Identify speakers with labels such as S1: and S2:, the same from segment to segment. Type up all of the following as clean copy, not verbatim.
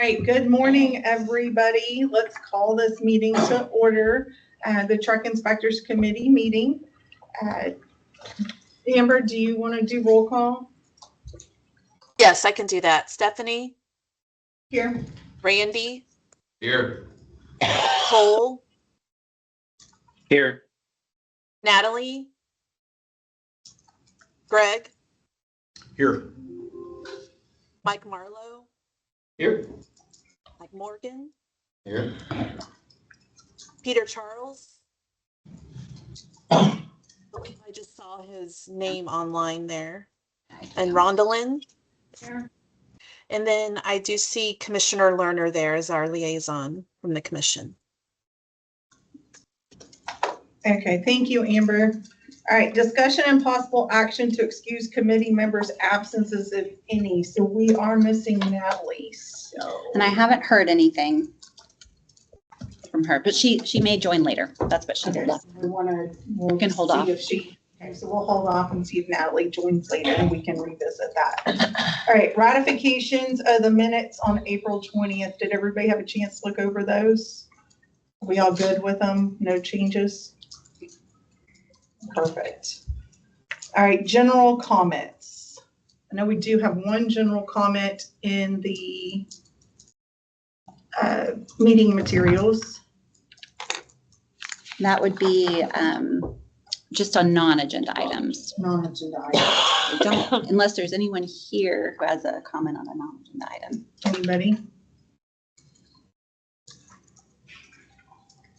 S1: All right, good morning, everybody. Let's call this meeting to order, the Truck Inspectors Committee meeting. Amber, do you want to do roll call?
S2: Yes, I can do that. Stephanie?
S1: Here.
S2: Randy?
S3: Here.
S2: Cole?
S3: Here.
S2: Natalie? Greg?
S3: Here.
S2: Mike Marlowe?
S3: Here.
S2: Mike Morgan?
S3: Here.
S2: Peter Charles? I just saw his name online there. And Rondalyn?
S1: Here.
S2: And then I do see Commissioner Lerner there as our liaison from the commission.
S1: Okay, thank you, Amber. All right, discussion and possible action to excuse committee members' absences, if any. So we are missing Natalie.
S4: And I haven't heard anything from her, but she may join later. That's what she did.
S1: Okay, so we
S4: can hold off.
S1: Okay, so we'll hold off and see if Natalie joins later and we can revisit that. All right, ratifications of the minutes on April 20th. Did everybody have a chance to look over those? Are we all good with them? No changes? Perfect. All right, general comments. I know we do have one general comment in the meeting materials.
S4: That would be just on non-agenda items.
S1: Non-agenda items.
S4: Don't, unless there's anyone here who has a comment on a non-agenda item.
S1: Anybody?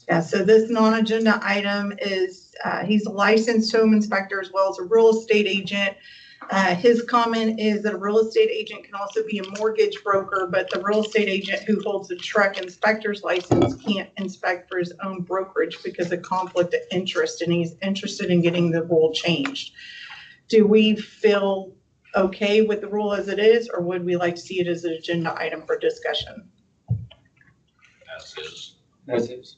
S1: Yeah, so this non-agenda item is, he's a licensed home inspector as well as a real estate agent. His comment is that a real estate agent can also be a mortgage broker, but the real estate agent who holds the truck inspector's license can't inspect for his own brokerage because of conflict of interest, and he's interested in getting the rule changed. Do we feel okay with the rule as it is, or would we like to see it as an agenda item for discussion?
S3: As is. As is.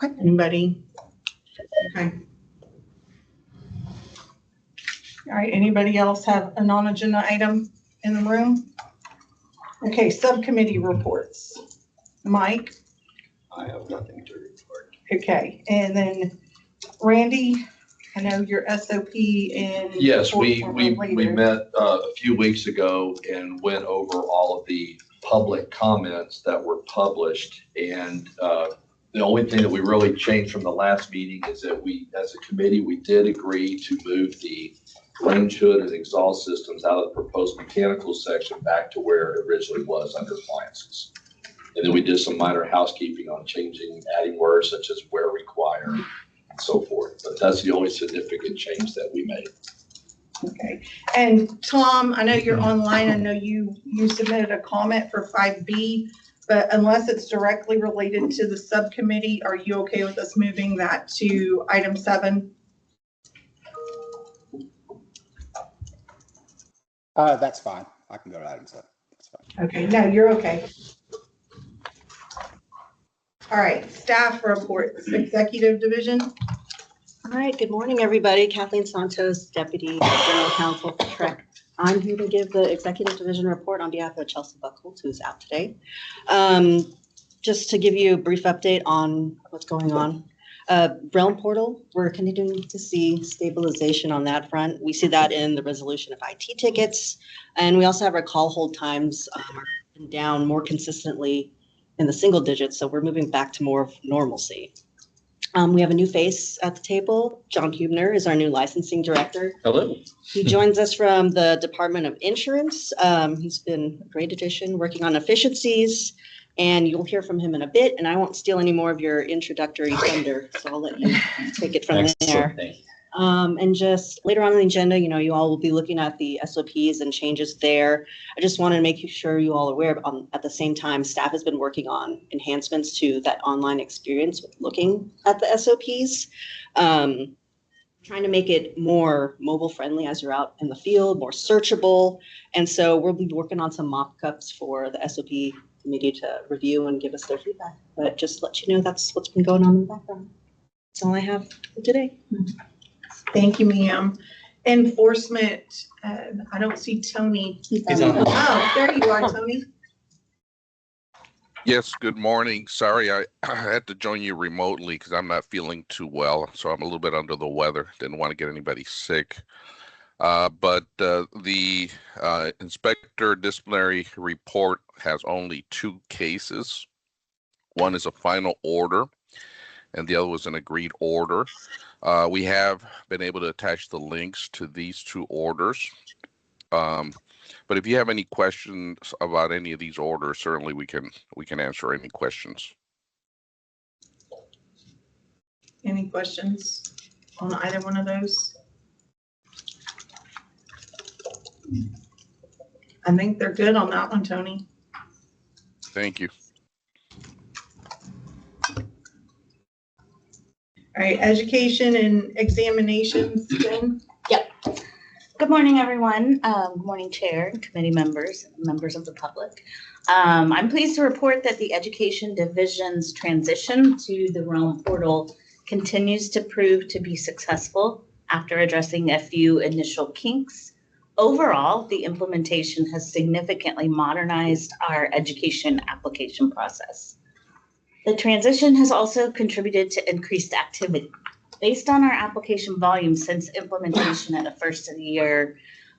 S1: Okay. Anybody? Okay. All right, anybody else have a non-agenda item in the room? Okay, subcommittee reports. Mike?
S3: I have nothing to report.
S1: Okay, and then Randy, I know your SOP in.
S5: Yes, we met a few weeks ago and went over all of the public comments that were published. And the only thing that we really changed from the last meeting is that we, as a committee, we did agree to move the range hood and exhaust systems out of the proposed mechanical section back to where it originally was under appliances. And then we did some minor housekeeping on changing, adding words such as where required and so forth. But that's the only significant change that we made.
S1: Okay, and Tom, I know you're online. I know you submitted a comment for 5B, but unless it's directly related to the subcommittee, are you okay with us moving that to item 7?
S6: That's fine. I can go to item 7. That's fine.
S1: Okay, no, you're okay. All right, staff reports, executive division.
S7: All right, good morning, everybody. Kathleen Santos, Deputy General Counsel for TREIC. I'm here to give the executive division report on behalf of Chelsea Buckholz, who's out today. Just to give you a brief update on what's going on. Realm portal, we're continuing to see stabilization on that front. We see that in the resolution of IT tickets, and we also have our call hold times are down more consistently in the single digits, so we're moving back to more of normalcy. We have a new face at the table. John Hubner is our new licensing director.
S5: Hello.
S7: He joins us from the Department of Insurance. He's been a great addition, working on efficiencies, and you'll hear from him in a bit, and I won't steal any more of your introductory thunder, so I'll let you take it from there. And just later on in the agenda, you all will be looking at the SOPs and changes there. I just wanted to make sure you all are aware of, at the same time, staff has been working on enhancements to that online experience with looking at the SOPs. Trying to make it more mobile friendly as you're out in the field, more searchable. And so we'll be working on some mock-ups for the SOP committee to review and give us their feedback. But just to let you know, that's what's been going on in the background. That's all I have for today.
S1: Thank you, ma'am. Enforcement, I don't see Tony.
S6: He's on.
S1: Oh, there you are, Tony.
S8: Yes, good morning. Sorry, I had to join you remotely because I'm not feeling too well, so I'm a little bit under the weather. Didn't want to get anybody sick. But the inspector disciplinary report has only 2 cases. One is a final order, and the other was an agreed order. We have been able to attach the links to these 2 orders. But if you have any questions about any of these orders, certainly we can answer any questions.
S1: Any questions on either one of those? I think they're good on that one, Tony.
S8: Thank you.
S1: All right, education and examinations, Jen?
S4: Good morning, everyone. Good morning, Chair, committee members, and members of the public. I'm pleased to report that the Education Division's transition to the Realm portal continues to prove to be successful after addressing a few initial kinks. Overall, the implementation has significantly modernized our education application process. The transition has also contributed to increased activity. Based on our application volume since implementation at the first of the year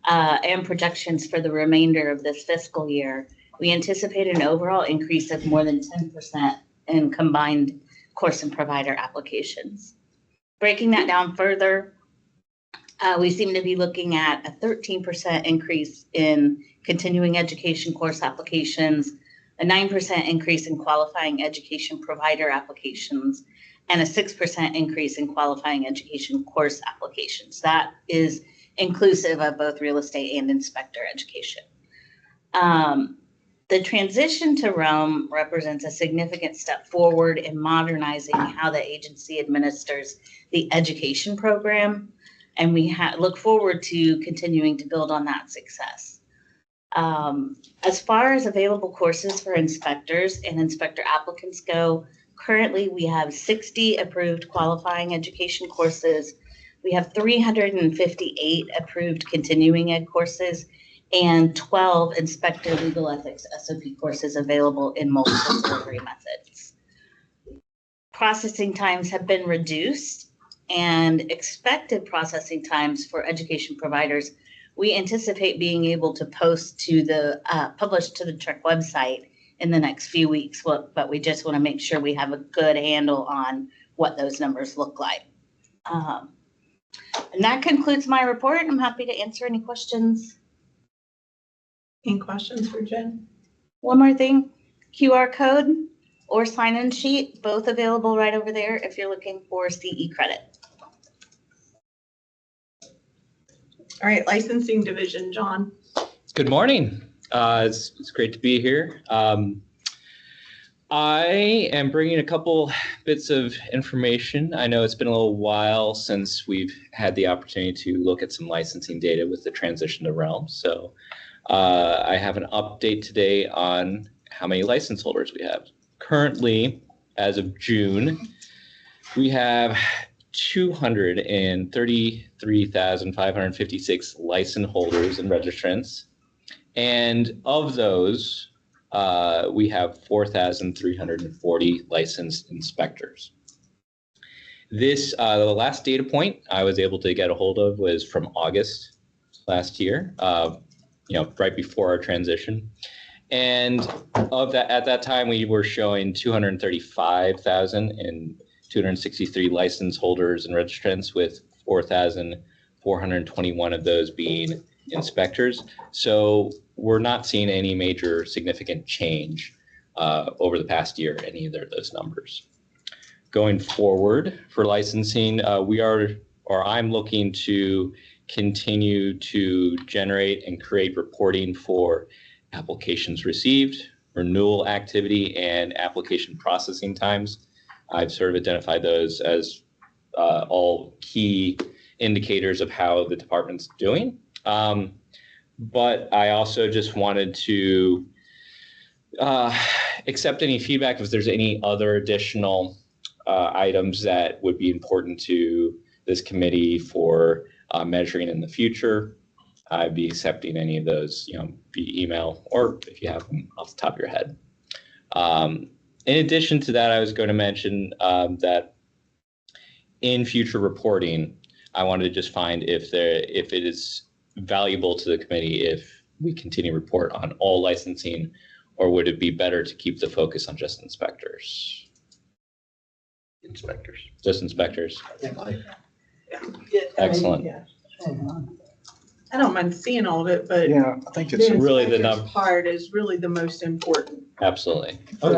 S4: and projections for the remainder of this fiscal year, we anticipate an overall increase of more than 10% in combined course and provider applications. Breaking that down further, we seem to be looking at a 13% increase in continuing education course applications, a 9% increase in qualifying education provider applications, and a 6% increase in qualifying education course applications. That is inclusive of both real estate and inspector education. The transition to Realm represents a significant step forward in modernizing how the agency administers the education program, and we look forward to continuing to build on that success. As far as available courses for inspectors and inspector applicants go, currently we have 60 approved qualifying education courses. We have 358 approved continuing ed courses and 12 inspector legal ethics SOP courses available in multiple delivery methods. Processing times have been reduced, and expected processing times for education providers, we anticipate being able to publish to the TREIC website in the next few weeks, but we just want to make sure we have a good handle on what those numbers look like. And that concludes my report. I'm happy to answer any questions.
S1: Any questions for Jen?
S4: One more thing, QR code or sign-in sheet, both available right over there if you're looking for CE credit.
S1: All right, licensing division, John.
S9: Good morning. It's great to be here. I am bringing a couple bits of information. I know it's been a little while since we've had the opportunity to look at some licensing data with the transition to Realm. So I have an update today on how many license holders we have. Currently, as of June, we have 233,556 license holders and registrants. And of those, we have 4,340 licensed inspectors. This, the last data point I was able to get a hold of was from August last year, right before our transition. And of that, at that time, we were showing 235,263 license holders and registrants, with 4,421 of those being inspectors. So we're not seeing any major significant change over the past year, in either of those numbers. Going forward for licensing, I'm looking to continue to generate and create reporting for applications received, renewal activity, and application processing times. I've sort of identified those as all key indicators of how the department's doing. But I also just wanted to accept any feedback if there's any other additional items that would be important to this committee for measuring in the future. I'd be accepting any of those, via email, or if you have them off the top of your head. In addition to that, I was going to mention that in future reporting, I wanted to just find if it is valuable to the committee if we continue to report on all licensing, or would it be better to keep the focus on just inspectors?
S5: Inspectors.
S9: Just inspectors.
S1: Yeah.
S9: Excellent.
S1: Yeah. I don't mind seeing all of it, but
S6: Yeah, I think it's
S1: the
S9: really the
S1: inspector's part is really the most important
S9: Absolutely.
S1: for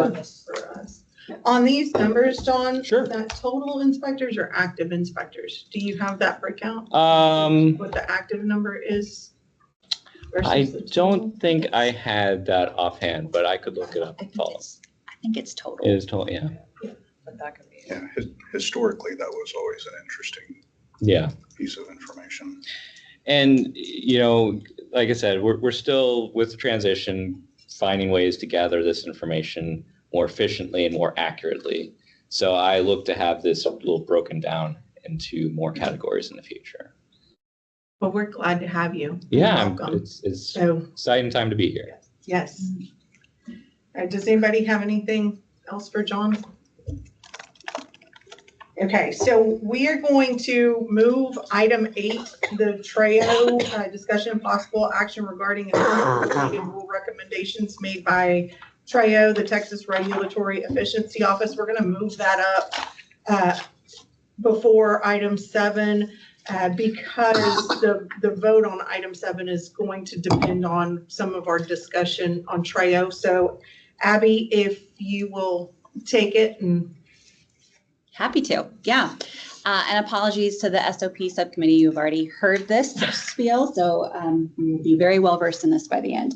S1: us. On these numbers, John,
S9: Sure.
S1: that total inspectors or active inspectors? Do you have that breakout? What the active number is?
S9: I
S1: versus the total?
S9: don't think I had that offhand, but I could look it up and follow.
S4: I think it's total.
S9: It is total, yeah.
S10: Yeah, historically, that was always an interesting
S9: Yeah.
S10: piece of information.
S9: And, you know, like I said, we're still with the transition, finding ways to gather this information more efficiently and more accurately. So I look to have this a little broken down into more categories in the future.
S1: Well, we're glad to have you.
S9: Yeah,
S1: Welcome.
S9: it's
S1: So,
S9: exciting time to be here.
S1: yes. Does anybody have anything else for John? Okay, so we are going to move item 8, the TREO discussion of possible action regarding implemented rule recommendations made by TREO, the Texas Regulatory Efficiency Office. We're going to move that up before item 7 because the vote on item 7 is going to depend on some of our discussion on TREO. So Abby, if you will take it and
S11: Happy to, yeah. And apologies to the SOP subcommittee. You've already heard this spiel, so you'll be very well versed in this by the end.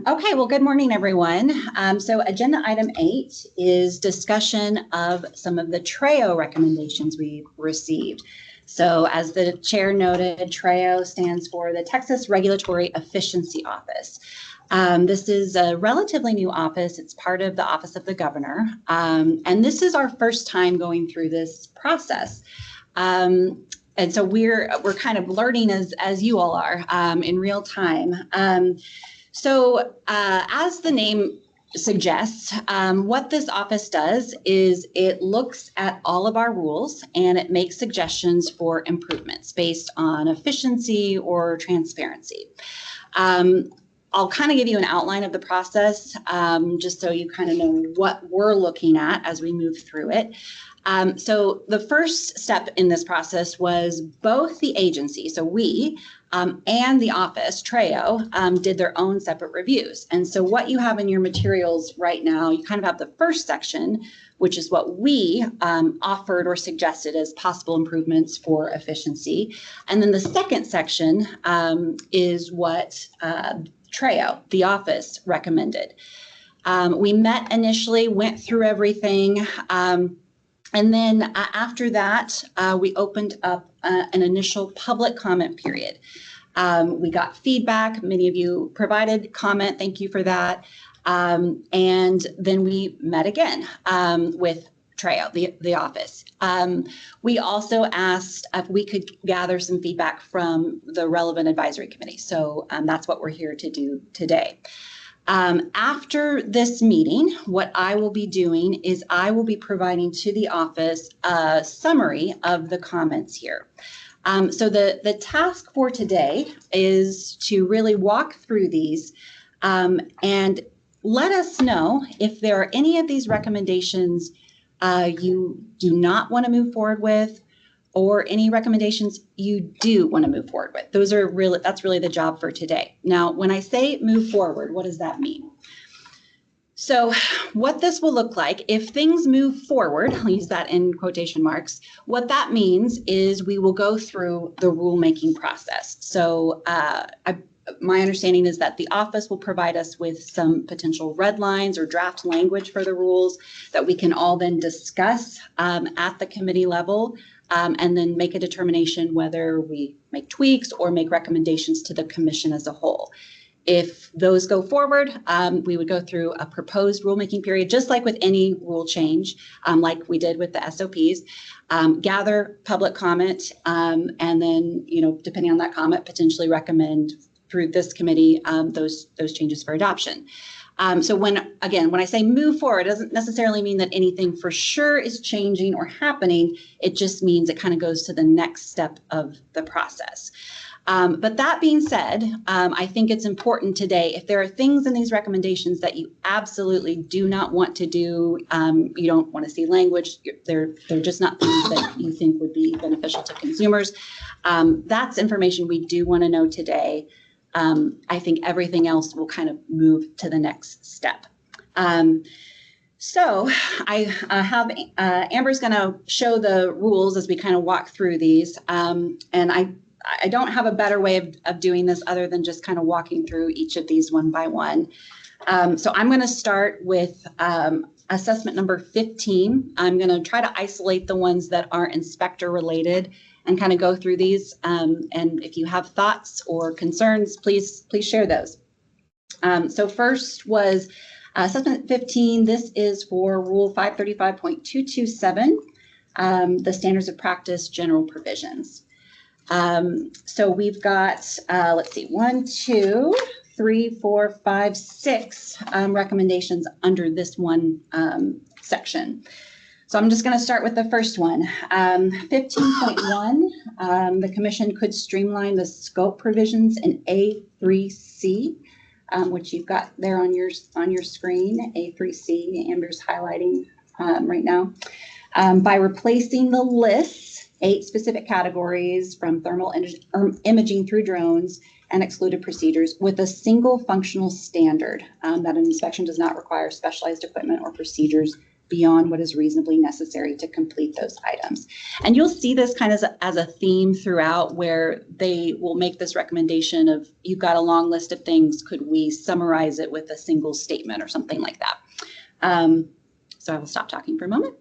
S11: Okay, well, good morning, everyone. So agenda item 8 is discussion of some of the TREO recommendations we've received. So as the chair noted, TREO stands for the Texas Regulatory Efficiency Office. This is a relatively new office. It's part of the Office of the Governor. And this is our first time going through this process. And so we're kind of learning as you all are in real time. So as the name suggests, what this office does is it looks at all of our rules and it makes suggestions for improvements based on efficiency or transparency. I'll kind of give you an outline of the process, just so you kind of know what we're looking at as we move through it. So the first step in this process was both the agency, so we, and the office, TREO, did their own separate reviews. And so what you have in your materials right now, you kind of have the first section, which is what we offered or suggested as possible improvements for efficiency. And then the second section is what TREO, the office, recommended. We met initially, went through everything, and then after that, we opened up an initial public comment period. We got feedback. Many of you provided comment. Thank you for that. And then we met again with TREO, the office. We also asked if we could gather some feedback from the relevant advisory committee. So that's what we're here to do today. After this meeting, what I will be doing is I will be providing to the office a summary of the comments here. So the task for today is to really walk through these and let us know if there are any of these recommendations you do not want to move forward with, or any recommendations you do want to move forward with. That's really the job for today. Now, when I say move forward, what does that mean? So what this will look like, if things move forward, I'll use that in quotation marks, what that means is we will go through the rulemaking process. So my understanding is that the office will provide us with some potential red lines or draft language for the rules that we can all then discuss at the committee level, and then make a determination whether we make tweaks or make recommendations to the commission as a whole. If those go forward, we would go through a proposed rulemaking period, just like with any rule change, like we did with the SOPs, gather public comment, and then, depending on that comment, potentially recommend through this committee those changes for adoption. So when I say move forward, it doesn't necessarily mean that anything for sure is changing or happening. It just means it kind of goes to the next step of the process. But that being said, I think it's important today, if there are things in these recommendations that you absolutely do not want to do, you don't want to see language, they're just not things that you think would be beneficial to consumers. That's information we do want to know today. I think everything else will kind of move to the next step. So I have Amber's going to show the rules as we kind of walk through these. And I don't have a better way of doing this other than just kind of walking through each of these one by one. So I'm going to start with assessment number 15. I'm going to try to isolate the ones that are inspector related and kind of go through these. And if you have thoughts or concerns, please share those. So first was assessment 15. This is for Rule 535.227, the standards of practice general provisions. So we've got, let's see, 1, 2, 3, 4, 5, 6 recommendations under this one section. So I'm just going to start with the first one. 15.1, the commission could streamline the scope provisions in A3C, which you've got there on your screen, A3C, Amber's highlighting right now, by replacing the lists, 8 specific categories from thermal imaging through drones and excluded procedures with a single functional standard that an inspection does not require specialized equipment or procedures beyond what is reasonably necessary to complete those items. And you'll see this kind of as a theme throughout, where they will make this recommendation of, you've got a long list of things, could we summarize it with a single statement or something like that? So I will stop talking for a moment.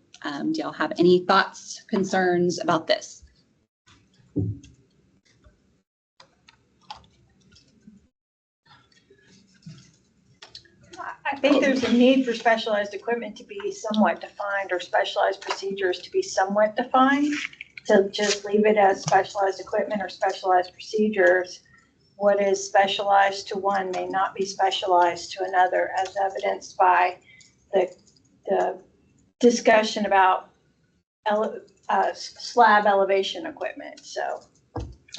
S11: Do y'all have any thoughts, concerns about this?
S12: I think there's a need for specialized equipment to be somewhat defined, or specialized procedures to be somewhat defined. To just leave it as specialized equipment or specialized procedures, what is specialized to one may not be specialized to another, as evidenced by the discussion about slab elevation equipment. So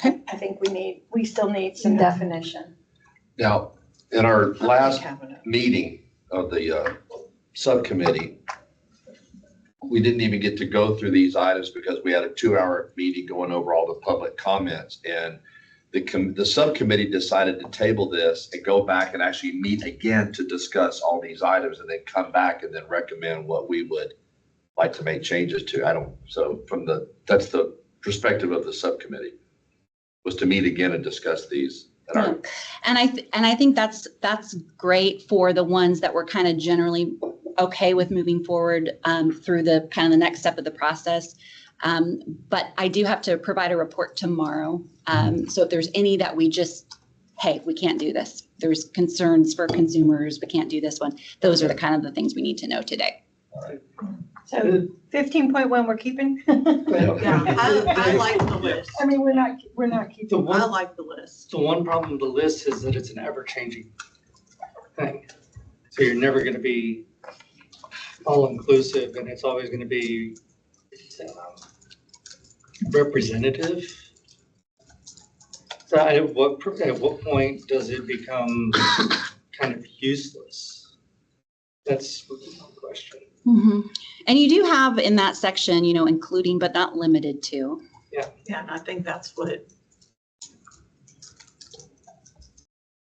S12: I think we still need some definition.
S5: Now, in our last meeting of the subcommittee, we didn't even get to go through these items because we had a 2-hour meeting going over all the public comments. And the subcommittee decided to table this and go back and actually meet again to discuss all these items and then come back and then recommend what we would like to make changes to. So that's the perspective of the subcommittee, was to meet again and discuss these.
S11: And I think that's great for the ones that we're kind of generally okay with moving forward through the kind of the next step of the process. But I do have to provide a report tomorrow. So if there's any that we just, hey, we can't do this, there's concerns for consumers, we can't do this one, those are the kind of the things we need to know today.
S5: All right.
S12: So 15.1 we're keeping.
S1: Yeah, I like the list.
S12: I mean, we're not keeping.
S1: I like the list.
S13: The one problem with the list is that it's an ever-changing thing. So you're never going to be all-inclusive, and it's always going to be representative. So at what point does it become kind of useless? That's the question.
S11: Mm-hmm. And you do have in that section, including but not limited to.
S1: Yeah, and I think that's what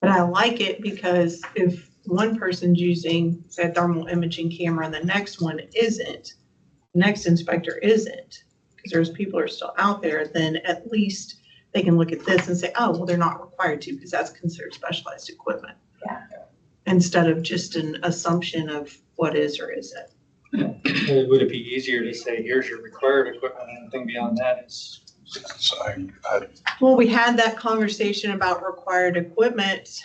S1: but I like it because if one person's using that thermal imaging camera and the next one isn't, the next inspector isn't, because there's people who are still out there, then at least they can look at this and say, oh, well, they're not required to because that's considered specialized equipment.
S12: Yeah.
S1: Instead of just an assumption of what is or isn't.
S13: Would it be easier to say, here's your required equipment, and anything beyond that is?
S1: Well, we had that conversation about required equipment.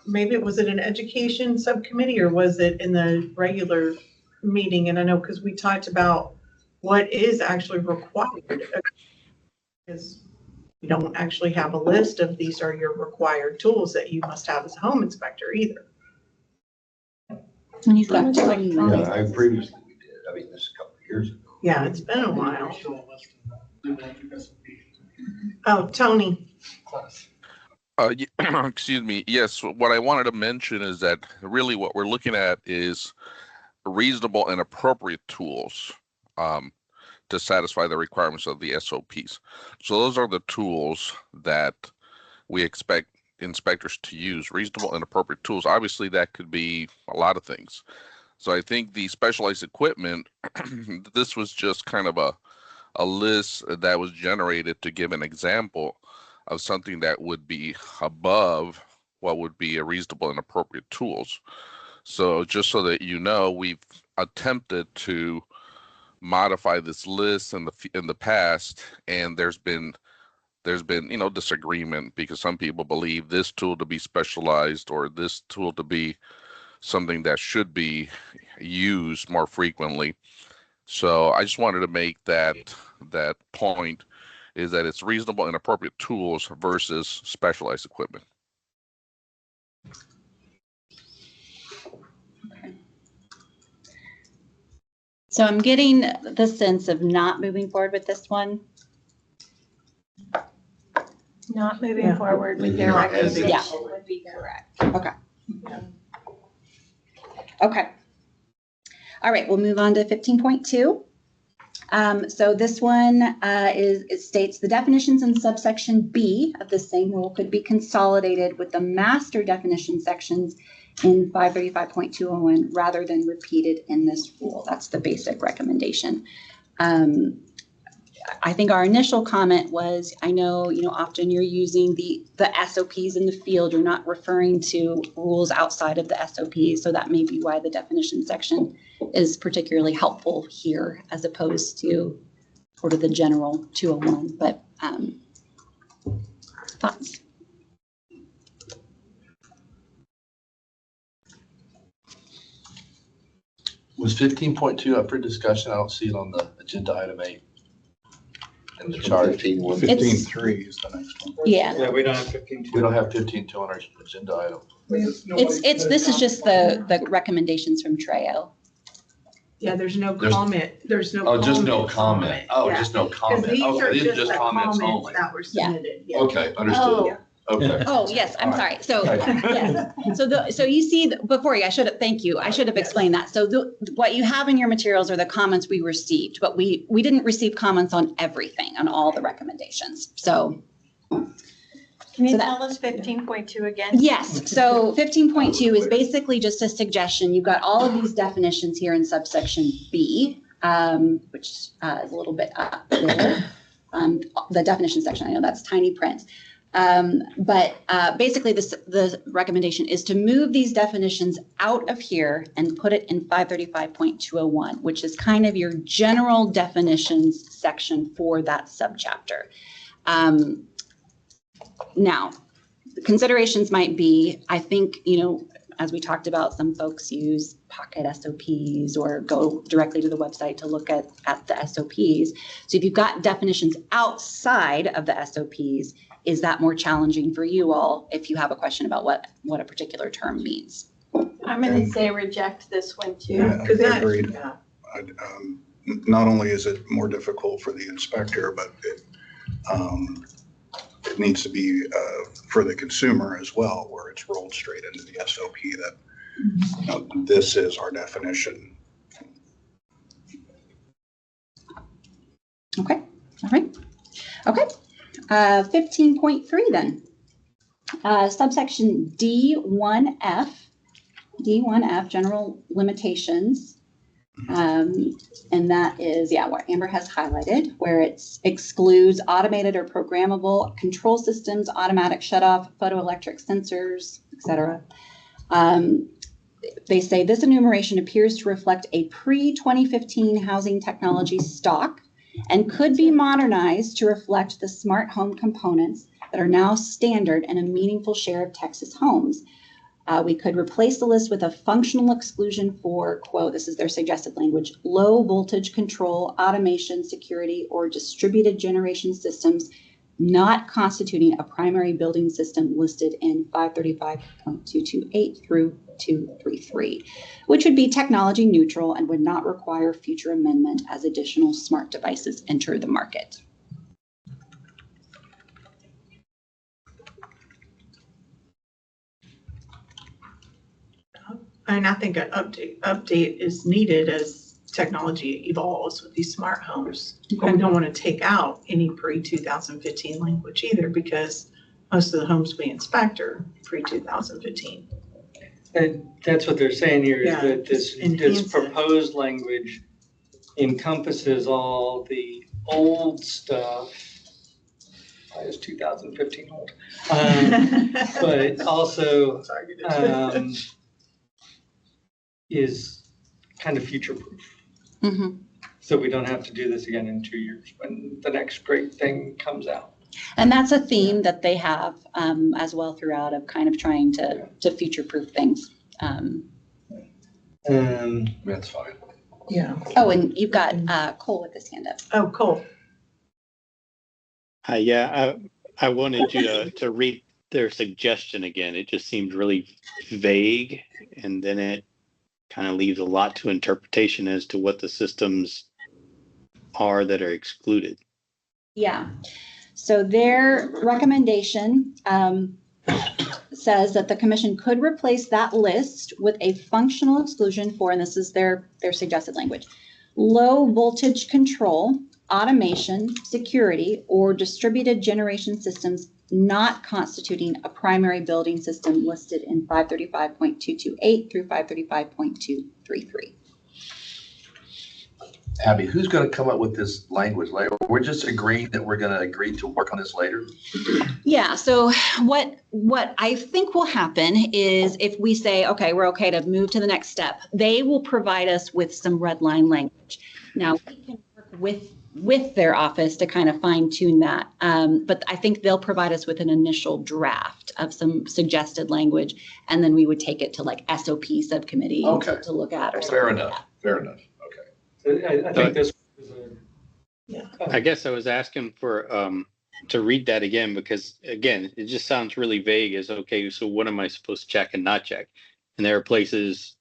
S1: Maybe it was at an education subcommittee or was it in the regular meeting? And I know because we talked about what is actually required, because we don't actually have a list of these are your required tools that you must have as a home inspector either.
S11: And you've got
S1: Looks like
S11: Tony.
S1: Tony.
S5: Yeah, I previously we did. I mean, this is a couple of years ago.
S1: Yeah, it's been a while. Oh, Tony.
S8: Excuse me. Yes, what I wanted to mention is that really what we're looking at is reasonable and appropriate tools to satisfy the requirements of the SOPs. So those are the tools that we expect inspectors to use, reasonable and appropriate tools. Obviously, that could be a lot of things. So I think the specialized equipment, this was just kind of a list that was generated to give an example of something that would be above what would be a reasonable and appropriate tools. So just so that you know, we've attempted to modify this list in the past, and there's been disagreement because some people believe this tool to be specialized or this tool to be something that should be used more frequently. So I just wanted to make that point, is that it's reasonable and appropriate tools versus specialized equipment.
S11: So I'm getting the sense of not moving forward with this one.
S12: Not moving
S1: Yeah.
S12: forward with
S5: Yeah.
S12: their recommendation
S11: Yeah.
S12: would be correct.
S11: Okay. Okay. All right, we'll move on to 15.2. So this one it states the definitions in subsection B of the same rule could be consolidated with the master definition sections in 535.201 rather than repeated in this rule. That's the basic recommendation. I think our initial comment was, I know, often you're using the SOPs in the field, you're not referring to rules outside of the SOPs. So that may be why the definition section is particularly helpful here as opposed to sort of the general 201, but thoughts?
S5: Was 15.2 up for discussion? I don't see it on the agenda item 8. In the chart.
S10: 15.3 is the next one.
S11: Yeah.
S13: Yeah, we don't have 15.
S5: We don't have 15.2 on our agenda item.
S11: This is just the recommendations from TREIC.
S1: Yeah, there's no
S5: There's-
S1: comment. There's no.
S5: Oh, just no
S1: comments on
S5: comment.
S1: it.
S5: Oh,
S1: Yeah.
S5: just no
S1: 'Cause
S5: comment.
S1: these are
S5: Okay, these are
S1: just
S5: just
S1: the
S5: comments only.
S1: That were
S11: Yeah.
S1: submitted. Yeah.
S5: Okay, understood.
S11: Oh.
S5: Okay.
S11: Oh, yes, I'm
S5: All
S11: sorry.
S5: right.
S11: So,
S5: Okay.
S11: yes. So you see, before you, thank you. I should have explained that. So what you have in your materials are the comments we received, but we didn't receive comments on everything, on all the recommendations. So.
S12: Can you
S11: So that-
S12: tell us 15.2 again?
S11: Yes, so 15.2 is basically just a suggestion. You've got all of these definitions here in subsection B, which is a little bit up there. The definition section, I know that's tiny print. But basically the recommendation is to move these definitions out of here and put it in 535.201, which is kind of your general definitions section for that subchapter. Now, the considerations might be, I think, as we talked about, some folks use pocket SOPs or go directly to the website to look at the SOPs. So if you've got definitions outside of the SOPs, is that more challenging for you all if you have a question about what a particular term means?
S12: I'm going to say reject this one too.
S10: Yeah,
S1: Because that,
S10: agreed.
S1: yeah.
S10: Not only is it more difficult for the inspector, but it needs to be for the consumer as well, where it's rolled straight into the SOP that this is our definition.
S11: Okay, all right. Okay, 15.3 then. Subsection D1F, general limitations. And that is, what Amber has highlighted, where it excludes automated or programmable control systems, automatic shutoff, photoelectric sensors, etc. They say this enumeration appears to reflect a pre-2015 housing technology stock and could be modernized to reflect the smart home components that are now standard and a meaningful share of Texas homes. We could replace the list with a functional exclusion for, quote, this is their suggested language, low voltage control, automation, security, or distributed generation systems not constituting a primary building system listed in 535.228 through 233, which would be technology neutral and would not require future amendment as additional smart devices enter the market.
S1: And I think an update is needed as technology evolves with these smart homes. And we don't want to take out any pre-2015 language either, because most of the homes we inspect are pre-2015.
S13: And that's what they're saying here, is
S1: Yeah,
S13: that this
S1: enhance it.
S13: proposed language encompasses all the old stuff. I was 2015 old. But also is kind of future-proof.
S11: Mm-hmm.
S13: So we don't have to do this again in 2 years when the next great thing comes out.
S11: And that's a theme that they have as well throughout, of kind of trying to future-proof things.
S5: That's fine.
S1: Yeah.
S11: Oh, and you've got Cole with his hand up.
S1: Oh, Cole.
S14: Yeah, I wanted you to read their suggestion again. It just seemed really vague, and then it kind of leaves a lot to interpretation as to what the systems are that are excluded.
S11: Yeah. So their recommendation says that the commission could replace that list with a functional exclusion for, and this is their suggested language, low voltage control, automation, security, or distributed generation systems not constituting a primary building system listed in 535.228 through 535.233.
S5: Abby, who's going to come up with this language? Like, we're just agreeing that we're going to agree to work on this later?
S11: Yeah, so what I think will happen is if we say, okay, we're okay to move to the next step, they will provide us with some red line language. Now, we can work with their office to kind of fine tune that. But I think they'll provide us with an initial draft of some suggested language, and then we would take it to like SOP subcommittee to look at or something.
S5: Fair enough. Fair enough.
S13: I think this is
S14: I guess I was asking for to read that again, because again, it just sounds really vague as, okay, so what am I supposed to check and not check? And there are places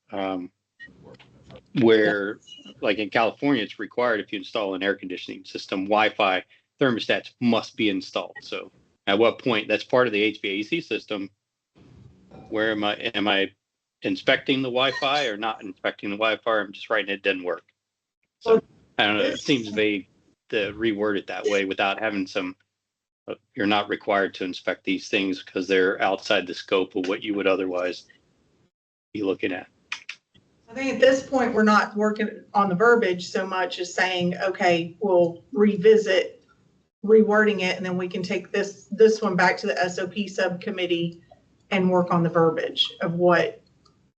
S14: where, like in California, it's required if you install an air conditioning system, Wi-Fi thermostats must be installed. So at what point, that's part of the HVAC system, where am I inspecting the Wi-Fi or not inspecting the Wi-Fi? Or I'm just writing it didn't work. So I don't know, it seems vague to reword it that way without having some, you're not required to inspect these things because they're outside the scope of what you would otherwise be looking at.
S1: I think at this point, we're not working on the verbiage so much as saying, okay, we'll revisit rewording it, and then we can take this one back to the SOP subcommittee and work on the verbiage of what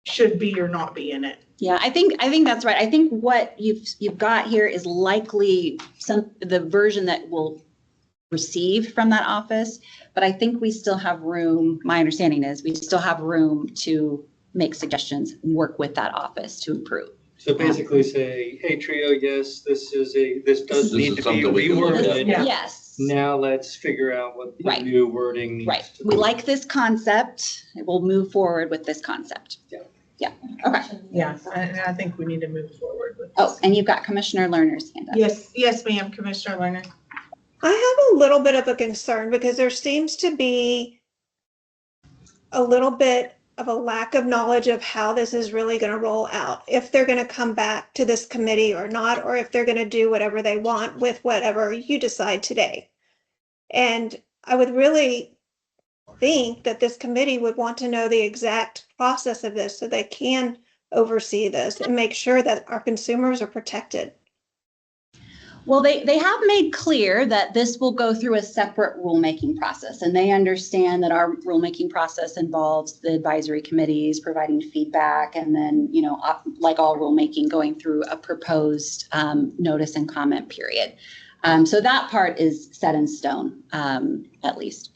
S1: should be or not be in it.
S11: Yeah, I think that's right. I think what you've got here is likely the version that we'll receive from that office, but I think we still have room. My understanding is we still have room to make suggestions and work with that office to improve.
S13: So basically say, hey, Trio, yes, this does need to be reworded.
S11: Yeah. Yes.
S13: Now let's figure out what the new wording needs to be.
S11: We like this concept. We'll move forward with this concept. Yeah. Okay.
S1: Yeah, and I think we need to move forward with this.
S11: Oh, and you've got Commissioner Lerner's hand up.
S1: Yes, ma'am, Commissioner Lerner.
S15: I have a little bit of a concern because there seems to be a little bit of a lack of knowledge of how this is really going to roll out, if they're going to come back to this committee or not, or if they're going to do whatever they want with whatever you decide today. And I would really think that this committee would want to know the exact process of this so they can oversee this and make sure that our consumers are protected.
S11: Well, they have made clear that this will go through a separate rulemaking process, and they understand that our rulemaking process involves the advisory committees providing feedback, and then, like all rulemaking, going through a proposed notice and comment period. So that part is set in stone, at least.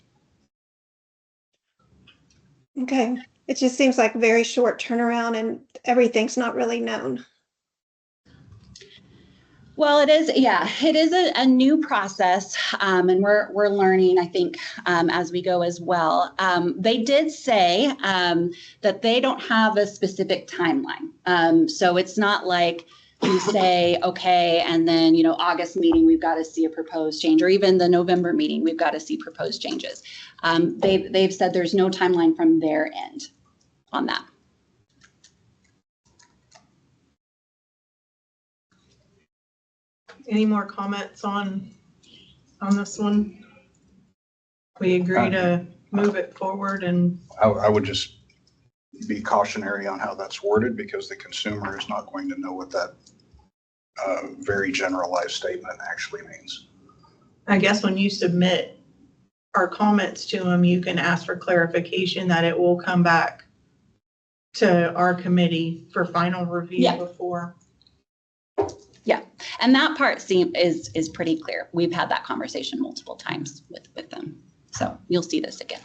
S15: Okay, it just seems like very short turnaround and everything's not really known.
S11: Well, it is, yeah, it is a new process, and we're learning, I think, as we go as well. They did say that they don't have a specific timeline. So it's not like you say, okay, and then, August meeting, we've got to see a proposed change, or even the November meeting, we've got to see proposed changes. They've said there's no timeline from their end on that.
S1: Any more comments on this one? We agree to move it forward, and
S10: I would just be cautionary on how that's worded, because the consumer is not going to know what that very generalized statement actually means.
S1: I guess when you submit our comments to them, you can ask for clarification that it will come back to our committee for final review before.
S11: Yeah, and that part is pretty clear. We've had that conversation multiple times with them. So you'll see this again.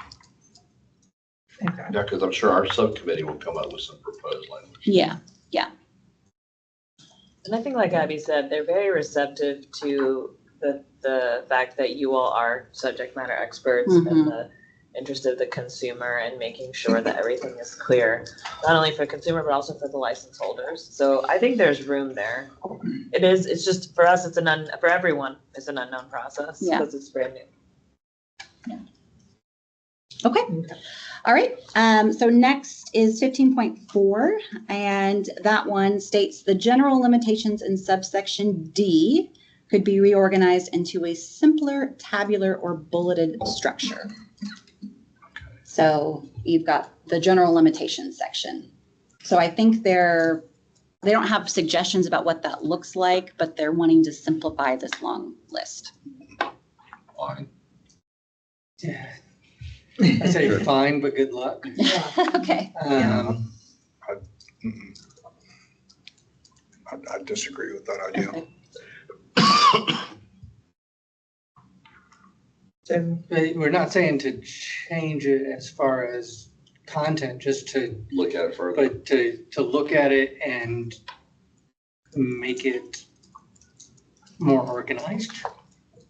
S1: Okay.
S5: Yeah, because I'm sure our subcommittee will come up with some proposed language.
S11: Yeah, yeah.
S16: And I think, like Abby said, they're very receptive to the fact that you all are subject matter experts and the interest of the consumer and making sure that everything is clear, not only for consumer, but also for the license holders. So I think there's room there. It's just, for us, for everyone, it's an unknown process because it's brand new.
S11: Yeah. Okay. All right. So next is 15.4, and that one states the general limitations in subsection D could be reorganized into a simpler tabular or bulleted structure. So you've got the general limitations section. So I think they don't have suggestions about what that looks like, but they're wanting to simplify this long list.
S5: Fine.
S13: Yeah. I say fine, but good luck.
S11: Okay.
S10: I disagree with that idea.
S11: Okay.
S13: But we're not saying to change it as far as content, just to
S5: look at it further.
S13: But to look at it and make it more organized.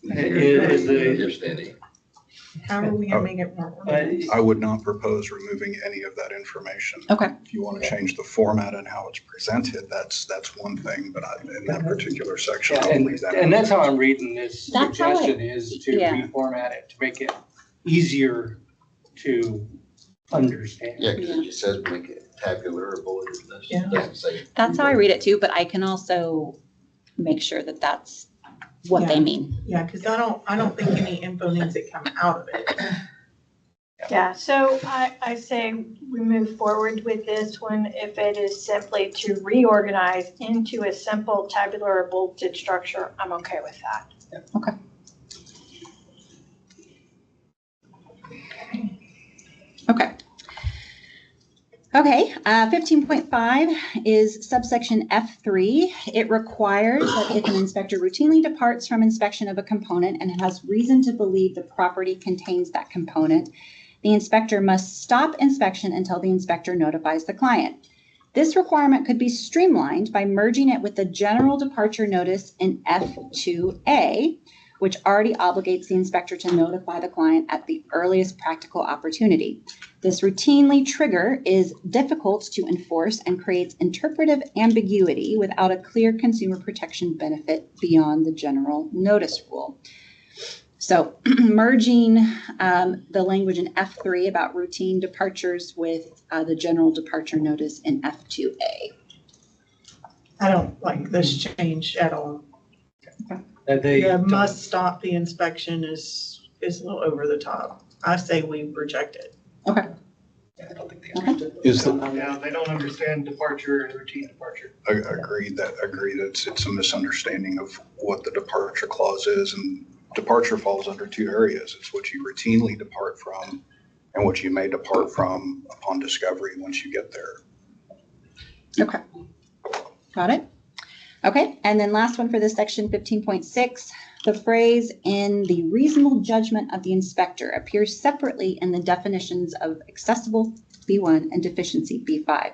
S13: Is the
S5: understanding.
S1: How are we gonna make it more organized?
S10: I would not propose removing any of that information.
S11: Okay.
S10: If you want to change the format and how it's presented, that's one thing, but in that particular section, I'll leave that.
S13: And that's how I'm reading this
S11: That's how
S13: suggestion, is to reformat it, to make it easier to understand.
S5: Yeah, because it just says make it tabular or bulleted list.
S1: Yeah.
S5: It doesn't say.
S11: That's how I read it too, but I can also make sure that that's what they mean.
S1: Yeah, because I don't think any info needs to come out of it.
S12: Yeah, so I say we move forward with this one if it is simply to reorganize into a simple tabular or bulleted structure. I'm okay with that.
S11: Okay. Okay. Okay, 15.5 is subsection F3. It requires that if an inspector routinely departs from inspection of a component and has reason to believe the property contains that component, the inspector must stop inspection until the inspector notifies the client. This requirement could be streamlined by merging it with the general departure notice in F2A, which already obligates the inspector to notify the client at the earliest practical opportunity. This routinely trigger is difficult to enforce and creates interpretive ambiguity without a clear consumer protection benefit beyond the general notice rule. So merging the language in F3 about routine departures with the general departure notice in F2A.
S1: I don't like this change at all.
S13: They
S1: must stop the inspection is a little over the top. I say we reject it.
S11: Okay.
S5: I don't think they understood.
S13: Yeah, they don't understand departure and routine departure.
S10: Agree that it's a misunderstanding of what the departure clause is, and departure falls under two areas. It's what you routinely depart from and what you may depart from upon discovery once you get there.
S11: Okay. Got it. Okay, and then last one for this section, 15.6, the phrase "in the reasonable judgment of the inspector" appears separately in the definitions of accessible B1 and deficiency B5.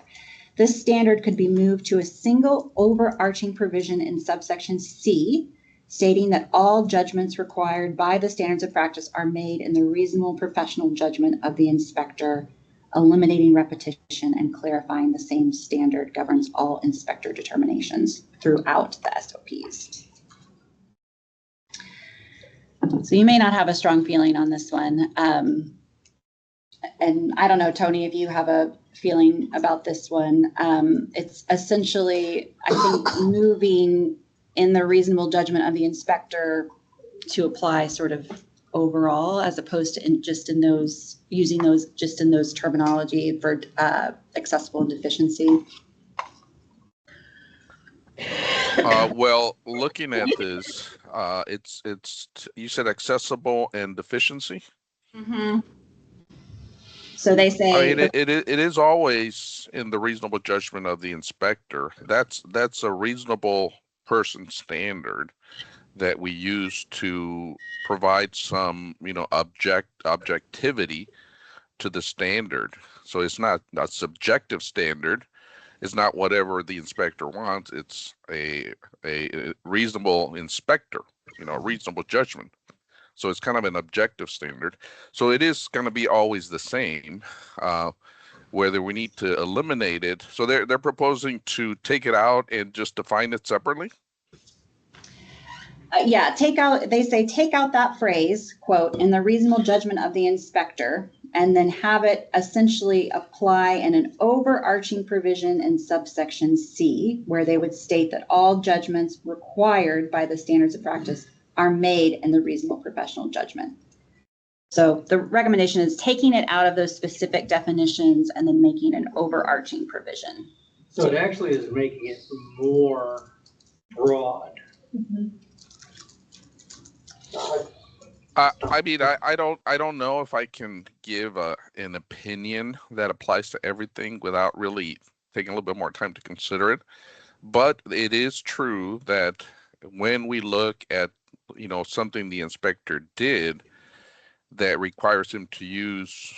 S11: This standard could be moved to a single overarching provision in subsection C, stating that all judgments required by the standards of practice are made in the reasonable professional judgment of the inspector, eliminating repetition and clarifying the same standard governs all inspector determinations throughout the SOPs. So you may not have a strong feeling on this one. And I don't know, Tony, if you have a feeling about this one. It's essentially, I think, moving in the reasonable judgment of the inspector to apply sort of overall, as opposed to using those just in those terminology for accessible and deficiency.
S8: Well, looking at this, you said accessible and deficiency.
S11: Mm-hmm. So they say.
S8: I mean, it is always in the reasonable judgment of the inspector. That's a reasonable person standard that we use to provide some, objectivity to the standard. So it's not a subjective standard. It's not whatever the inspector wants. It's a reasonable inspector, a reasonable judgment. So it's kind of an objective standard. So it is going to be always the same, whether we need to eliminate it. So they're proposing to take it out and just define it separately?
S11: Yeah, they say take out that phrase, quote, in the reasonable judgment of the inspector, and then have it essentially apply in an overarching provision in subsection C, where they would state that all judgments required by the standards of practice are made in the reasonable professional judgment. So the recommendation is taking it out of those specific definitions and then making an overarching provision.
S13: So it actually is making it more broad.
S11: Mm-hmm.
S8: I mean, I don't know if I can give an opinion that applies to everything without really taking a little bit more time to consider it. But it is true that when we look at, something the inspector did that requires him to use,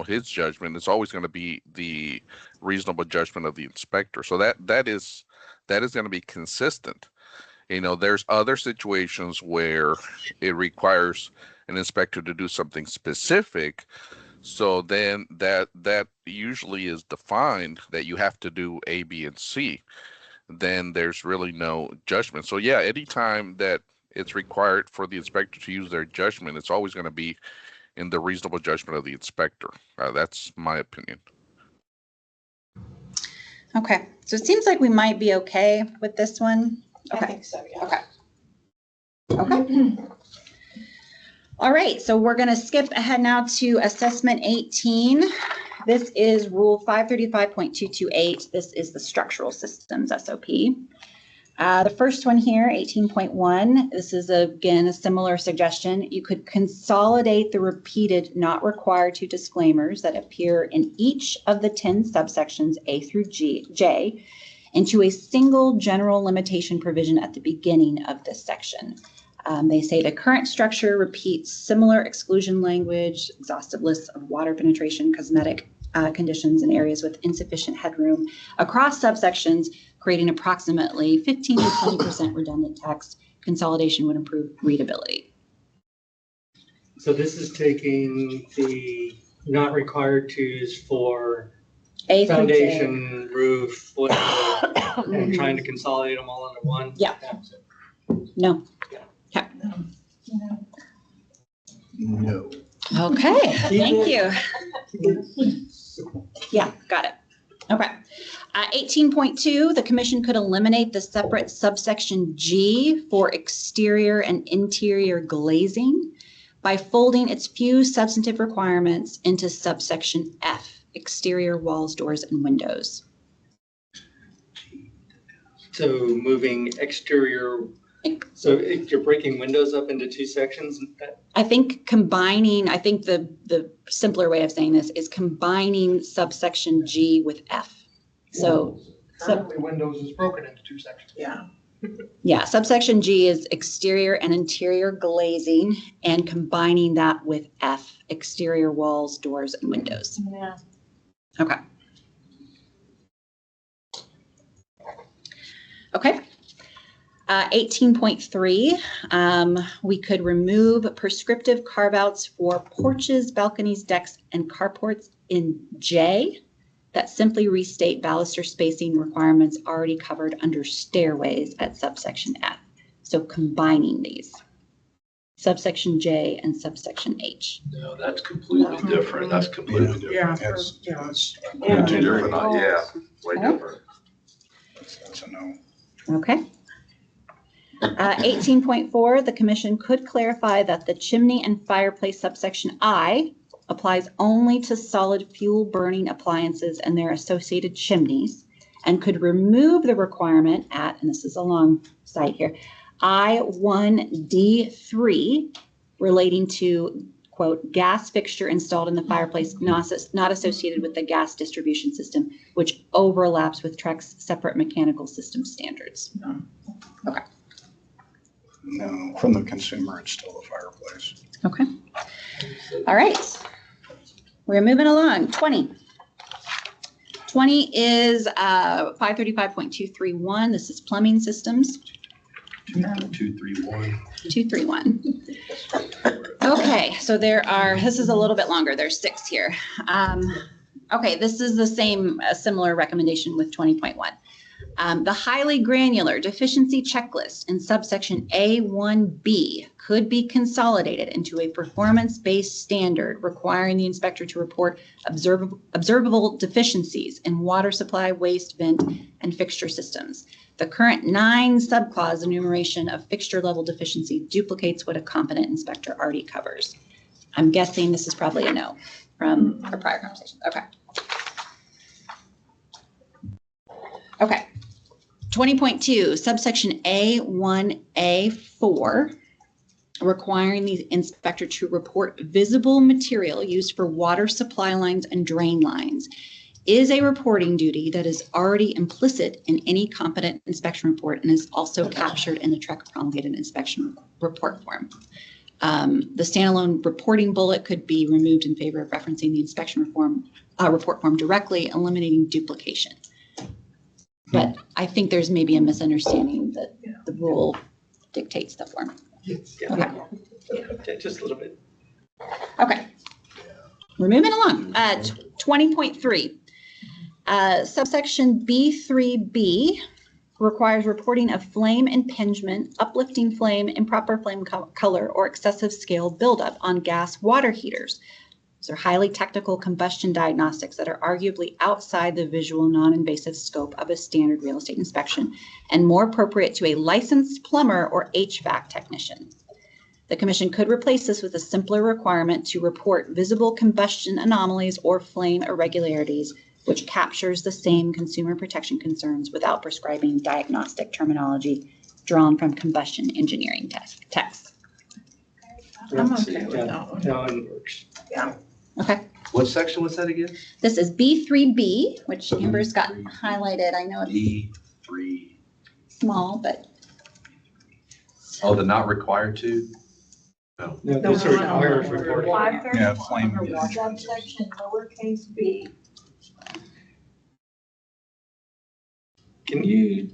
S8: his judgment, it's always going to be the reasonable judgment of the inspector. So that is going to be consistent. There's other situations where it requires an inspector to do something specific. So then that usually is defined that you have to do A, B, and C. Then there's really no judgment. So yeah, anytime that it's required for the inspector to use their judgment, it's always going to be in the reasonable judgment of the inspector. That's my opinion.
S11: Okay, so it seems like we might be okay with this one. Okay.
S12: I think so, yeah.
S11: Okay. Okay. All right, so we're going to skip ahead now to assessment 18. This is rule 535.228. This is the structural systems SOP. The first one here, 18.1, this is again a similar suggestion. You could consolidate the repeated not required to disclaimers that appear in each of the 10 subsections A through J into a single general limitation provision at the beginning of this section. They say the current structure repeats similar exclusion language, exhaustive lists of water penetration, cosmetic conditions in areas with insufficient headroom across subsections, creating approximately 15 to 20% redundant text. Consolidation would improve readability.
S13: So this is taking the not required to's for
S11: A through
S13: foundation, roof, whatever, and trying to consolidate them all into one?
S11: Yeah. No.
S13: Yeah.
S11: Yeah.
S10: No.
S11: Okay, thank you. Yeah, got it. Okay. 18.2, the commission could eliminate the separate subsection G for exterior and interior glazing by folding its few substantive requirements into subsection F, exterior walls, doors, and windows.
S13: So moving exterior, so if you're breaking windows up into two sections?
S11: I think the simpler way of saying this is combining subsection G with F. So
S17: Currently, windows is broken into two sections.
S1: Yeah.
S11: yeah, subsection G is exterior and interior glazing, and combining that with F, exterior walls, doors, and windows.
S12: Yeah.
S11: Okay. Okay. 18.3, we could remove prescriptive carve-outs for porches, balconies, decks, and carports in J that simply restate baluster spacing requirements already covered under stairways at subsection F. So combining these, subsection J and subsection H.
S5: No, that's completely different. That's completely different.
S10: It's
S5: Two different, yeah, way different.
S10: That's a no.
S11: Okay. 18.4, the commission could clarify that the chimney and fireplace subsection I applies only to solid fuel burning appliances and their associated chimneys, and could remove the requirement at, and this is a long site here, I1D3 relating to, quote, gas fixture installed in the fireplace not associated with the gas distribution system, which overlaps with TREIC's separate mechanical system standards. Okay.
S10: No, from the consumer, it's still the fireplace.
S11: Okay. All right. We're moving along. 20. 20 is 535.231. This is plumbing systems.
S5: 231.
S11: 231. Okay, so this is a little bit longer. There's 6 here. Okay, this is the same, a similar recommendation with 20.1. The highly granular deficiency checklist in subsection A1B could be consolidated into a performance-based standard requiring the inspector to report observable deficiencies in water supply, waste, vent, and fixture systems. The current 9 subclause enumeration of fixture level deficiency duplicates what a competent inspector already covers. I'm guessing this is probably a no from our prior conversation. Okay. Okay. 20.2, subsection A1A4, requiring the inspector to report visible material used for water supply lines and drain lines, is a reporting duty that is already implicit in any competent inspection report and is also captured in the TREIC promulgated inspection report form. The standalone reporting bullet could be removed in favor of referencing the inspection report form directly, eliminating duplication. But I think there's maybe a misunderstanding that the rule dictates the form.
S13: Okay, just a little bit.
S11: Okay. We're moving along. 20.3. Subsection B3B requires reporting of flame impingement, uplifting flame, improper flame color, or excessive scale buildup on gas water heaters. These are highly technical combustion diagnostics that are arguably outside the visual, non-invasive scope of a standard real estate inspection and more appropriate to a licensed plumber or HVAC technician. The commission could replace this with a simpler requirement to report visible combustion anomalies or flame irregularities, which captures the same consumer protection concerns without prescribing diagnostic terminology drawn from combustion engineering texts.
S1: I'm okay with that one.
S13: That one works.
S1: Yeah.
S11: Okay.
S5: What section was that again?
S11: This is B3B, which Amber's got highlighted. I know it's
S5: B3.
S11: small, but.
S5: Oh, the not required to? No.
S13: No, those are required reporting.
S10: Yeah, flame.
S12: Subsection lowercase b.
S13: Can you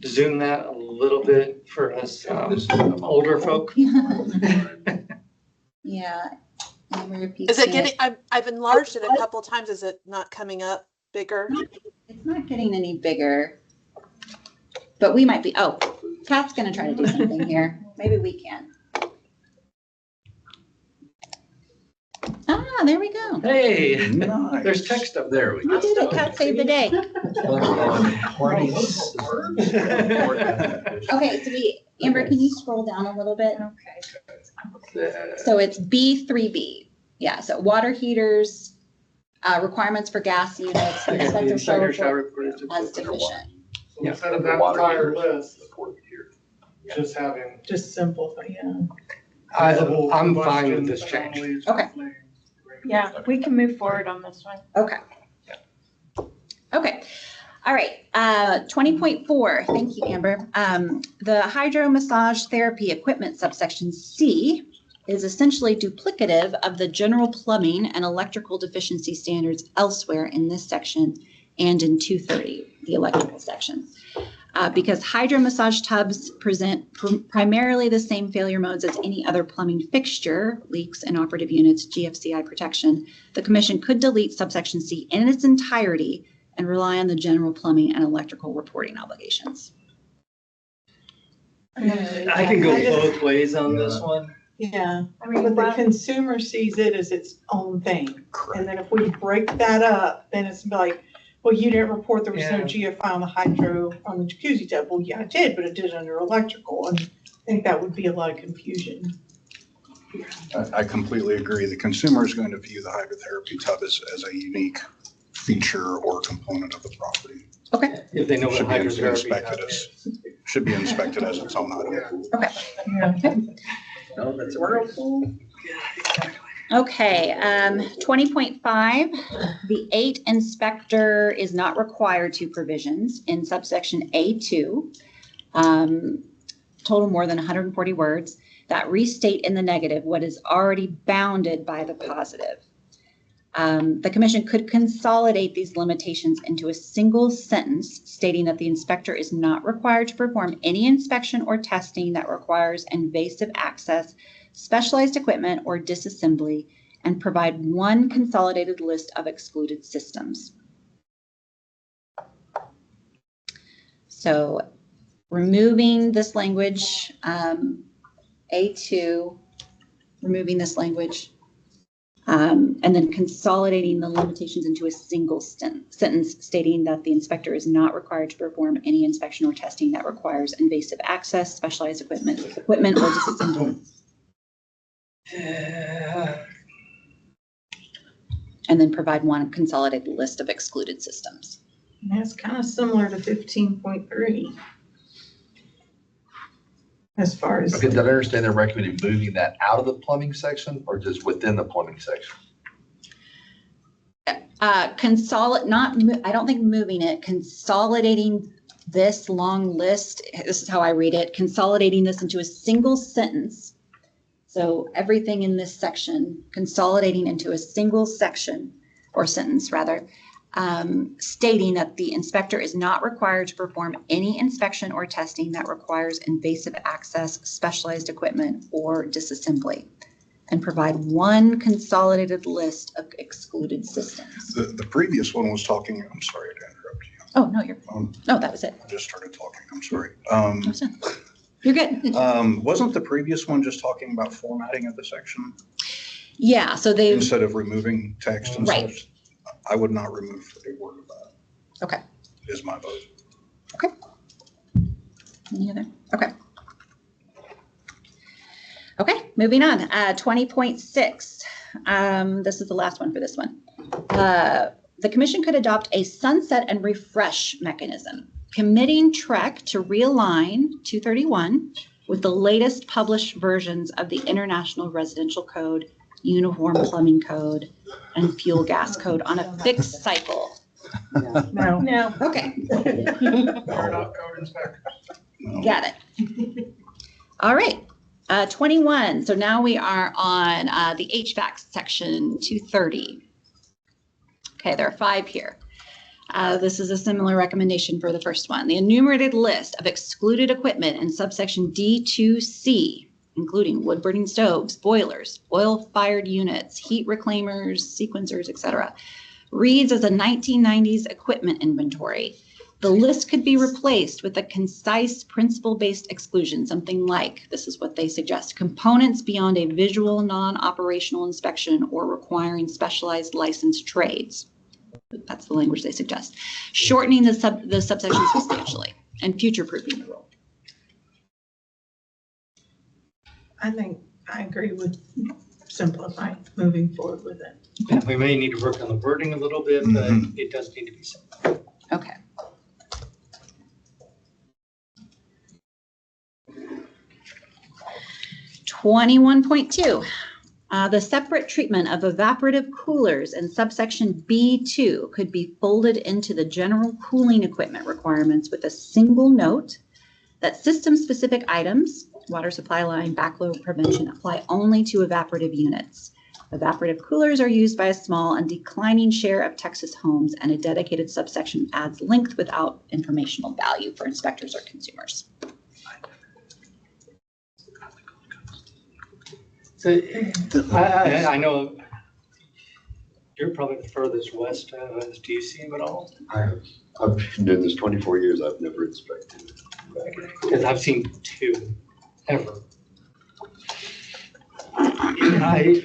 S13: zoom that a little bit for us older folk?
S11: Yeah. Amber, if you
S2: Is it
S11: can't-
S2: getting, I've enlarged it a couple times. Is it not coming up bigger?
S11: It's not getting any bigger, but we might be. Oh, Kat's going to try to do something here. Maybe we can. Ah, there we go.
S13: Hey,
S5: Nice.
S13: there's text up
S5: There we go.
S11: We did it. Kat saved the day. Okay, so Amber, can you scroll down a little bit?
S12: Okay.
S11: So it's B3B. Yeah, so water heaters, requirements for gas units, the inspector shall report as deficient.
S17: So instead of that entire list, just having.
S1: Just simplify, yeah.
S13: I'm fine with this change.
S11: Okay.
S12: Yeah, we can move forward on this one.
S11: Okay. Okay. All right. 20.4. Thank you, Amber. The hydro massage therapy equipment subsection C is essentially duplicative of the general plumbing and electrical deficiency standards elsewhere in this section and in 230, the electrical section. Because hydro massage tubs present primarily the same failure modes as any other plumbing fixture, leaks, inoperative units, GFCI protection, the commission could delete subsection C in its entirety and rely on the general plumbing and electrical reporting obligations.
S13: I can go both ways on this one.
S1: Yeah,
S12: I mean,
S1: but the consumer sees it as its own thing. And then if we break that up, then it's like, well, you didn't report there was no GFI on the hydro on the jacuzzi tub. Well, yeah, I did, but it did under electrical. And I think that would be a lot of confusion.
S10: I completely agree. The consumer is going to view the hydrotherapy tub as a unique feature or component of the property.
S11: Okay.
S13: If they know what
S10: Should be
S13: hydrotherapy
S10: inspected should be inspected as its own item.
S11: Okay.
S3: No, that's a whirlpool.
S11: Okay, 20.5, the 8 inspector is not required to provisions in subsection A2, total more than 140 words, that restate in the negative what is already bounded by the positive. The commission could consolidate these limitations into a single sentence stating that the inspector is not required to perform any inspection or testing that requires invasive access, specialized equipment, or disassembly, and provide one consolidated list of excluded systems. So removing this language, A2, removing this language, and then consolidating the limitations into a single sentence stating that the inspector is not required to perform any inspection or testing that requires invasive access, specialized equipment, or disassembly. And then provide one consolidated list of excluded systems.
S1: And that's kind of similar to 15.3. As far as.
S5: Okay, did I understand they're recommending moving that out of the plumbing section or just within the plumbing section?
S11: I don't think moving it, consolidating this long list, this is how I read it, consolidating this into a single sentence. So everything in this section, consolidating into a single section or sentence rather, stating that the inspector is not required to perform any inspection or testing that requires invasive access, specialized equipment, or disassembly, and provide one consolidated list of excluded systems.
S10: The previous one was talking, I'm sorry to interrupt you.
S11: Oh, no, no, that was it.
S10: I just started talking, I'm sorry.
S11: You're good.
S10: Wasn't the previous one just talking about formatting of the section?
S11: Yeah, so they.
S10: Instead of removing text and
S11: right.
S10: such, I would not remove a word of that.
S11: Okay.
S10: Is my vote.
S11: Okay. Any other? Okay. Okay, moving on. 20.6. This is the last one for this one. The commission could adopt a sunset and refresh mechanism, committing TREIC to realign 231 with the latest published versions of the International Residential Code, Uniform Plumbing Code, and Fuel Gas Code on a fixed cycle.
S1: No.
S11: No. Okay.
S17: They're not code inspectors.
S11: Got it. All right. 21. So now we are on the HVAC section 230. Okay, there are 5 here. This is a similar recommendation for the first one. The enumerated list of excluded equipment in subsection D2C, including wood-burning stoves, boilers, oil-fired units, heat reclaimers, sequencers, etc., reads as a 1990s equipment inventory. The list could be replaced with a concise principle-based exclusion, something like, this is what they suggest, components beyond a visual non-operational inspection or requiring specialized licensed trades. That's the language they suggest. Shortening the subsection substantially and future-proofing the rule.
S1: I think I agree with simplify, moving forward with it.
S13: Yeah, we may need to work on the wording a little bit, but it does need to be simple.
S11: Okay. (21.2). The separate treatment of evaporative coolers in subsection B2 could be folded into the general cooling equipment requirements with a single note that system-specific items, water supply line, backflow prevention, apply only to evaporative units. Evaporative coolers are used by a small and declining share of Texas homes, and a dedicated subsection adds length without informational value for inspectors or consumers.
S13: So I know you're probably the furthest west of us. Do you see them at all?
S18: I've been doing this 24 years. I've never inspected it.
S13: Because I've seen 2 ever.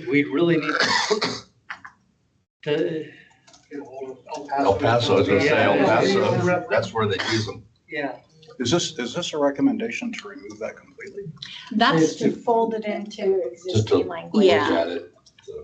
S13: We really need to.
S5: El Paso, I was gonna say El
S13: Yeah.
S5: Paso, that's where they use them.
S13: Yeah.
S10: Is this a recommendation to remove that completely?
S12: That's to fold it into
S5: Just to
S12: existing
S5: look
S12: language
S5: at it.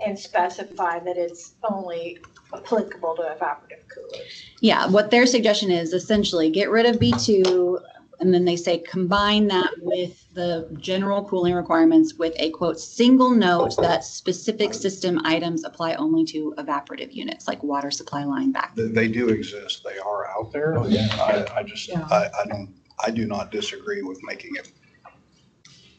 S12: and specify that it's only applicable to evaporative coolers.
S11: Yeah, what their suggestion is essentially get rid of B2, and then they say combine that with the general cooling requirements with a quote single note that specific system items apply only to evaporative units like water supply line back.
S10: They do exist. They are out there.
S5: Oh, yeah.
S10: I do not disagree with making it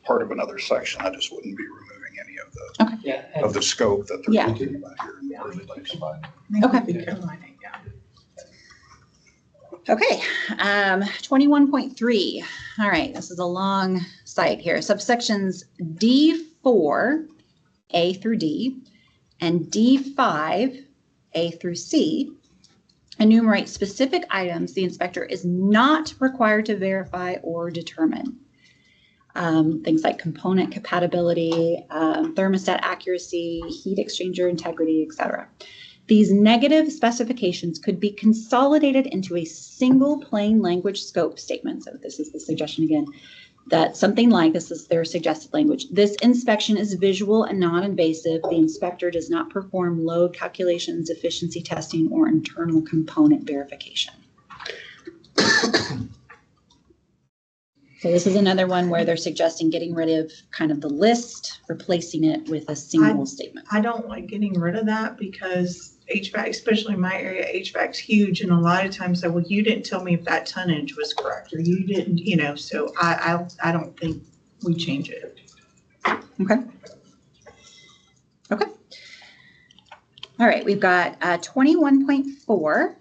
S10: part of another section. I just wouldn't be removing any of the, of the scope that they're talking about here in the first place.
S11: Okay. Okay, 21.3. All right, this is a long site here. Subsections D4, A through D, and D5, A through C, enumerate specific items the inspector is not required to verify or determine. Things like component compatibility, thermostat accuracy, heat exchanger integrity, etc. These negative specifications could be consolidated into a single plain language scope statement. So this is the suggestion again, that something like, this is their suggested language, this inspection is visual and non-invasive. The inspector does not perform load calculations, efficiency testing, or internal component verification. So this is another one where they're suggesting getting rid of kind of the list, replacing it with a single statement.
S1: I don't like getting rid of that because HVAC, especially in my area, HVAC's huge. And a lot of times say, well, you didn't tell me if that tonnage was correct or you didn't, you know, so I don't think we change it.
S11: Okay. Okay. All right, we've got 21.4.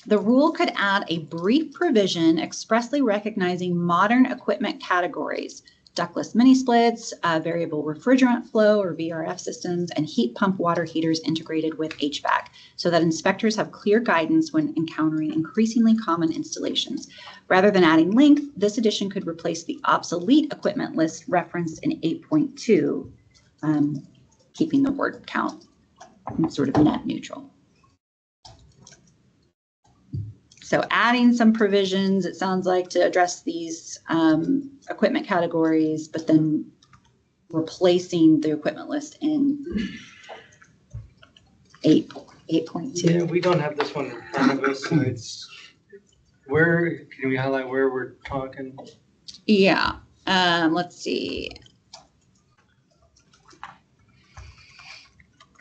S11: The rule could add a brief provision expressly recognizing modern equipment categories, ductless mini splits, variable refrigerant flow or VRF systems, and heat pump water heaters integrated with HVAC, so that inspectors have clear guidance when encountering increasingly common installations. Rather than adding length, this addition could replace the obsolete equipment list referenced in 8.2, keeping the word count sort of net neutral. So adding some provisions, it sounds like, to address these equipment categories, but then replacing the equipment list in 8.2.
S13: Yeah, we don't have this one in front of us, so it's, where, can we highlight where we're talking?
S11: Yeah, let's see.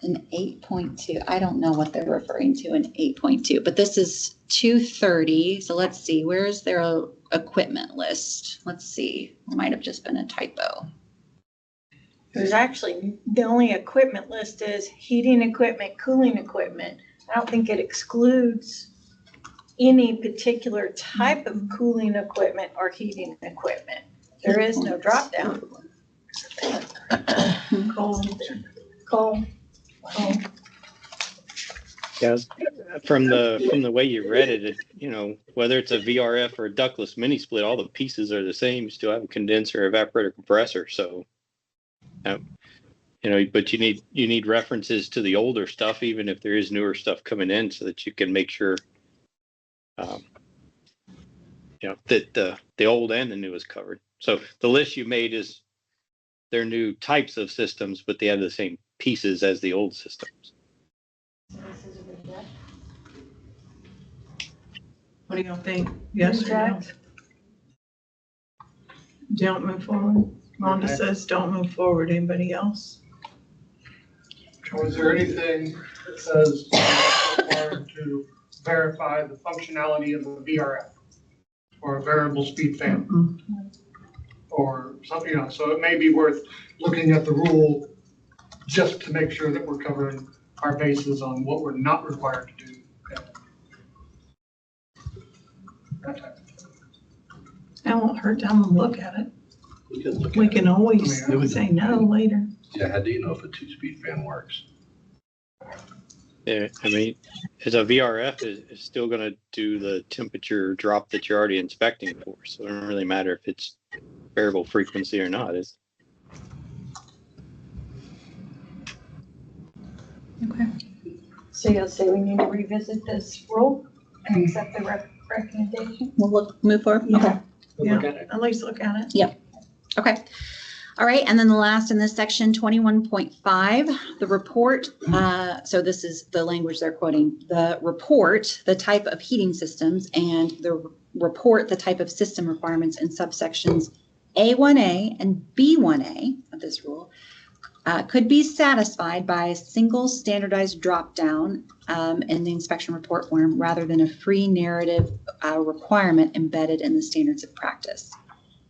S11: In 8.2, I don't know what they're referring to in 8.2, but this is 230. So let's see, where's their equipment list? Let's see, it might have just been a typo.
S12: There's actually, the only equipment list is heating equipment, cooling equipment. I don't think it excludes any particular type of cooling equipment or heating equipment. There is no drop down. Coal.
S14: Yeah, from the way you read it, you know, whether it's a VRF or a ductless mini split, all the pieces are the same. You still have a condenser, evaporator, compressor. So, you know, but you need references to the older stuff, even if there is newer stuff coming in, so that you can make sure, you know, that the old and the new is covered. So the list you made is they're new types of systems, but they have the same pieces as the old systems.
S1: What do y'all think? Yes or no? Don't move forward. Rhonda says don't move forward. Anybody else?
S17: So is there anything that says required to verify the functionality of a VRF or a variable speed fan? Or something, you know, so it may be worth looking at the rule just to make sure that we're covering our bases on what we're not required to do. That type of thing.
S1: It won't hurt to have them look at it. We can always say no later.
S5: Yeah, how do you know if a two-speed fan works?
S14: Yeah, I mean, as a VRF is still going to do the temperature drop that you're already inspecting for. So it doesn't really matter if it's variable frequency or not. It's
S12: Okay. So you'll say we need to revisit this rule and accept the recommendation?
S11: We'll move forward. Okay.
S1: Yeah, at least look at it.
S11: Yep. Okay. All right. And then the last in this section, 21.5, the report. So this is the language they're quoting. The report, the type of heating systems, and the report, the type of system requirements in subsections A1A and B1A of this rule could be satisfied by a single standardized dropdown in the inspection report form rather than a free narrative requirement embedded in the standards of practice.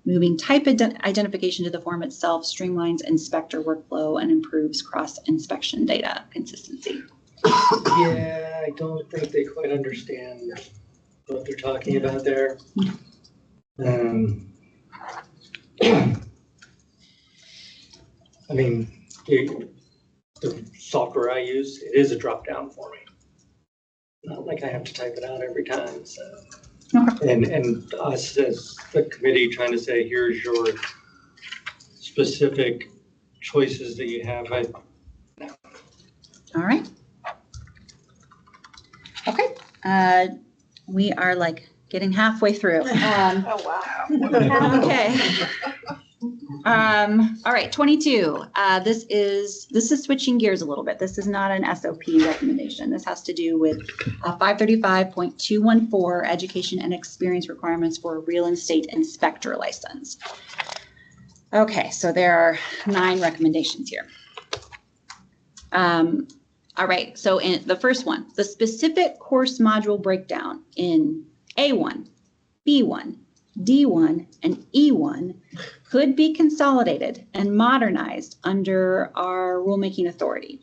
S11: Moving type identification to the form itself streamlines inspector workflow and improves cross-inspection data consistency.
S13: Yeah, I don't think they quite understand what they're talking about there. I mean, the software I use, it is a drop down for me. Not like I have to type it out every time, so. And us as the committee trying to say, here's your specific choices that you have.
S11: All right. Okay. We are like getting halfway through.
S12: Oh, wow.
S11: Okay. All right, 22. This is switching gears a little bit. This is not an SOP recommendation. This has to do with 535.214 education and experience requirements for a real estate inspector license. Okay, so there are 9 recommendations here. All right, so in the first one, the specific course module breakdown in A1, B1, D1, and E1 could be consolidated and modernized under our rulemaking authority.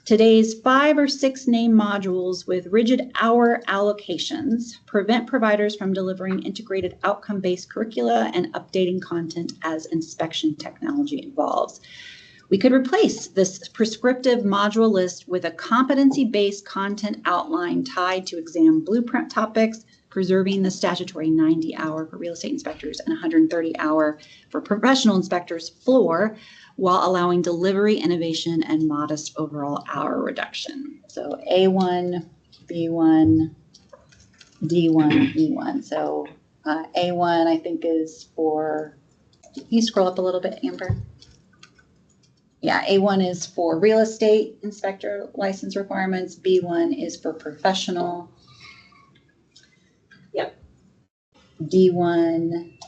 S11: Today's 5 or 6 name modules with rigid hour allocations prevent providers from delivering integrated outcome-based curricula and updating content as inspection technology evolves. We could replace this prescriptive module list with a competency-based content outline tied to exam blueprint topics, preserving the statutory 90-hour for real estate inspectors and 130-hour for professional inspectors floor, while allowing delivery, innovation, and modest overall hour reduction. So A1, B1, D1, E1. So A1, I think, is for, can you scroll up a little bit, Amber? Yeah, A1 is for real estate inspector license requirements. B1 is for professional.
S4: Yep.
S11: D1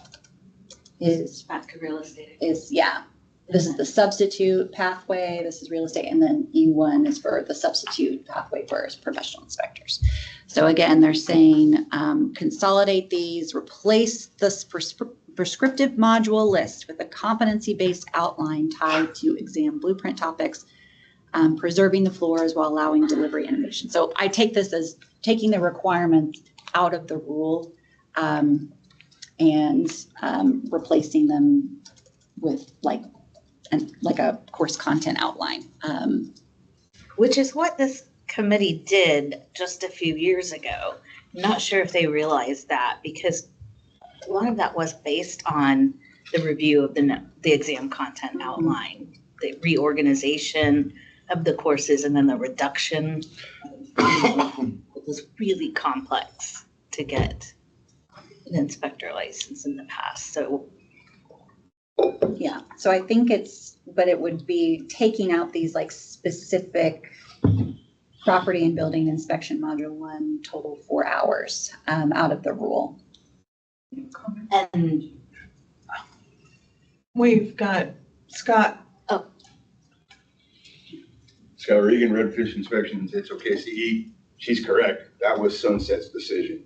S11: is
S4: Back to real estate.
S11: This is the substitute pathway. This is real estate. And then E1 is for the substitute pathway for professional inspectors. So again, they're saying consolidate these, replace this prescriptive module list with a competency-based outline tied to exam blueprint topics, preserving the floors while allowing delivery innovation. So I take this as taking the requirements out of the rule and replacing them with like a course content outline.
S4: Which is what this committee did just a few years ago. I'm not sure if they realized that, because a lot of that was based on the review of the exam content outline, the reorganization of the courses, and then the reduction. It was really complex to get an inspector license in the past. So
S11: yeah, so I think but it would be taking out these like specific property and building inspection module 1 total 4 hours out of the rule.
S4: And
S1: we've got Scott.
S4: Oh.
S18: Scott Regan, Redfish Inspections, it's OKCE. She's correct. That was Sunset's decision.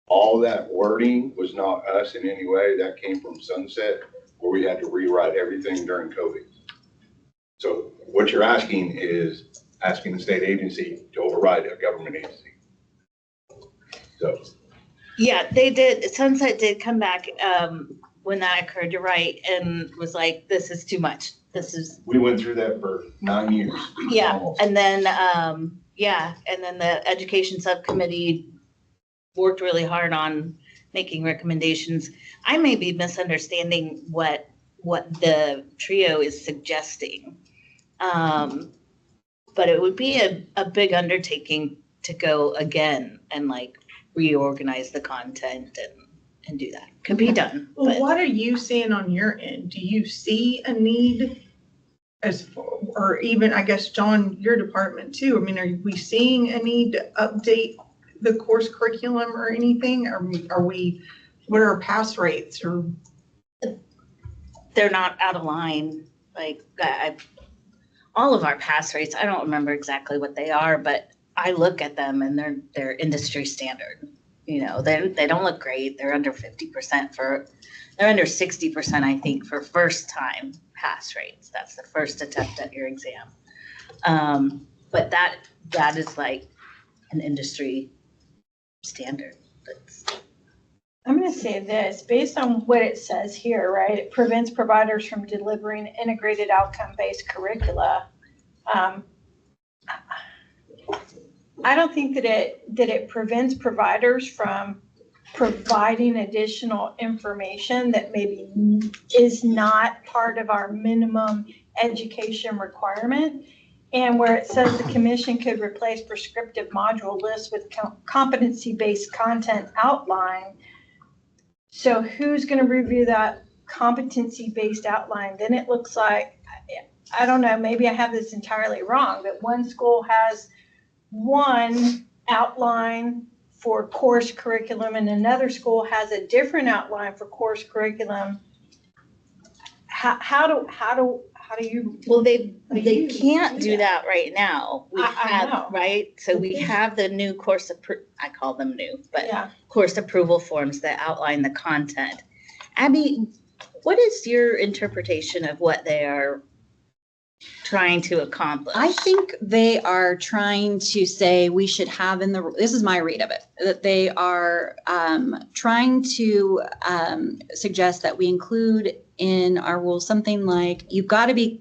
S18: All that wording was not us in any way. That came from Sunset, where we had to rewrite everything during COVID. So what you're asking is asking the state agency to override a government agency. So.
S4: Yeah, they did. Sunset did come back when that occurred, you're right, and was like, this is too much. This is.
S18: We went through that for 9 years.
S4: Yeah,
S18: almost.
S4: and then, and then the education subcommittee worked really hard on making recommendations. I may be misunderstanding what the trio is suggesting. But it would be a big undertaking to go again and like reorganize the content and do that. Could be done.
S1: Well,
S4: But
S1: what are you seeing on your end? Do you see a need or even, I guess, John, your department too? I mean, are we seeing a need to update the course curriculum or anything? What are our pass rates or?
S4: they're not out of line. Like all of our pass rates, I don't remember exactly what they are, but I look at them and they're industry standard. You know, they don't look great. They're under 50% they're under 60%, I think, for first time pass rates. That's the first attempt at your exam. But that is like an industry standard.
S12: I'm going to say this, based on what it says here, right? It prevents providers from delivering integrated outcome-based curricula. I don't think that it prevents providers from providing additional information that maybe is not part of our minimum education requirement. And where it says the commission could replace prescriptive module lists with competency-based content outline. So who's going to review that competency-based outline? Then it looks like, I don't know, maybe I have this entirely wrong, but one school has one outline for course curriculum and another school has a different outline for course curriculum. How do you?
S4: Well, they can't do that right now. We
S12: I
S4: have,
S12: know.
S4: right? So we have the new course, I call them new, but course approval forms that outline the content. Abby, what is your interpretation of what they are trying to accomplish?
S11: I think they are trying to say we should have in the, this is my read of it, that they are trying to suggest that we include in our rules something like, you've got to be,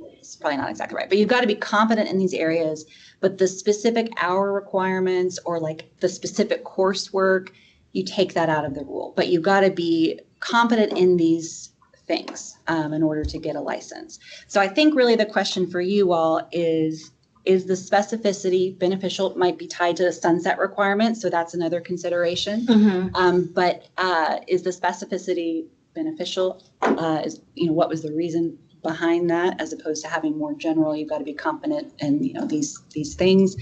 S11: it's probably not exactly right, but you've got to be competent in these areas, but the specific hour requirements or like the specific coursework, you take that out of the rule. But you've got to be competent in these things in order to get a license. So I think really the question for you all is the specificity beneficial? It might be tied to the sunset requirement, so that's another consideration. But is the specificity beneficial? What was the reason behind that, as opposed to having more general, you've got to be competent in these things,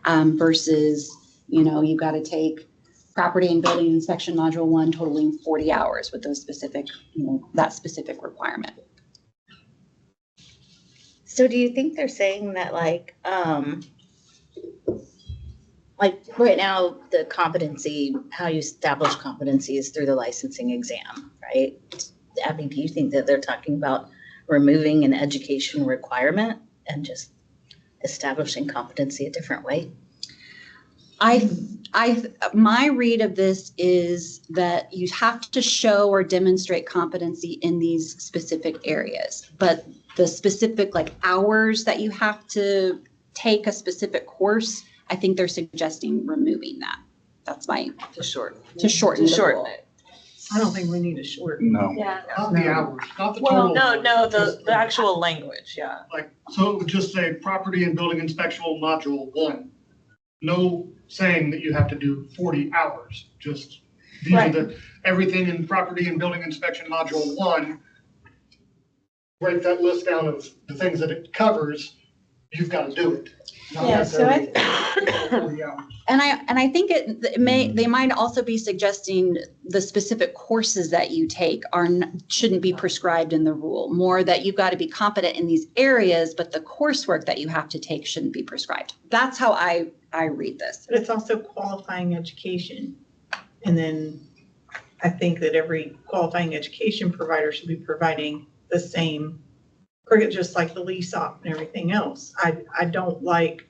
S11: versus you've got to take property and building inspection module 1 totaling 40 hours with those specific, that specific requirement.
S4: So do you think they're saying that like right now, the competency, how you establish competency is through the licensing exam, right? Abby, do you think that they're talking about removing an education requirement and just establishing competency a different way?
S11: My read of this is that you have to show or demonstrate competency in these specific areas, but the specific hours that you have to take a specific course, I think they're suggesting removing that. That's
S16: to shorten
S11: it.
S1: I don't think we need to shorten.
S10: No.
S12: Yeah.
S17: Not the hours, not the
S16: Well,
S17: total.
S16: no, the actual language, yeah.
S17: So it would just say property and building inspection module 1. No saying that you have to do 40 hours, just these are everything in property and building inspection module 1. Break that list down of the things that it covers, you've got to do it.
S12: Yeah, so
S17: 40 hours.
S11: And I think they might also be suggesting the specific courses that you take shouldn't be prescribed in the rule. More that you've got to be competent in these areas, but the coursework that you have to take shouldn't be prescribed. That's how I read this.
S1: But it's also qualifying education. And then I think that every qualifying education provider should be providing the same just like the lease op and everything else. I don't like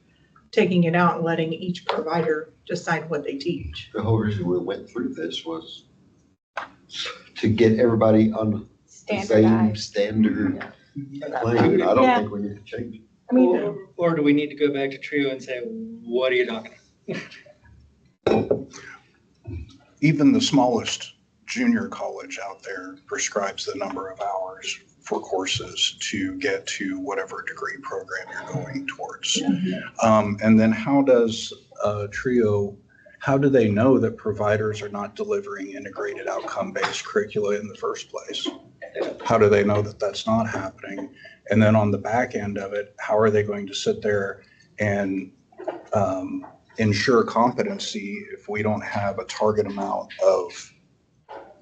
S1: taking it out and letting each provider decide what they teach.
S19: The whole reason we went through this was to get everybody on the same standard plane. I don't think we need to change it.
S12: I mean,
S13: Or do we need to go back to TREIC and say, what are you talking about?
S10: Even the smallest junior college out there prescribes the number of hours for courses to get to whatever degree program you're going towards. And then how does TRIO, how do they know that providers are not delivering integrated outcome-based curricula in the first place? How do they know that that's not happening? And then on the back end of it, how are they going to sit there and ensure competency if we don't have a target amount of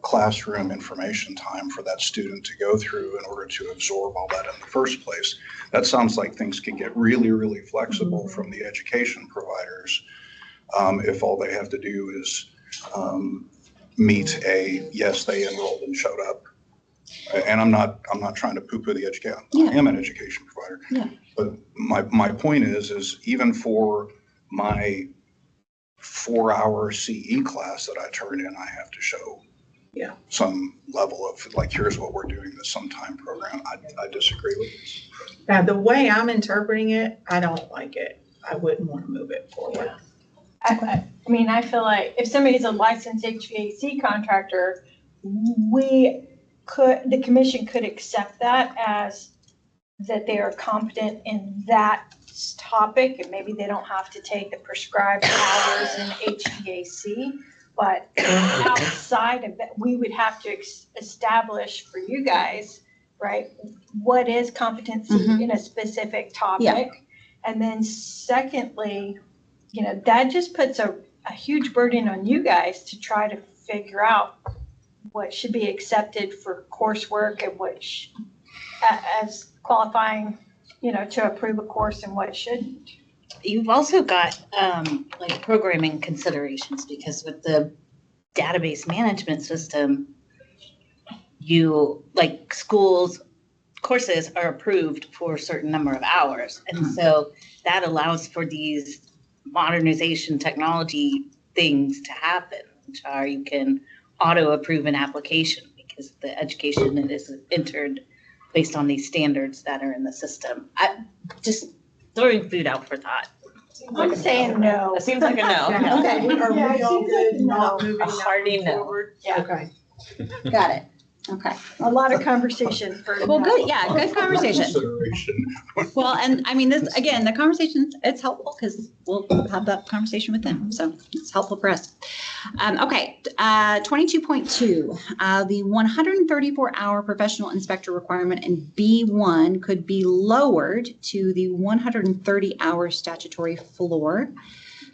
S10: classroom information time for that student to go through in order to absorb all that in the first place? That sounds like things could get really, really flexible from the education providers if all they have to do is meet a, yes, they enrolled and showed up. And I'm not trying to poo-poo the education. I am an education provider.
S11: Yeah.
S10: But my point is even for my 4-hour CE class that I turn in, I have to show some level of like, here's what we're doing this sometime program. I disagree with this.
S1: Now, the way I'm interpreting it, I don't like it. I wouldn't want to move it forward.
S12: I mean, I feel like if somebody's a licensed HVAC contractor, the commission could accept that as that they are competent in that topic, and maybe they don't have to take the prescribed hours in HVAC. But outside of that, we would have to establish for you guys, right, what is competency in a specific topic.
S11: Yeah.
S12: And then secondly, you know, that just puts a huge burden on you guys to try to figure out what should be accepted for coursework and what as qualifying, you know, to approve a course and what shouldn't.
S4: You've also got like programming considerations, because with the database management system, you like schools courses are approved for a certain number of hours. And so that allows for these modernization technology things to happen, which are you can auto approve an application because the education is entered based on these standards that are in the system. I just throwing food out for thought.
S12: I'm saying no.
S16: It seems like a no.
S12: Okay.
S1: Are we all good not
S12: no.
S1: moving
S16: A
S1: that
S16: hearty
S1: one
S16: no.
S1: forward?
S12: Yeah.
S1: Okay.
S11: Got it. Okay.
S12: A lot of conversation for.
S11: Well,
S12: no.
S11: good. Yeah, good conversation.
S10: Consideration.
S11: Well, and I mean, this, again, the conversation, it's helpful because we'll have that conversation with them. So it's helpful for us. Okay, 22.2, the 134-hour professional inspector requirement in B1 could be lowered to the 130-hour statutory floor.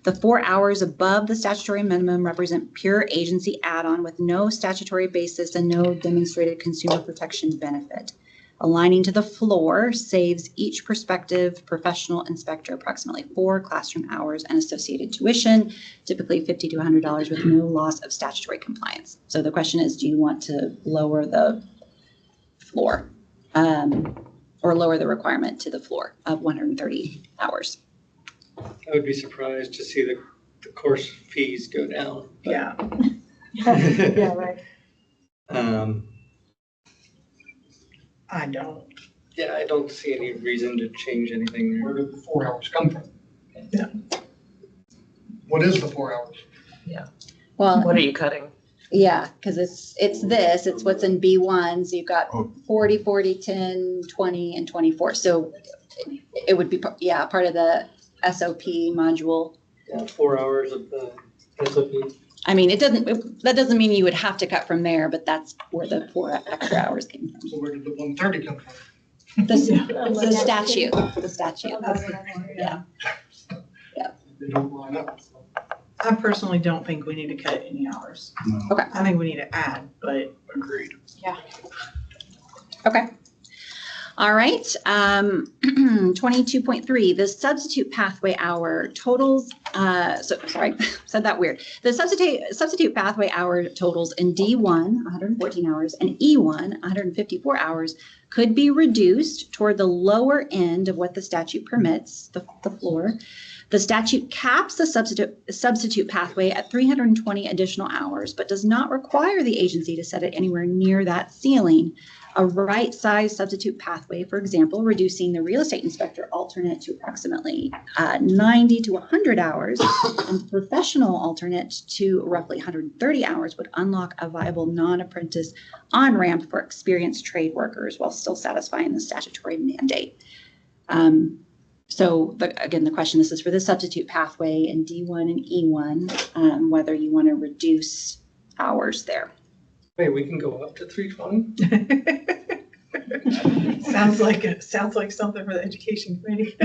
S11: The 4 hours above the statutory minimum represent pure agency add-on with no statutory basis and no demonstrated consumer protection benefit. Aligning to the floor saves each prospective professional inspector approximately 4 classroom hours and associated tuition, typically $50 to $100 with no loss of statutory compliance. So the question is, do you want to lower the floor or lower the requirement to the floor of 130 hours?
S13: I would be surprised to see the course fees go down.
S1: Yeah.
S12: Yeah, right.
S1: I don't.
S13: Yeah, I don't see any reason to change anything there.
S17: Where did the 4 hours come from?
S1: Yeah.
S17: What is the 4 hours?
S11: Well,
S16: What are you cutting?
S11: yeah, because it's what's in B1. So you've got 40, 40, 10, 20, and 24. So it would be, part of the SOP module.
S13: Yeah, 4 hours of the SOP.
S11: I mean, that doesn't mean you would have to cut from there, but that's where the 4 extra hours came from.
S17: So where did the 130 come from?
S11: The statute. Yeah.
S17: They don't line up.
S1: I personally don't think we need to cut any hours.
S10: No.
S11: Okay.
S1: I think we need to add, but
S10: Agreed.
S11: Okay. All right, 22.3, the substitute pathway hour totals, sorry, said that weird. The substitute pathway hour totals in D1, 114 hours, and E1, 154 hours, could be reduced toward the lower end of what the statute permits, the floor. The statute caps the substitute pathway at 320 additional hours, but does not require the agency to set it anywhere near that ceiling. A right-sized substitute pathway, for example, reducing the real estate inspector alternate to approximately 90 to 100 hours and professional alternate to roughly 130 hours would unlock a viable non-apprentice on-ramp for experienced trade workers while still satisfying the statutory mandate. Again, the question, this is for the substitute pathway in D1 and E1, whether you want to reduce hours there.
S13: Wait, we can go up to 320?
S1: Sounds like something for the education committee.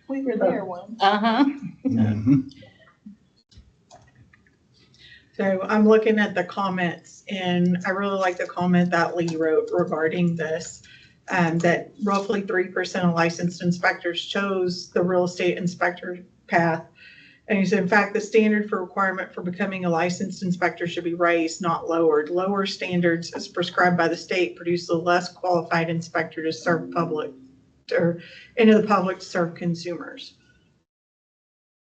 S4: We were there once. Uh-huh.
S1: So I'm looking at the comments, and I really like the comment that Lee wrote regarding this, that roughly 3% of licensed inspectors chose the real estate inspector path. And he said, in fact, the standard for requirement for becoming a licensed inspector should be raised, not lowered. Lower standards as prescribed by the state produce a less qualified inspector to serve public or into the public to serve consumers.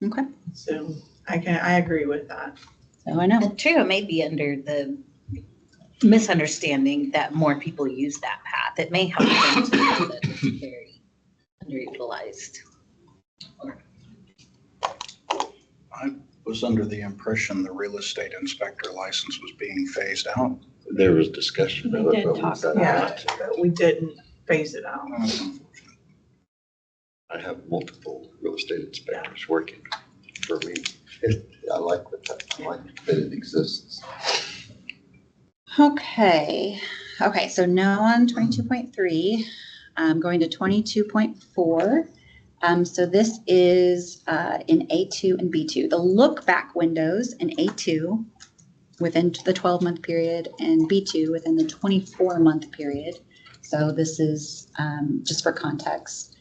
S11: Okay.
S1: So I agree with that.
S11: So I know.
S4: And too, it may be under the misunderstanding that more people use that path. It may help them to know that it's very underutilized.
S10: I was under the impression the real estate inspector license was being phased out.
S19: There was discussion of it, but we
S1: But we didn't phase it out.
S19: I have multiple real estate inspectors working for me. I like that it exists.
S11: Okay, so now on 22.3, going to 22.4. So this is in A2 and B2. The look back windows in A2 within the 12-month period and B2 within the 24-month period. So this is just for context.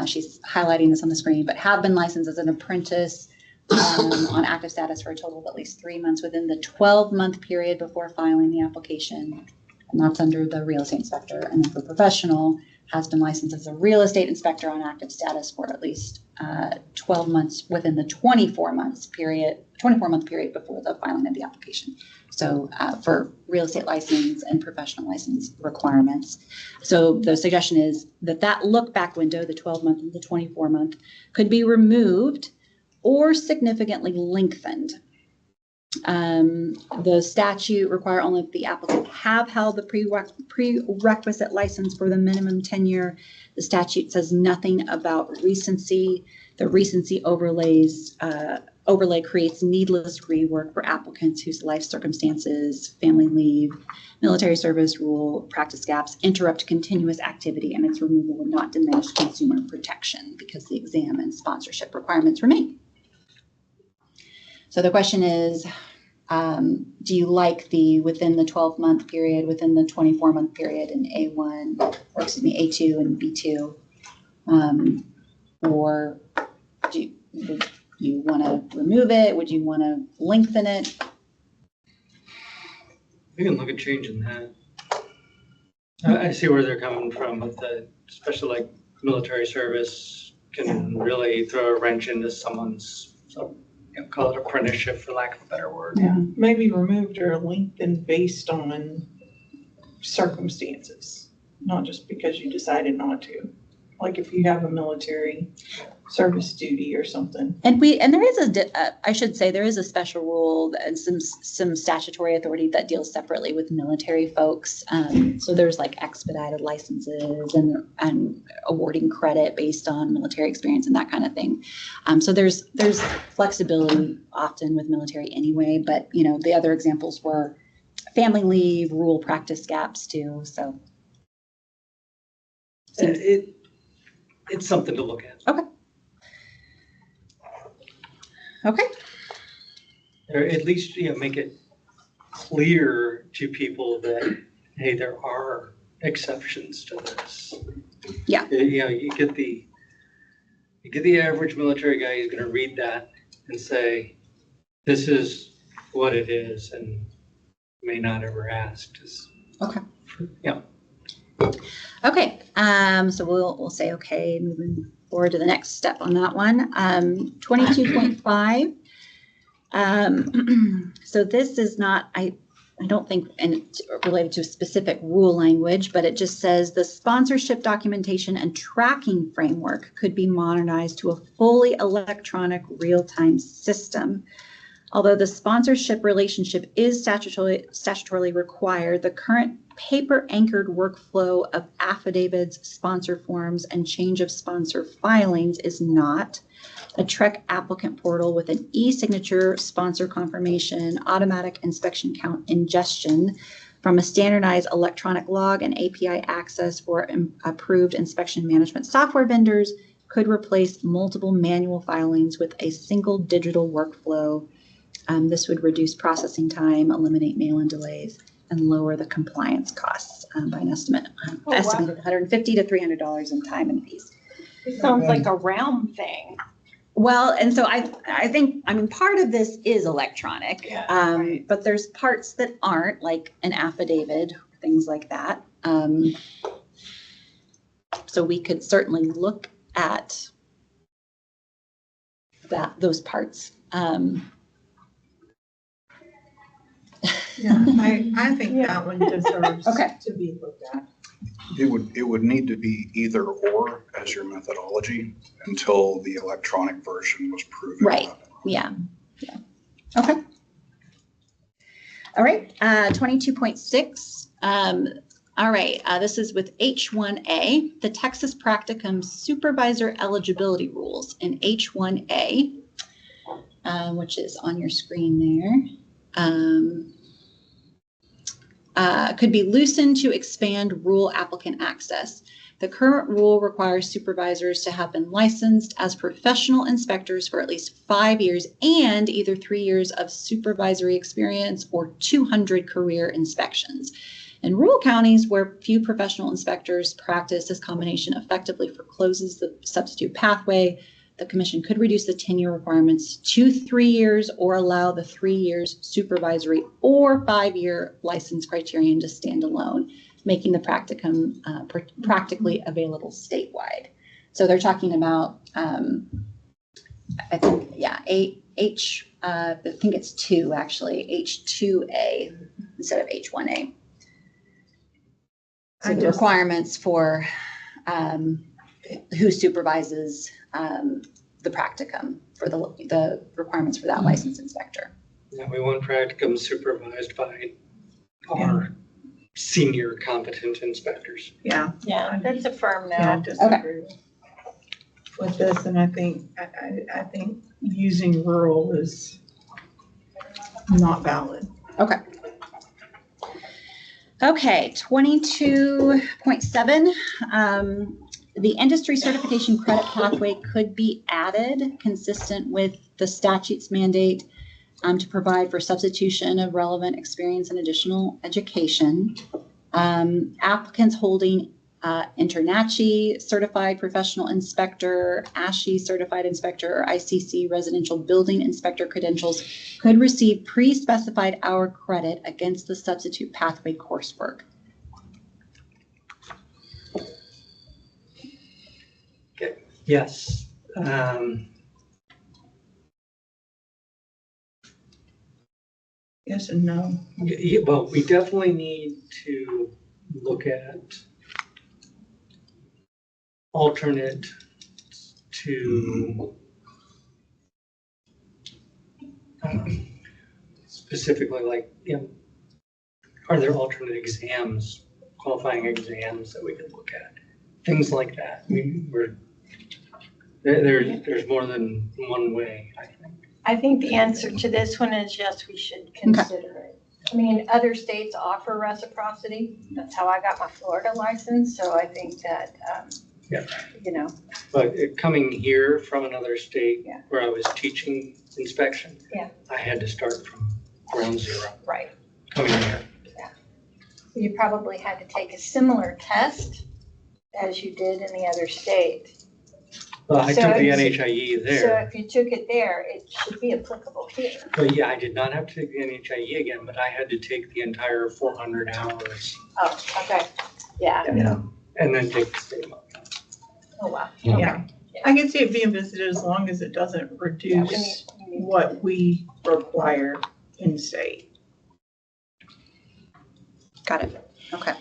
S11: She's highlighting this on the screen, but have been licensed as an apprentice on active status for a total of at least 3 months within the 12-month period before filing the application. And that's under the real estate inspector. And then for professional, has been licensed as a real estate inspector on active status for at least 12 months within the 24-month period before the filing of the application. So for real estate license and professional license requirements. So the suggestion is that look back window, the 12-month and the 24-month, could be removed or significantly lengthened. The statute require only if the applicant have held the prerequisite license for the minimum tenure. The statute says nothing about recency. The recency overlay creates needless rework for applicants whose life circumstances, family leave, military service rule, practice gaps interrupt continuous activity, and its removal would not diminish consumer protection because the exam and sponsorship requirements remain. So the question is, do you like the within the 12-month period, within the 24-month period in A1, or excuse me, A2 and B2? Or do you want to remove it? Would you want to lengthen it?
S13: We can look at changing that. I see where they're coming from with the, especially like military service can really throw a wrench into someone's, call it apprenticeship for lack of a better word.
S1: Yeah, maybe removed or lengthened based on circumstances, not just because you decided not to. Like if you have a military service duty or something.
S11: And there is I should say there is a special rule and some statutory authority that deals separately with military folks. So there's like expedited licenses and awarding credit based on military experience and that kind of thing. So there's flexibility often with military anyway, but the other examples were family leave, rural practice gaps too. So
S13: It's something to look at.
S11: Okay.
S13: Or at least, make it clear to people that, hey, there are exceptions to this.
S11: Yeah.
S13: You know, you get the average military guy, he's gonna read that and say, this is what it is, and may not ever ask.
S11: Okay.
S13: Yeah.
S11: Okay, so we'll say okay, moving forward to the next step on that one. 22.5. So this is not, I don't think, and it's related to a specific rule language, but it just says the sponsorship documentation and tracking framework could be modernized to a fully electronic real-time system. Although the sponsorship relationship is statutorily required, the current paper-anchored workflow of affidavits, sponsor forms, and change of sponsor filings is not. A TREIC applicant portal with an e-signature, sponsor confirmation, automatic inspection count ingestion from a standardized electronic log and API access for approved inspection management software vendors could replace multiple manual filings with a single digital workflow. This would reduce processing time, eliminate mail-in delays, and lower the compliance costs by an estimated $150 to $300 in time and fees.
S12: It sounds like a realm thing.
S11: Well, and so I think, I mean, part of this is electronic, but there's parts that aren't, like an affidavit, things like that. So we could certainly look at those parts.
S1: Yeah, I think that one deserves to be looked at.
S10: It would need to be either or as your methodology until the electronic version was proven.
S11: Right, yeah. Okay. All right, 22.6. All right, this is with H1A, the Texas Practicum Supervisor Eligibility Rules in H1A, which is on your screen there. Could be loosened to expand rule applicant access. The current rule requires supervisors to have been licensed as professional inspectors for at least 5 years and either 3 years of supervisory experience or 200 career inspections. In rural counties where few professional inspectors practice, this combination effectively forecloses the substitute pathway. The commission could reduce the tenure requirements to 3 years or allow the 3 years supervisory or 5-year license criterion to stand alone, making the practicum practically available statewide. So they're talking about, I think, yeah, I think it's 2 actually, H2A instead of H1A. So the requirements for who supervises the practicum, for the requirements for that licensed inspector.
S13: Yeah, we want practicum supervised by our senior competent inspectors.
S1: Yeah.
S12: Yeah, that's a firm
S1: Yeah, I
S12: no.
S1: disagree with this, and I think using rural is not valid.
S11: Okay. Okay, 22.7. The industry certification credit pathway could be added consistent with the statute's mandate to provide for substitution of relevant experience and additional education. Applicants holding INTERNACHI certified professional inspector, ASHI certified inspector, or ICC residential building inspector credentials could receive pre-specified hour credit against the substitute pathway coursework.
S13: Yes.
S1: Yes and no.
S13: Well, we definitely need to look at alternate to specifically, like, you know, are there alternate exams, qualifying exams that we can look at? Things like that. There's more than one way, I think.
S12: I think the answer to this one is yes, we should consider it. I mean, other states offer reciprocity. That's how I got my Florida license. So I think that, you know.
S13: But coming here from another state where I was teaching inspection, I had to start from ground zero.
S12: Right.
S13: Coming here.
S12: you probably had to take a similar test as you did in the other state.
S13: Well, I
S12: So
S13: took the
S12: it's-
S13: NHIE
S12: So
S13: there.
S12: if you took it there, it should be applicable here.
S13: But yeah, I did not have to take the NHIE again, but I had to take the entire 400 hours.
S12: Oh, okay, yeah.
S13: And then take the state model.
S12: Oh, wow.
S1: Yeah. I can see it being visited as long as it doesn't reduce what we require in state.
S11: Got it. Okay.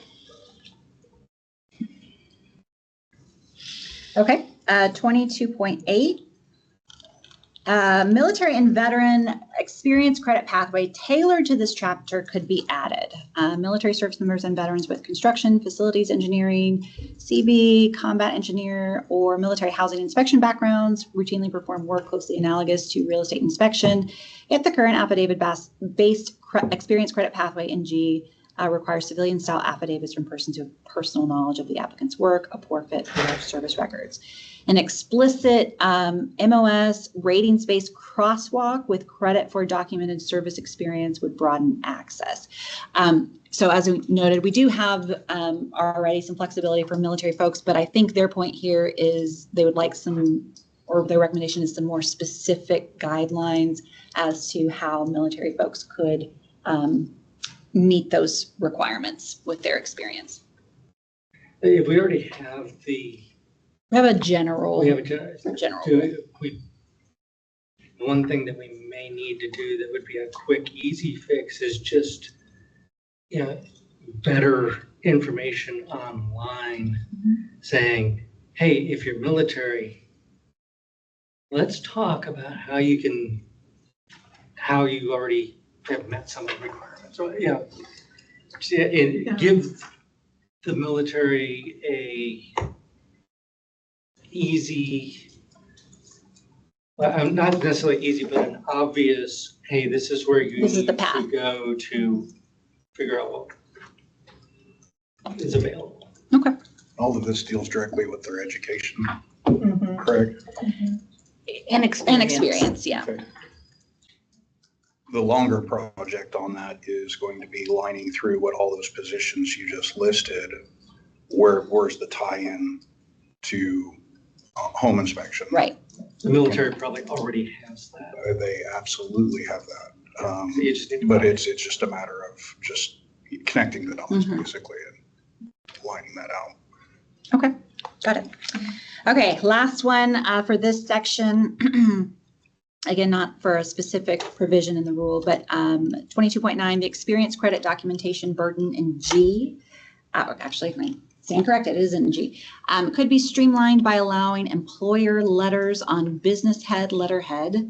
S11: Okay, 22.8. Military and veteran experience credit pathway tailored to this chapter could be added. Military service members and veterans with construction, facilities engineering, CB, combat engineer, or military housing inspection backgrounds routinely perform work closely analogous to real estate inspection. If the current affidavit-based experience credit pathway in G requires civilian-style affidavits from persons who have personal knowledge of the applicant's work, a poor fit for their service records. An explicit MOS ratings-based crosswalk with credit for documented service experience would broaden access. So as we noted, we do have already some flexibility for military folks, but I think their point here is they would like some, or their recommendation is some more specific guidelines as to how military folks could meet those requirements with their experience.
S13: If we already have the.
S11: We have a general.
S13: We have a general.
S11: We,
S13: one thing that we may need to do that would be a quick, easy fix is just, better information online saying, hey, if you're military, let's talk about how you already have met some of the requirements. So, give the military a easy, not necessarily easy, but an obvious, hey, this is where you need to go to figure out what is available.
S11: Okay.
S10: All of this deals directly with their education,
S1: Mm-hmm.
S10: correct?
S11: And experience, yeah.
S10: Okay. The longer project on that is going to be lining through what all those positions you just listed, where's the tie-in to home inspection?
S11: Right.
S13: The military probably already has that.
S10: They absolutely have that.
S13: You just need to
S10: But it's just a matter of just connecting the dots basically and lining that out.
S11: Okay, got it. Okay, last one for this section. Again, not for a specific provision in the rule, but 22.9, the experience credit documentation burden in G. Actually, I stand corrected, it is in G. Could be streamlined by allowing employer letters on business head letterhead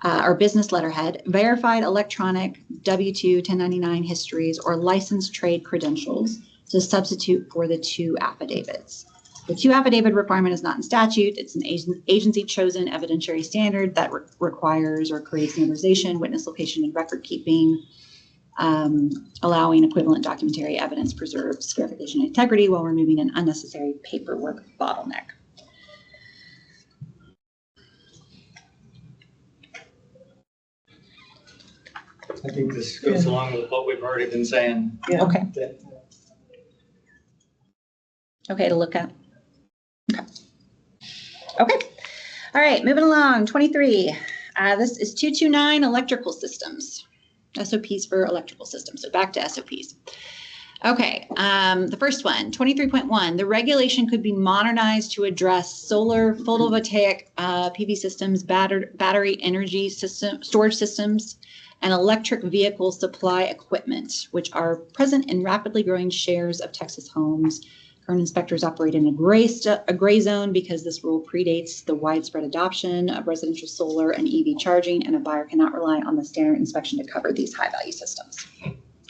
S11: or business letterhead, verified electronic W-2, 1099 histories, or licensed trade credentials to substitute for the 2 affidavits. The 2 affidavit requirement is not in statute. It's an agency chosen evidentiary standard that requires or creates notarization, witness location, and record keeping, allowing equivalent documentary evidence preserves verification and integrity while removing an unnecessary paperwork bottleneck.
S13: I think this goes along with what we've already been saying.
S1: Yeah.
S11: Okay. Okay to look at. Okay. All right, moving along. 23. This is 229 electrical systems. SOPs for electrical systems. So back to SOPs. Okay, the first one, 23.1. The regulation could be modernized to address solar, photovoltaic PV systems, battery energy system storage systems, and electric vehicle supply equipment, which are present in rapidly growing shares of Texas homes. Current inspectors operate in a gray zone because this rule predates the widespread adoption of residential solar and EV charging, and a buyer cannot rely on the standard inspection to cover these high-value systems.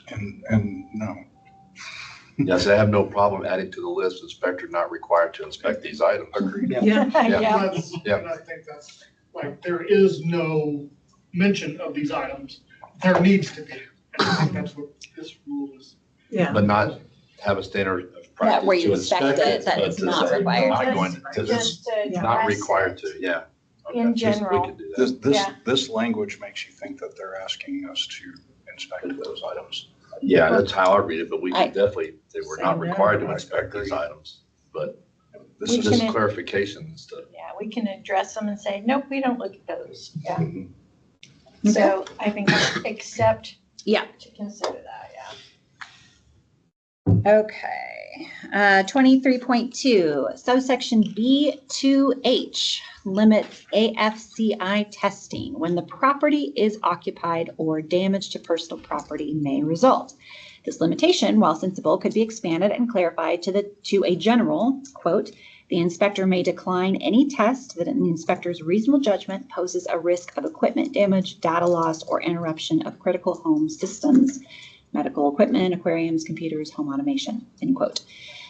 S10: And no.
S5: Yes, I have no problem adding to the list, inspector not required to inspect these items.
S10: Agreed.
S1: Yeah.
S17: That's- And I think that's, like, there is no mention of these items. There needs to be. And I think that's what this rule is.
S1: Yeah.
S5: But not have a standard of practice
S11: where you
S5: to
S11: inspect
S5: inspect
S11: it, that
S5: but
S11: it's
S5: to
S11: not
S5: say,
S11: required.
S5: Not going to,
S12: Just to
S5: not
S12: address
S5: required
S12: it
S5: to, yeah.
S12: in
S5: Just- we
S12: general.
S5: could do that.
S10: This language makes you think that they're asking us to inspect those items.
S5: Yeah, that's how I read it, but we
S4: I-
S5: can definitely, they were not required to inspect these items, but this
S12: We
S5: is just
S12: can-
S5: clarification and stuff.
S12: Yeah, we can address them and say, nope, we don't look at those. Yeah.
S5: Mhm.
S12: So I think accept
S11: Yeah.
S12: to consider that, yeah.
S11: Okay, 23.2, subsection B2H limits AFCI testing when the property is occupied or damage to personal property may result. This limitation, while sensible, could be expanded and clarified to a general, quote, the inspector may decline any test that in the inspector's reasonable judgment poses a risk of equipment damage, data loss, or interruption of critical home systems, medical equipment, aquariums, computers, home automation, end quote.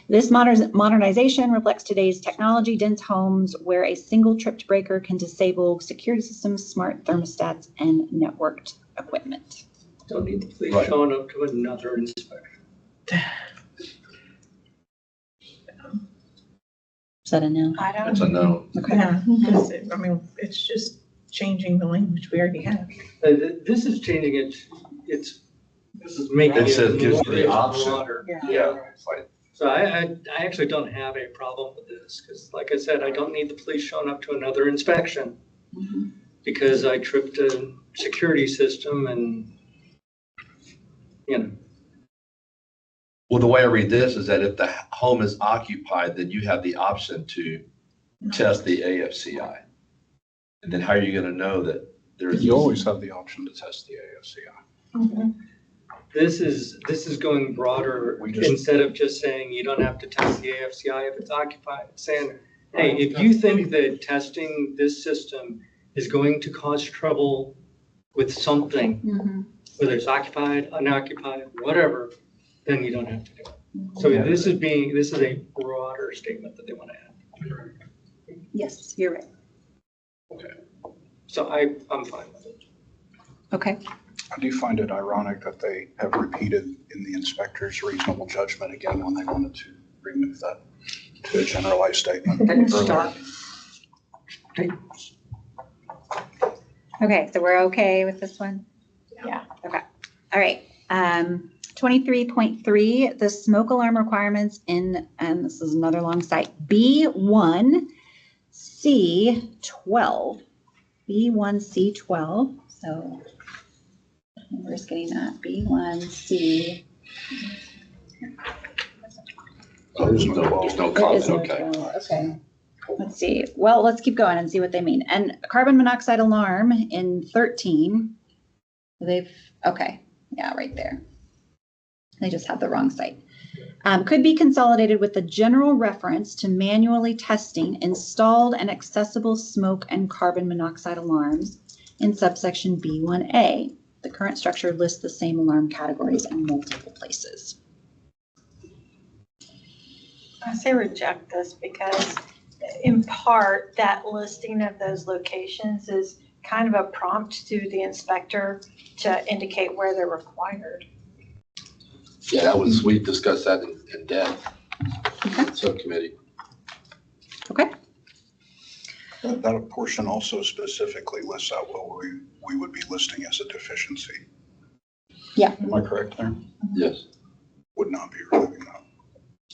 S11: This modernization reflects today's technology-dense homes where a single tripped breaker can disable security systems, smart thermostats, and networked equipment.
S13: Don't need the police
S5: Right.
S13: showing up to another inspection.
S11: Is that a no?
S12: I don't.
S5: It's a no.
S11: Okay.
S1: Yeah, because I mean, it's just changing the language we already have.
S13: This is changing it, this is making
S5: It says
S13: it
S5: gives
S13: more
S5: you the option.
S13: broader.
S5: Yeah, it's like,
S13: So I actually don't have a problem with this, because like I said, I don't need the police showing up to another inspection because I tripped a security system and, you know.
S5: well, the way I read this is that if the home is occupied, then you have the option to test the AFCI. And then how are you gonna know that there's?
S10: You always have the option to test the AFCI.
S13: This is going broader, instead of just saying you don't have to test the AFCI if it's occupied, it's saying, hey, if you think that testing this system is going to cause trouble with something, whether it's occupied, unoccupied, whatever, then you don't have to do it. So this is a broader statement that they want to add.
S11: Yes, you're right.
S5: Okay.
S13: So I'm fine with it.
S11: Okay.
S10: I do find it ironic that they have repeated in the inspector's reasonable judgment again when they wanted to remove that to a generalized statement earlier.
S11: Okay, so we're okay with this one?
S12: Yeah.
S11: Okay, all right. 23.3, the smoke alarm requirements in, and this is another long site, B1C12. B1C12, so we're just getting that, B1C.
S5: There's no
S11: There is
S5: comment,
S11: no
S5: okay.
S11: 12, okay. Let's see. Well, let's keep going and see what they mean. And carbon monoxide alarm in 13, okay, yeah, right there. They just have the wrong site. Could be consolidated with the general reference to manually testing installed and accessible smoke and carbon monoxide alarms in subsection B1A. The current structure lists the same alarm categories in multiple places.
S12: I say reject this because in part, that listing of those locations is kind of a prompt to the inspector to indicate where they're required.
S5: Yeah, we discussed that in depth. Subcommittee.
S11: Okay.
S10: That portion also specifically lists out what we would be listing as a deficiency.
S11: Yeah.
S10: Am I correct there?
S5: Yes.
S10: Would not be removing that.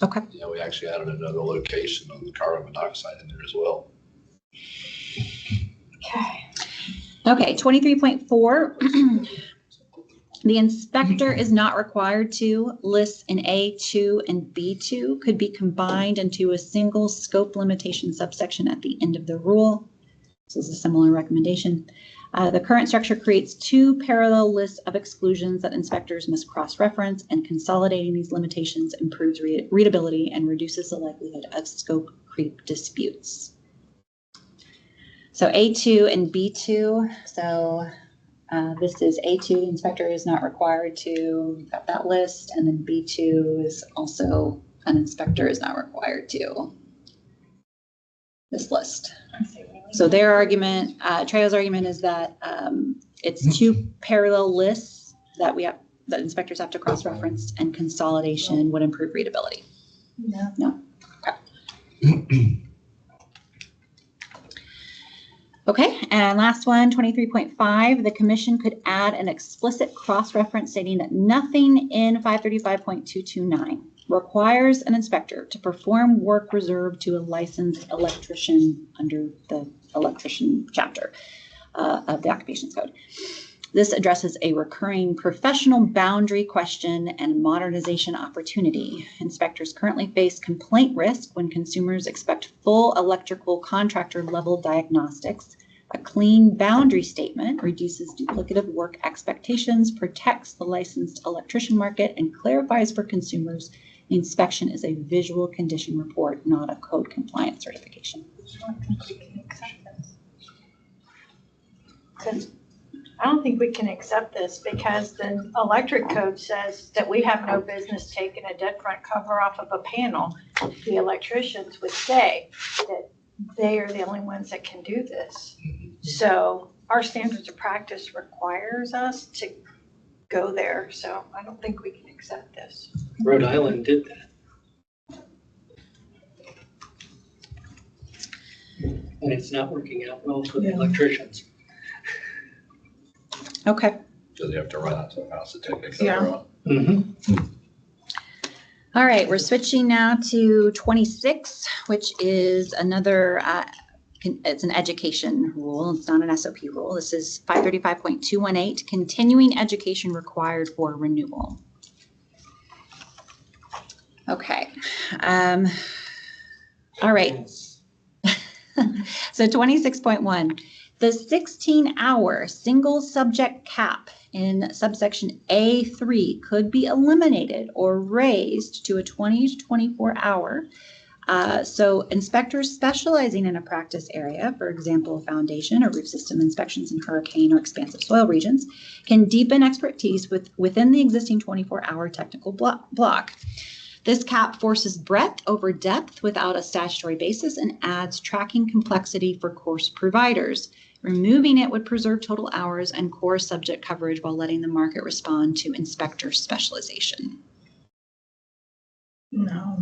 S11: Okay.
S5: Yeah, we actually added another location on the carbon monoxide in there as well.
S11: Okay, 23.4. The inspector is not required to. Lists in A2 and B2 could be combined into a single scope limitation subsection at the end of the rule. This is a similar recommendation. The current structure creates two parallel lists of exclusions that inspectors must cross-reference, and consolidating these limitations improves readability and reduces the likelihood of scope creep disputes. So A2 and B2, so this is A2, the inspector is not required to, we've got that list, and then B2 is also an inspector is not required to. This list. So their argument, TREIC's argument is that it's two parallel lists that that inspectors have to cross-reference, and consolidation would improve readability. No. Okay. Okay, and last one, 23.5, the commission could add an explicit cross-reference stating that nothing in 535.229 requires an inspector to perform work reserved to a licensed electrician under the electrician chapter of the occupations code. This addresses a recurring professional boundary question and modernization opportunity. Inspectors currently face complaint risk when consumers expect full electrical contractor level diagnostics. A clean boundary statement reduces duplicative work expectations, protects the licensed electrician market, and clarifies for consumers the inspection is a visual condition report, not a code compliance certification.
S12: I don't think we can accept this because the electric code says that we have no business taking a dead front cover off of a panel. The electricians would say that they are the only ones that can do this. So our standards of practice requires us to go there. So I don't think we can accept this.
S13: Rhode Island did that. And it's not working out well for the electricians.
S11: Okay.
S5: So they have to run out to the house to take the
S1: Yeah.
S5: cover off.
S11: All right, we're switching now to 26, which is another, it's an education rule. It's not an SOP rule. This is 535.218, continuing education required for renewal. Okay. All right. So 26.1. The 16-hour single subject cap in subsection A3 could be eliminated or raised to a 20 to 24 hour. So inspectors specializing in a practice area, for example, foundation or roof system inspections in hurricane or expansive soil regions, can deepen expertise within the existing 24-hour technical block. This cap forces breadth over depth without a statutory basis and adds tracking complexity for course providers. Removing it would preserve total hours and core subject coverage while letting the market respond to inspector specialization.
S1: No.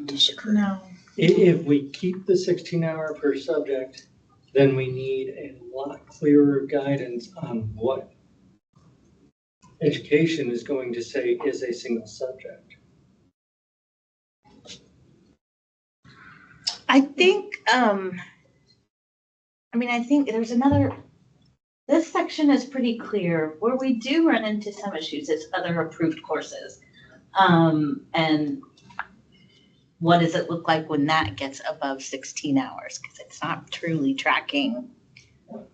S13: Disagree.
S1: No.
S13: If we keep the 16-hour per subject, then we need a lot clearer guidance on what education is going to say is a single subject.
S4: I think, I think there's another, this section is pretty clear. Where we do run into some issues is other approved courses. And what does it look like when that gets above 16 hours? Because it's not truly tracking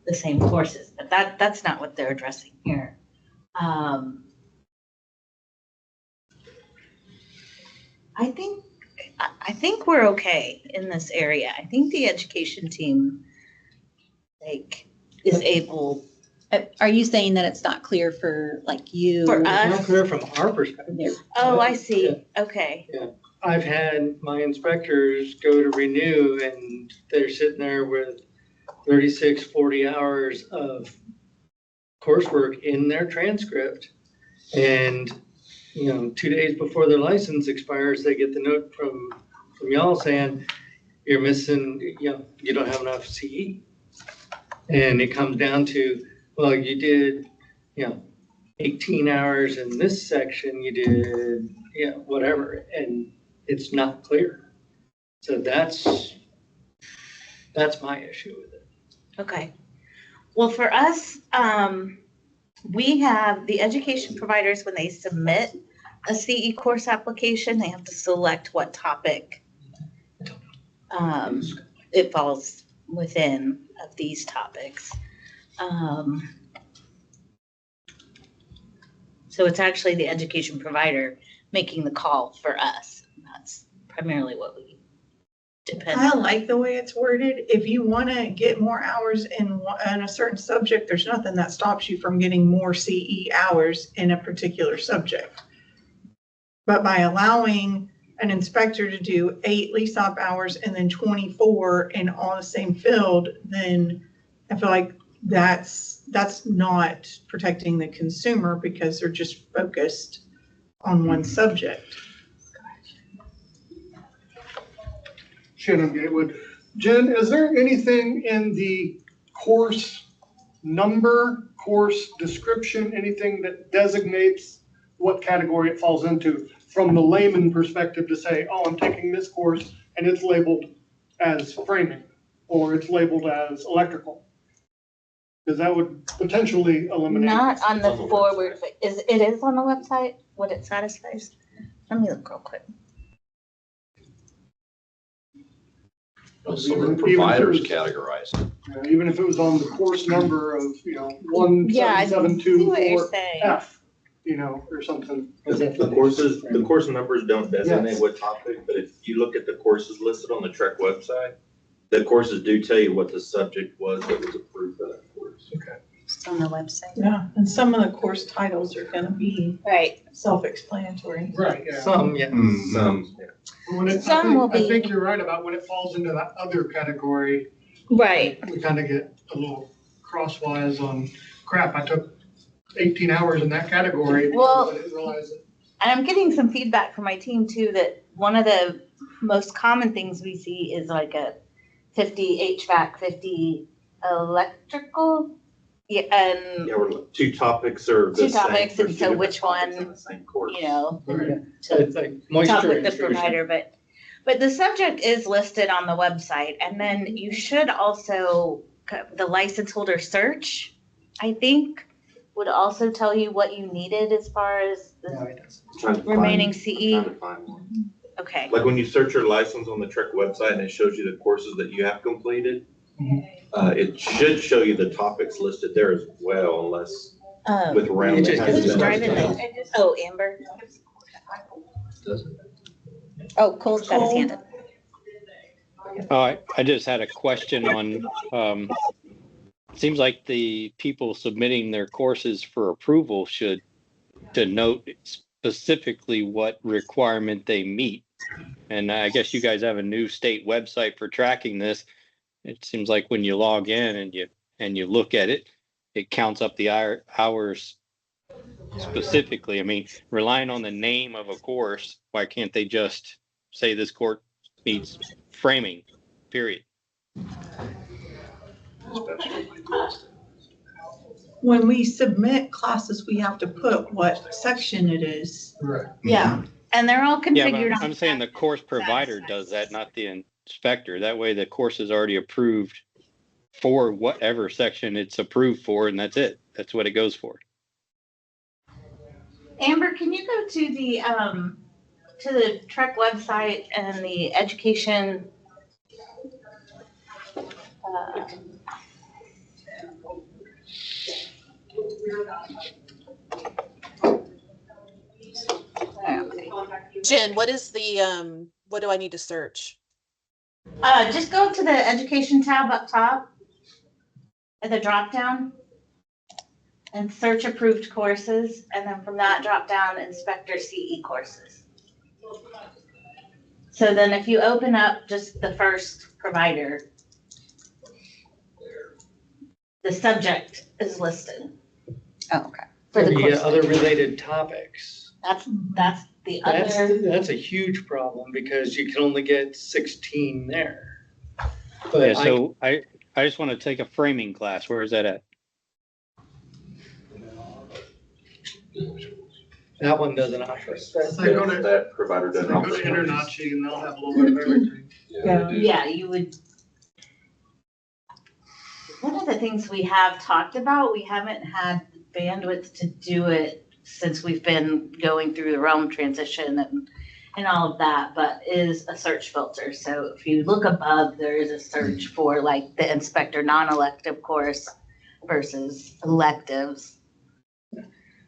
S4: the same courses, but that's not what they're addressing here. I think we're okay in this area. I think the education team is able.
S11: Are you saying that it's not clear for you?
S4: For
S13: It's
S4: us?
S13: not clear from our perspective.
S4: Oh, I see. Okay.
S13: Yeah. I've had my inspectors go to renew and they're sitting there with 36, 40 hours of coursework in their transcript. And, 2 days before their license expires, they get the note from y'all saying, you're missing, you don't have enough CE. And it comes down to, well, you did, 18 hours in this section, you did, whatever. And it's not clear. So that's my issue with it.
S4: Okay. Well, for us, we have the education providers, when they submit a CE course application, they have to select what topic it falls within of these topics. So it's actually the education provider making the call for us. That's primarily what we depend
S1: I
S4: on.
S1: like the way it's worded. If you want to get more hours in a certain subject, there's nothing that stops you from getting more CE hours in a particular subject. But by allowing an inspector to do 8 lease op hours and then 24 in all the same field, then I feel like that's not protecting the consumer because they're just focused on one subject.
S17: Shannon Gatewood. Jen, is there anything in the course number, course description, anything that designates what category it falls into from the layman perspective to say, oh, I'm taking this course and it's labeled as framing or it's labeled as electrical. Because that would potentially eliminate.
S4: Not on the forward, it is on the website, what it satisfies? Let me look real quick.
S5: So the providers categorize it.
S17: Even if it was on the course number of,
S4: Yeah, I see what you're
S17: 17724
S4: saying.
S17: F, or something.
S20: The course numbers don't designate
S17: Yes.
S20: what topic, but if you look at the courses listed on the TREC website, the courses do tell you what the subject was that was approved for that course.
S17: Okay.
S4: It's on the website.
S12: Yeah, and some of the course titles are gonna be self-explanatory.
S17: Right, yeah.
S13: Some, yeah.
S20: Some, yeah.
S17: When it,
S4: Some will
S17: I
S4: be-
S17: think you're right about when it falls into that other category,
S4: Right.
S17: we kind of get a little crosswise on, crap, I took 18 hours in that category.
S4: Well-
S17: I didn't realize it.
S4: And I'm getting some feedback from my team too, that one of the most common things we see is like a 50 HVAC, 50 electrical. Yeah, and
S20: Yeah, we're two topics are the
S4: two
S20: same
S4: topics,
S20: for
S4: and
S20: two
S4: so
S20: different
S4: which
S20: topics
S4: one,
S20: in the same course.
S17: Right.
S13: It's like
S4: talk
S13: moisture
S4: with the
S13: intrusion.
S4: provider, but the subject is listed on the website, and then you should also, the license holder search, I think, would also tell you what you needed as far as
S13: No,
S4: the
S13: it doesn't.
S20: Trying to find-
S4: remaining
S20: I'm
S4: CE.
S20: trying to find one.
S4: Okay.
S20: Like when you search your license on the TREC website and it shows you the courses that you have completed, it should show you the topics listed there as well, unless with round.
S13: It just
S20: it has
S4: Who's
S20: been
S4: driving
S20: updated.
S4: this? Oh, Amber.
S5: Does it?
S4: Oh, Cole's got his hand up.
S14: I just had a question on, seems like the people submitting their courses for approval should to note specifically what requirement they meet. And I guess you guys have a new state website for tracking this. It seems like when you log in and you look at it, it counts up the hours specifically. I mean, relying on the name of a course, why can't they just say this course needs framing, period?
S1: When we submit classes, we have to put what section it is.
S17: Right.
S4: Yeah, and they're all
S14: Yeah,
S4: configured
S14: but
S4: on.
S14: I'm saying the course provider does that, not the inspector. That way the course is already approved for whatever section it's approved for, and that's it. That's what it goes for.
S4: Amber, can you go to the TREC website and the education?
S2: Jen, what is the, what do I need to search?
S4: Just go to the education tab up top at the drop down and search approved courses, and then from that drop down, inspector CE courses. So then if you open up just the first provider, the subject is listed.
S11: Oh, okay.
S4: For the
S13: The
S4: course.
S13: other related topics.
S4: That's the other.
S13: That's a huge problem because you can only get 16 there.
S14: Yeah,
S13: But
S14: so I just want to take a framing class. Where is that at?
S13: that one doesn't offer.
S17: So go to,
S20: That provider doesn't
S17: go
S20: offer.
S17: to Internachi and they'll have a little bit of everything.
S12: Yeah.
S4: Yeah, you would. One of the things we have talked about, we haven't had bandwidth to do it since we've been going through the realm transition and all of that, but is a search filter. So if you look above, there is a search for like the inspector non-elective course versus electives.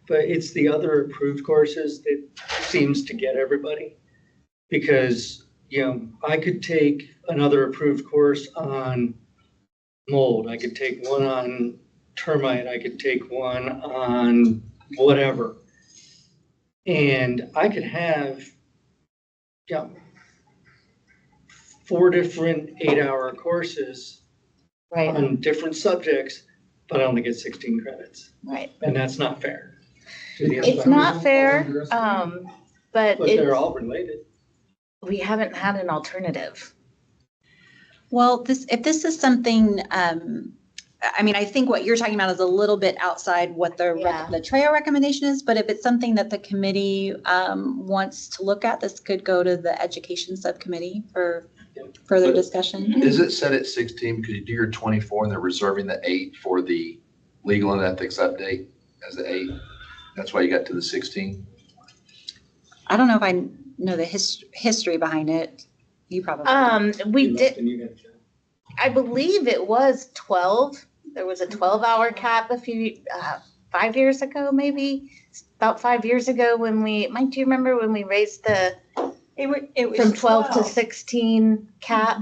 S13: But it's the other approved courses that seems to get everybody. Because, I could take another approved course on mold. I could take one on termite. I could take one on whatever. And I could have, 4 different 8-hour courses on different subjects, but I only get 16 credits.
S4: Right.
S13: And that's not fair. to the
S4: It's
S13: inspector.
S4: not fair, but
S13: But they're all related.
S4: we haven't had an alternative.
S11: Well, if this is something I mean, I think what you're talking about is a little bit outside what the TREIC recommendation is, but if it's something that the committee wants to look at, this could go to the education subcommittee for further discussion.
S5: Is it set at 16 because you do your 24 and they're reserving the 8 for the legal and ethics update as the 8? That's why you got to the 16?
S11: I don't know if I know the history behind it. You probably.
S4: We did, I believe it was 12. There was a 12-hour cap a few, 5 years ago, maybe, about 5 years ago when Mike, do you remember when we raised the,
S12: it was
S4: from 12 to
S12: 12.
S4: 16 cap?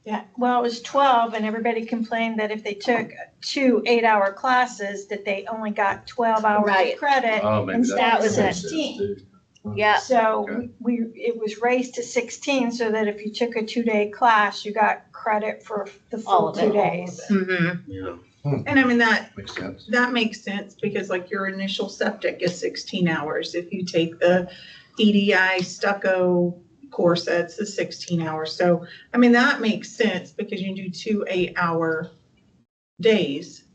S12: Yeah, well, it was 12 and everybody complained that if they took 2 8-hour classes, that they only got 12 hours
S4: Right.
S12: of credit
S5: Oh, maybe
S12: instead
S4: that
S12: of
S4: was it.
S12: 16.
S4: Yeah.
S12: So
S5: Okay.
S12: it was raised to 16 so that if you took a 2-day class, you got credit for the
S4: All
S12: full
S4: of
S12: 2
S4: it.
S12: days.
S4: Mm-hmm.
S1: And I mean, that
S5: Makes sense.
S1: makes sense because like your initial septic is 16 hours. If you take the EDI stucco course, that's the 16 hours. So, I mean, that makes sense because you do 2 8-hour days.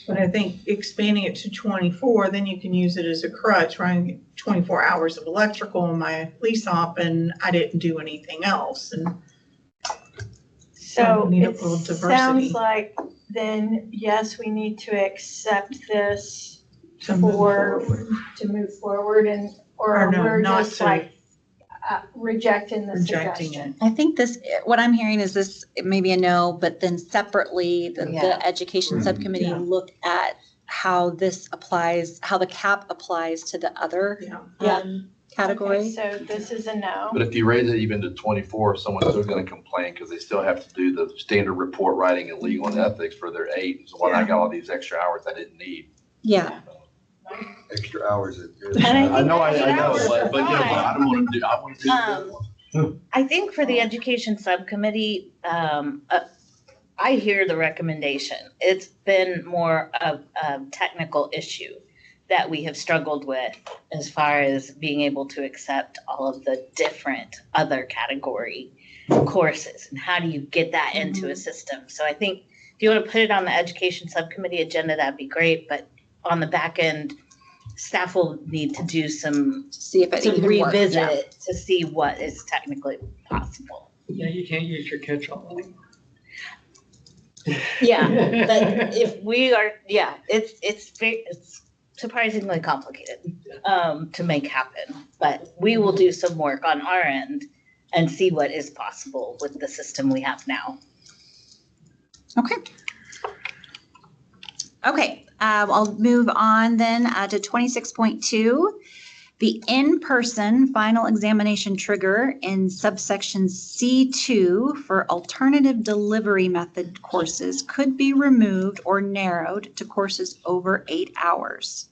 S1: But I think expanding it to 24, then you can use it as a crutch, running 24 hours of electrical in my lease op and I didn't do anything else. And
S12: So
S1: we need a
S12: it
S1: little diversity.
S12: sounds like then, yes, we need to accept this
S1: To move forward.
S12: to move forward and,
S1: Or
S12: or
S1: no,
S12: we're
S1: not
S12: just
S1: to-
S12: like rejecting the
S1: Rejecting
S12: suggestion.
S11: I think this, what I'm hearing is this maybe a no, but then separately, the
S4: Yeah.
S11: education subcommittee
S1: Yeah.
S11: look at how this applies, how the cap applies to the other
S12: Yeah.
S11: category.
S12: Okay, so this is a no.
S5: But if you raise it even to 24, someone's still going to complain because they still have to do the standard report writing and legal and ethics for their 8. So when I got all these extra hours I didn't need.
S11: Yeah.
S19: Extra hours.
S4: And I think
S5: know, I
S4: extra
S5: know,
S4: hours are
S5: but you know,
S4: fine.
S5: I don't want to do, I want to do the good one.
S4: I think for the education subcommittee, I hear the recommendation. It's been more of a technical issue that we have struggled with as far as being able to accept all of the different other category courses. And how do you get that into a system? So I think if you want to put it on the education subcommittee agenda, that'd be great. But on the back end, staff will need to do some,
S11: See if it
S4: to
S11: even works,
S4: revisit
S11: yeah.
S4: it to see what is technically possible.
S13: Yeah, you can't use your catch-all.
S4: Yeah, but if we are, it's surprisingly complicated to make happen. But we will do some work on our end and see what is possible with the system we have now.
S11: Okay. Okay, I'll move on then to 26.2. The in-person final examination trigger in subsection C2 for alternative delivery method courses could be removed or narrowed to courses over 8 hours.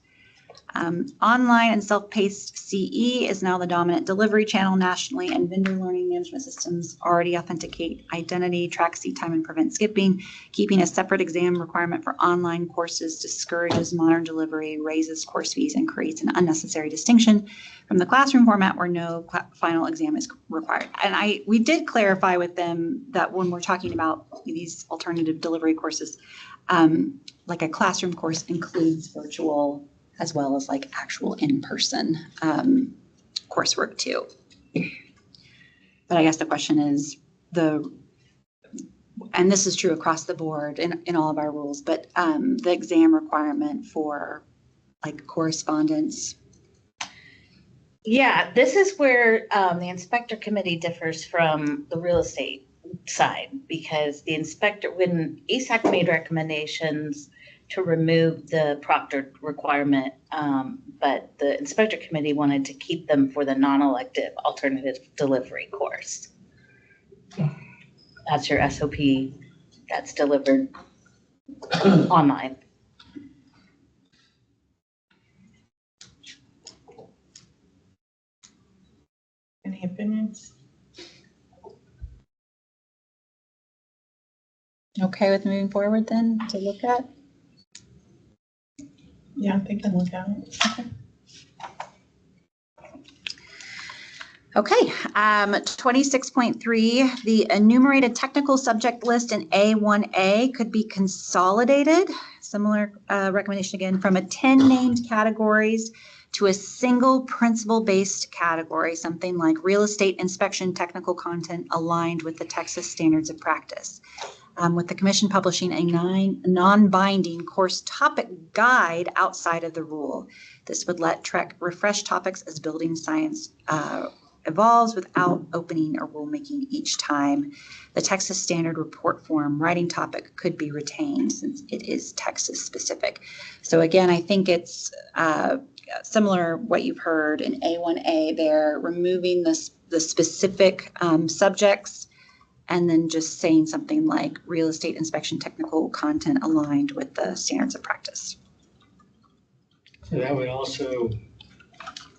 S11: Online and self-paced CE is now the dominant delivery channel nationally, and vendor learning management systems already authenticate identity, track seat time, and prevent skipping. Keeping a separate exam requirement for online courses discourages modern delivery, raises course fees, and creates an unnecessary distinction from the classroom format where no final exam is required. And we did clarify with them that when we're talking about these alternative delivery courses, like a classroom course includes virtual as well as like actual in-person coursework too. But I guess the question is and this is true across the board in all of our rules, but the exam requirement for like correspondence.
S4: Yeah, this is where the inspector committee differs from the real estate side, because the inspector, when ASAC made recommendations to remove the proctored requirement, but the inspector committee wanted to keep them for the non-elective alternative delivery course. That's your SOP that's delivered online.
S1: Any opinions?
S11: Okay with moving forward then to look at?
S1: Yeah, they can look at it.
S11: Okay, 26.3, the enumerated technical subject list in A1A could be consolidated. Similar recommendation again, from 10 named categories to a single principle-based category, something like real estate inspection technical content aligned with the Texas standards of practice. With the commission publishing a non-binding course topic guide outside of the rule. This would let TREC refresh topics as building science evolves without opening or rulemaking each time. The Texas standard report form writing topic could be retained since it is Texas specific. So again, I think it's similar what you've heard in A1A there, removing the specific subjects and then just saying something like real estate inspection technical content aligned with the standards of practice.
S13: So that would also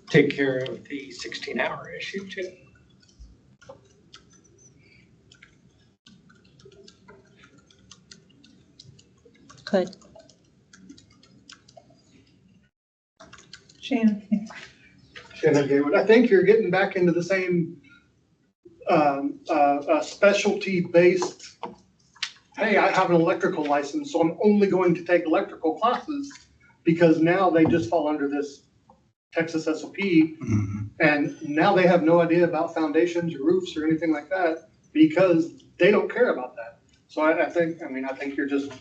S13: take care of the 16-hour issue too.
S11: Could.
S1: Shannon.
S17: I think you're getting back into the same specialty-based, hey, I have an electrical license, so I'm only going to take electrical classes, because now they just fall under this Texas SOP, and now they have no idea about foundations or roofs or anything like that, because they don't care about that. So I think you're just,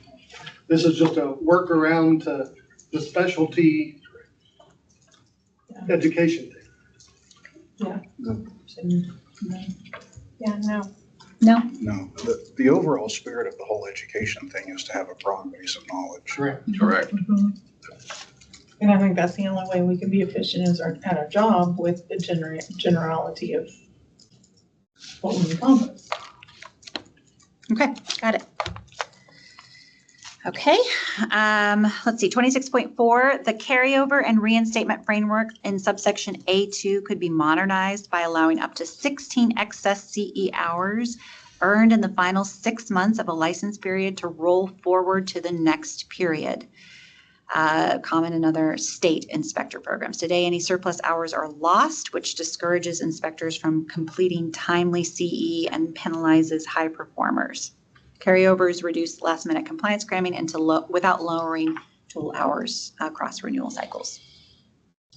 S17: this is just a workaround to the specialty education thing.
S12: Yeah. Yeah, no.
S11: No.
S10: No, the overall spirit of the whole education thing is to have a broad base of knowledge.
S17: Correct.
S1: And I think that's the only way we can be efficient at our job, with the generality of what we encompass.
S11: Okay, got it. Okay, let's see, 26.4, the carryover and reinstatement framework in subsection A2 could be modernized by allowing up to 16 excess CE hours earned in the final 6 months of a license period to roll forward to the next period. Common in other state inspector programs. Today, any surplus hours are lost, which discourages inspectors from completing timely CE and penalizes high performers. Carryovers reduce last-minute compliance cramming without lowering tool hours across renewal cycles.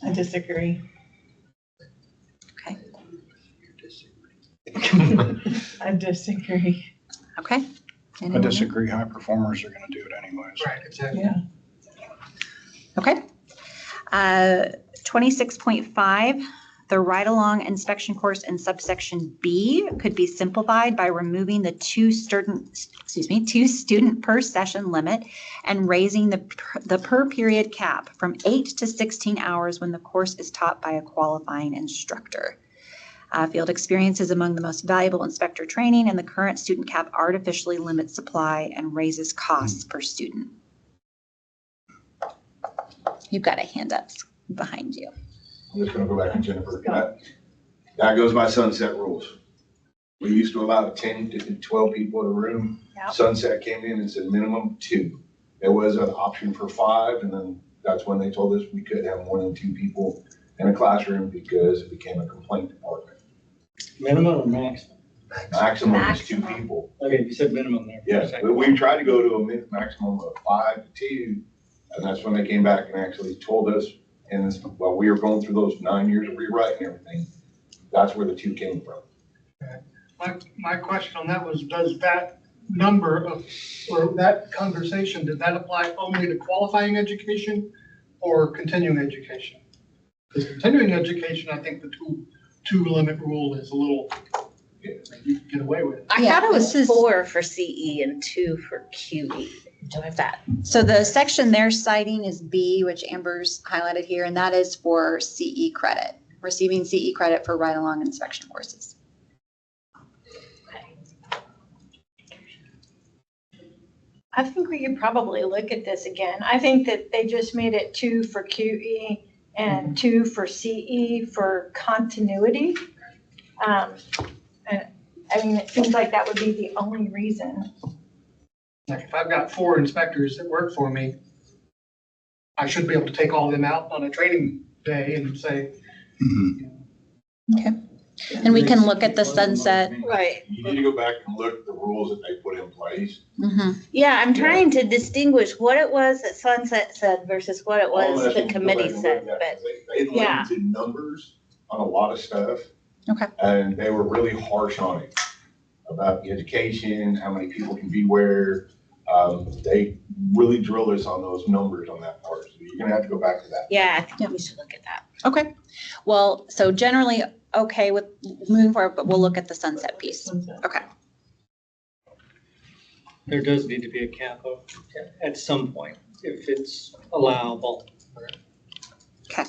S1: I disagree.
S11: Okay.
S1: I disagree.
S11: Okay.
S10: I disagree. High performers are going to do it anyways.
S17: Right, exactly.
S1: Yeah.
S11: Okay. 26.5, the ride-along inspection course in subsection B could be simplified by removing the two student per session limit and raising the per period cap from 8 to 16 hours when the course is taught by a qualifying instructor. Field experience is among the most valuable inspector training, and the current student cap artificially limits supply and raises costs per student. You've got a hand up behind you.
S18: I'm just gonna go back to Jennifer. That goes by sunset rules. We used to allow 10 to 12 people in a room.
S12: Yep.
S18: Sunset came in and said minimum 2. There was an option for 5, and then that's when they told us we could have more than 2 people in a classroom because it became a complaint department.
S13: Minimum or maximum?
S18: Maximum is 2 people.
S13: Okay, you said minimum there.
S18: Yes, but we tried to go to a maximum of 5 to 2, and that's when they came back and actually told us, and while we were going through those 9 years of rewriting everything, that's where the 2 came from.
S17: My question on that was, does that number of, or that conversation, did that apply only to qualifying education or continuing education? Because continuing education, I think the two limit rule is a little, you can get away with it.
S4: I thought it was 4 for CE and 2 for QE. Do I have that?
S11: So the section they're citing is B, which Amber's highlighted here, and that is for CE credit, receiving CE credit for ride-along inspection courses.
S12: I think we could probably look at this again. I think that they just made it 2 for QE and 2 for CE for continuity. And I mean, it seems like that would be the only reason.
S17: Like if I've got 4 inspectors that work for me, I should be able to take all of them out on a training day and say.
S11: Okay. And we can look at the sunset.
S4: Right.
S18: You need to go back and look at the rules that they put in place.
S4: Yeah, I'm trying to distinguish what it was that Sunset said versus what it was
S18: All
S4: the
S18: that,
S4: committee said,
S18: that,
S4: but
S18: They
S4: yeah.
S18: limited numbers on a lot of stuff.
S11: Okay.
S18: And they were really harsh on it about the education, how many people can be where. They really drill us on those numbers on that part. So you're gonna have to go back to that.
S4: Yeah, I think we should look at that.
S11: Okay. Well, so generally okay with moving forward, but we'll look at the sunset piece. Okay.
S13: There does need to be a cap at some point if it's allowable.
S11: Okay.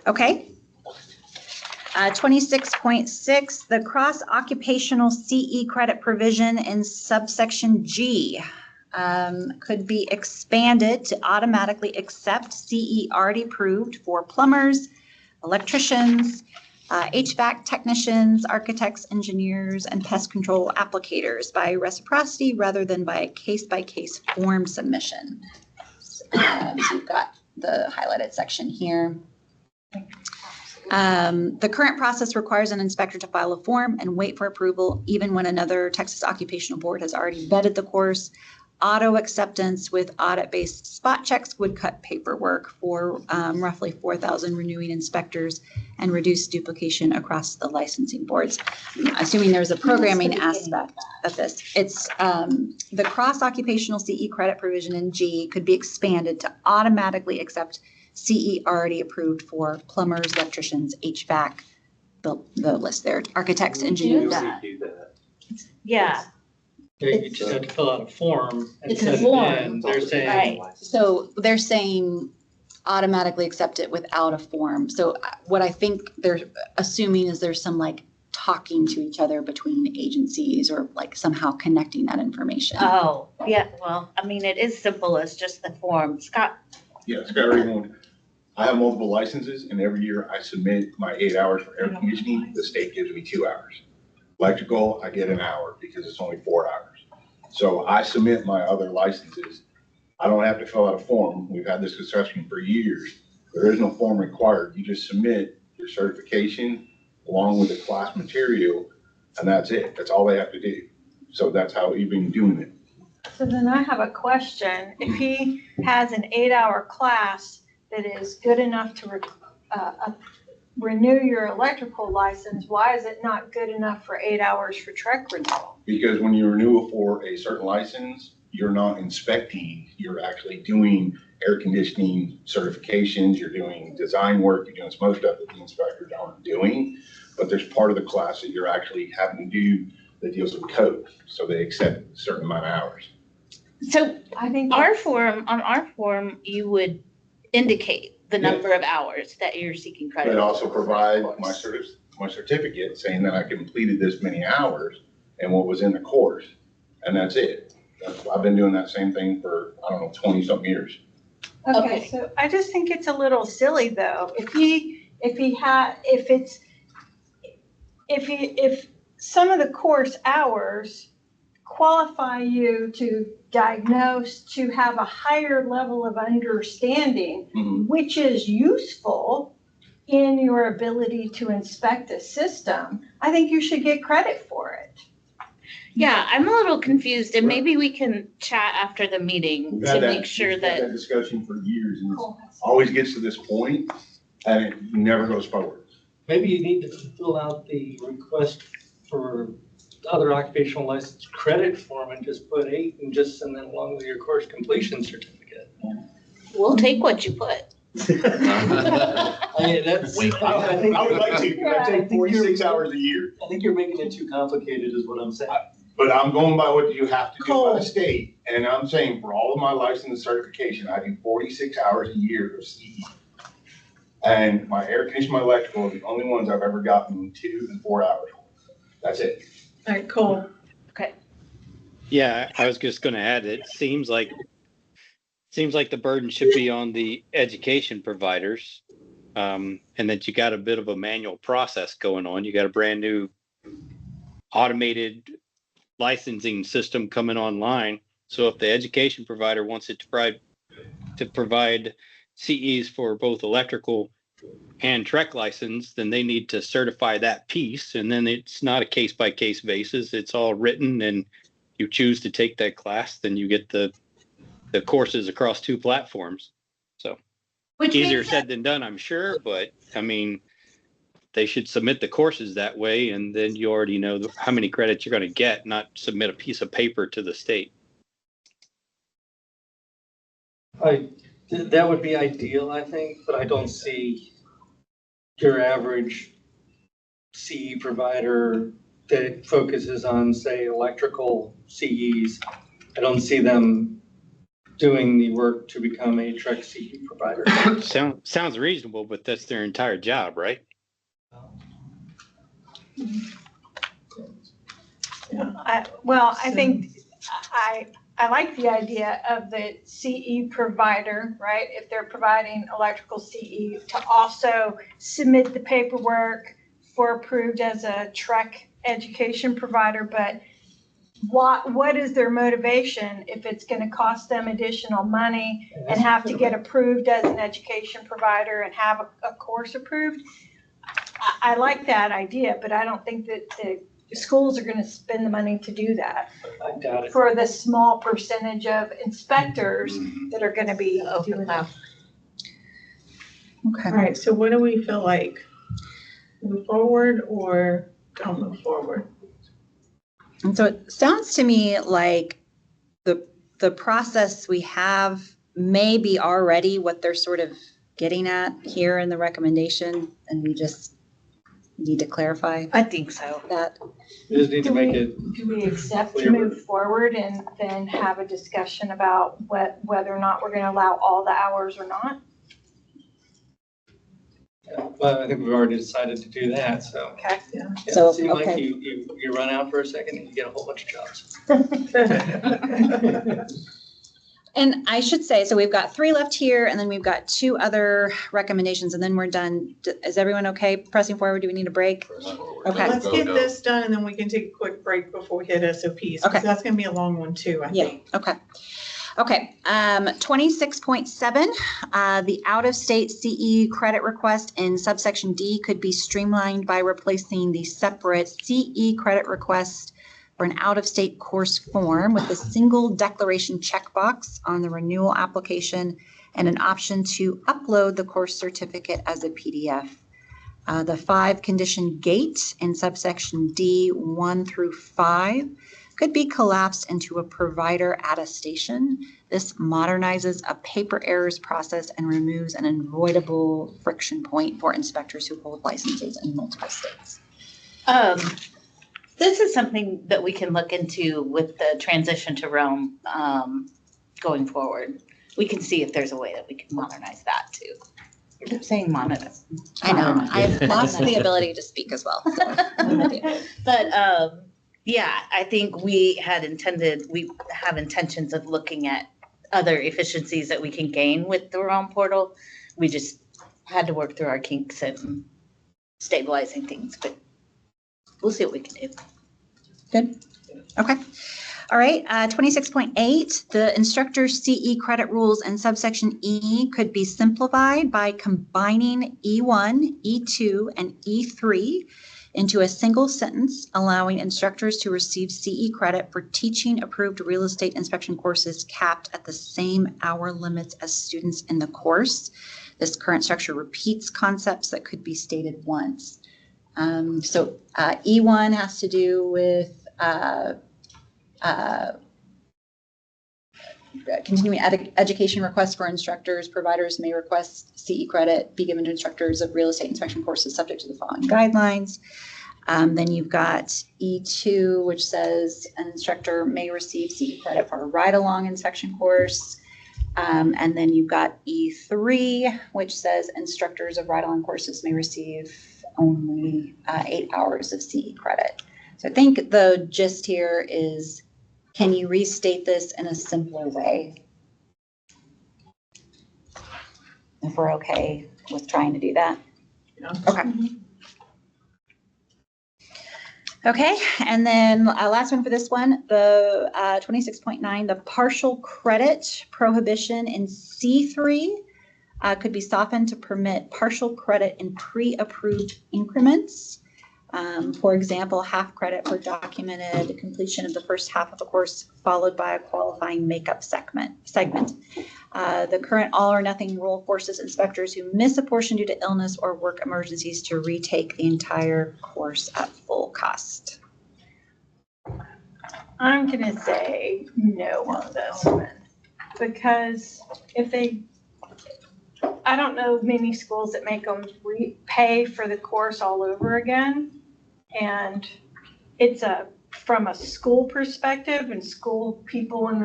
S11: Okay. 26.6, the cross-occupational CE credit provision in subsection G could be expanded to automatically accept CE already approved for plumbers, electricians, HVAC technicians, architects, engineers, and pest control applicators by reciprocity rather than by a case-by-case form submission. So you've got the highlighted section here. The current process requires an inspector to file a form and wait for approval, even when another Texas Occupational Board has already vetted the course. Auto acceptance with audit-based spot checks would cut paperwork for roughly 4,000 renewing inspectors and reduce duplication across the licensing boards. Assuming there's a programming aspect of this. It's the cross-occupational CE credit provision in G could be expanded to automatically accept CE already approved for plumbers, electricians, HVAC, the list there, architects, engineers.
S4: Yeah.
S13: You just have to fill out a form. And
S4: It's a
S13: send it
S4: form.
S13: in. They're saying,
S11: So they're saying automatically accept it without a form. So what I think they're assuming is there's some like talking to each other between agencies or like somehow connecting that information.
S4: Oh, yeah, well, I mean, it is simple as just the form. Scott?
S18: Yeah, Scott Raymond. I have multiple licenses and every year I submit my 8 hours for air conditioning. The state gives me 2 hours. Electrical, I get an hour because it's only 4 hours. So I submit my other licenses. I don't have to fill out a form. We've had this discussion for years. There is no form required. You just submit your certification along with the class material and that's it. That's all they have to do. So that's how we've been doing it.
S12: So then I have a question. If he has an 8-hour class that is good enough to renew your electrical license, why is it not good enough for 8 hours for TREIC renewal?
S18: Because when you renew for a certain license, you're not inspecting, you're actually doing air conditioning certifications, you're doing design work, you're doing some other stuff that the inspectors aren't doing. But there's part of the class that you're actually having to do that deals with code. So they accept a certain amount of hours.
S4: So I think on our form, you would indicate the number of hours that you're seeking credit.
S18: But also provide my certificate saying that I completed this many hours and what was in the course. And that's it. I've been doing that same thing for, I don't know, 20 something years.
S12: Okay, so I just think it's a little silly though. If some of the course hours qualify you to diagnose, to have a higher level of understanding, which is useful in your ability to inspect a system, I think you should get credit for it.
S4: Yeah, I'm a little confused and maybe we can chat after the meeting to make sure
S18: We've had
S4: that.
S18: discussion for years and it always gets to this point and it never goes forward.
S13: maybe you need to fill out the request for other occupational license credit form and just put 8 and just send that along with your course completion certificate.
S4: We'll take what you put.
S13: I mean, that's, I think
S18: I would like to, because I take 46 hours a year.
S13: I think you're making it too complicated is what I'm saying.
S18: But I'm going by what you have to do by the state. And I'm saying for all of my license certification, I do 46 hours a year of CE. And my air conditioning, my electrical are the only ones I've ever gotten 2 and 4 hours. That's it.
S1: All right, cool.
S4: Okay.
S14: Yeah, I was just gonna add, it seems like the burden should be on the education providers. And that you got a bit of a manual process going on. You got a brand new automated licensing system coming online. So if the education provider wants it to provide CEs for both electrical and TREC license, then they need to certify that piece. And then it's not a case by case basis. It's all written, and you choose to take that class, then you get the courses across 2 platforms. So easier said than done, I'm sure, but I mean, they should submit the courses that way, and then you already know how many credits you're going to get, not submit a piece of paper to the state.
S13: That would be ideal, I think, but I don't see your average CE provider that focuses on, say, electrical CEs. I don't see them doing the work to become a TREC CE provider.
S14: Sounds reasonable, but that's their entire job, right?
S12: I think I like the idea of the CE provider, right? If they're providing electrical CE, to also submit the paperwork for approved as a TREC education provider. But what is their motivation if it's going to cost them additional money and have to get approved as an education provider and have a course approved? I like that idea, but I don't think that the schools are going to spend the money to do that.
S13: I doubt it.
S12: For the small percentage of inspectors that are going to be doing that.
S1: Okay. All right, so what do we feel like? Move forward or don't move forward?
S11: And so it sounds to me like the process we have may be already what they're sort of getting at here in the recommendation, and we just need to clarify.
S4: I think so.
S11: That
S13: We just need to make it.
S12: Do we accept to move forward and then have a discussion about whether or not we're going to allow all the hours or not?
S13: Well, I think we've already decided to do that, so.
S12: Okay.
S13: Yeah,
S11: So,
S13: it seems like
S11: okay.
S13: you run out for a second and you get a whole bunch of jobs.
S11: And I should say, so we've got 3 left here, and then we've got 2 other recommendations, and then we're done. Is everyone okay pressing forward? Do we need a break? Okay.
S1: Let's get this done and then we can take a quick break before we hit SOPs.
S11: Okay.
S1: That's going to be a long one too, I think.
S11: Okay. Okay, 26.7, the out-of-state CE credit request in subsection D could be streamlined by replacing the separate CE credit request for an out-of-state course form with a single declaration checkbox on the renewal application and an option to upload the course certificate as a PDF. The 5-condition gate in subsection D 1 through 5 could be collapsed into a provider attestation. This modernizes a paper errors process and removes an avoidable friction point for inspectors who hold licenses in multiple states.
S4: This is something that we can look into with the transition to Rome going forward. We can see if there's a way that we can modernize that too. I keep saying modernize.
S11: I know, I've lost the ability to speak as well. So I'm with you.
S4: But yeah, I think we have intentions of looking at other efficiencies that we can gain with the Realm portal. We just had to work through our kinks and stabilizing things, but we'll see what we can do.
S11: Good. Okay. All right. 26.8, the instructor's CE credit rules in subsection E could be simplified by combining E1, E2, and E3 into a single sentence, allowing instructors to receive CE credit for teaching approved real estate inspection courses capped at the same hour limits as students in the course. This current structure repeats concepts that could be stated once. So E1 has to do with continuing education requests for instructors. Providers may request CE credit be given to instructors of real estate inspection courses subject to the following guidelines. Then you've got E2, which says an instructor may receive CE credit for a ride-along inspection course. And then you've got E3, which says instructors of ride-along courses may receive only 8 hours of CE credit. So I think the gist here is, can you restate this in a simpler way? If we're okay with trying to do that.
S1: Yeah.
S11: Okay. Okay, and then last one for this one, the 26.9, the partial credit prohibition in C3 could be softened to permit partial credit in pre-approved increments. For example, half credit for documented completion of the first half of a course followed by a qualifying makeup segment. The current all or nothing rule forces inspectors who miss a portion due to illness or work emergencies to retake the entire course at full cost.
S12: I'm gonna say no on this one, because if they, I don't know many schools that make them pay for the course all over again. And it's from a school perspective and school people in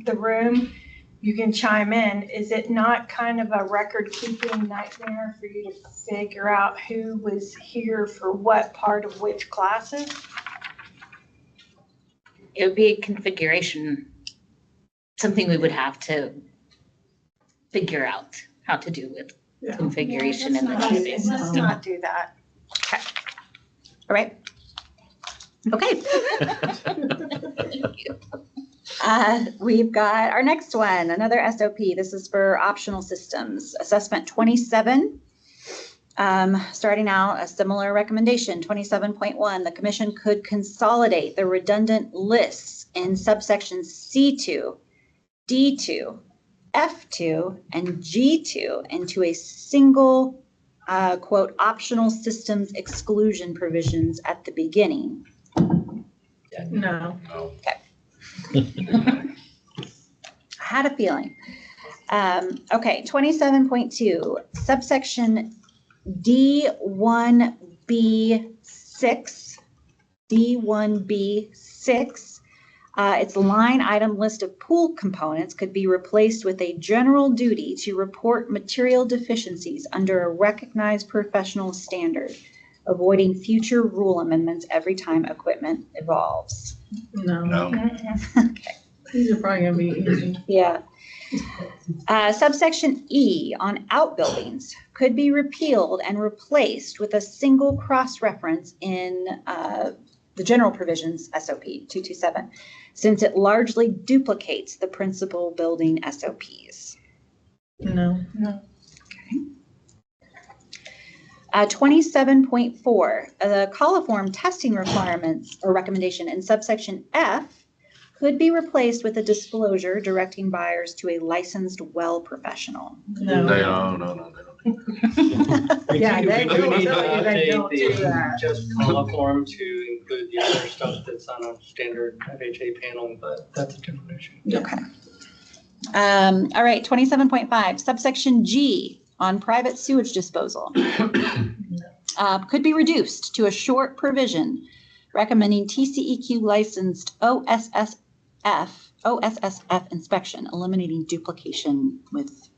S12: the room, you can chime in. Is it not kind of a record-keeping nightmare for you to figure out who was here for what part of which classes?
S4: It would be a configuration, something we would have to figure out how to do with configuration in the database.
S12: Let's not do that.
S11: Okay. All right. Okay. We've got our next one, another SOP. This is for optional systems. Assessment 27. Starting out, a similar recommendation, 27.1. The commission could consolidate the redundant lists in subsections C2, D2, F2, and G2 into a single quote, optional systems exclusion provisions at the beginning.
S1: No.
S11: Okay. I had a feeling. Okay, 27.2, subsection D1B6, D1B6, its line item list of pool components could be replaced with a general duty to report material deficiencies under a recognized professional standard, avoiding future rule amendments every time equipment evolves.
S1: No.
S11: Okay.
S1: These are probably gonna be easy.
S11: Yeah. Subsection E on outbuildings could be repealed and replaced with a single cross-reference in the general provisions SOP 227, since it largely duplicates the principal building SOPs.
S1: No.
S11: Okay. 27.4, the coliform testing requirements or recommendation in subsection F could be replaced with a disclosure directing buyers to a licensed well professional.
S1: No.
S5: No.
S1: Yeah, they
S13: We do
S1: will
S13: need to
S1: tell you they
S13: update
S1: don't do that.
S13: just coliform to include the other stuff that's on a standard FHA panel, but that's a different issue.
S11: Okay. All right, 27.5, subsection G on private sewage disposal could be reduced to a short provision recommending TCEQ licensed OSSF inspection, eliminating duplication with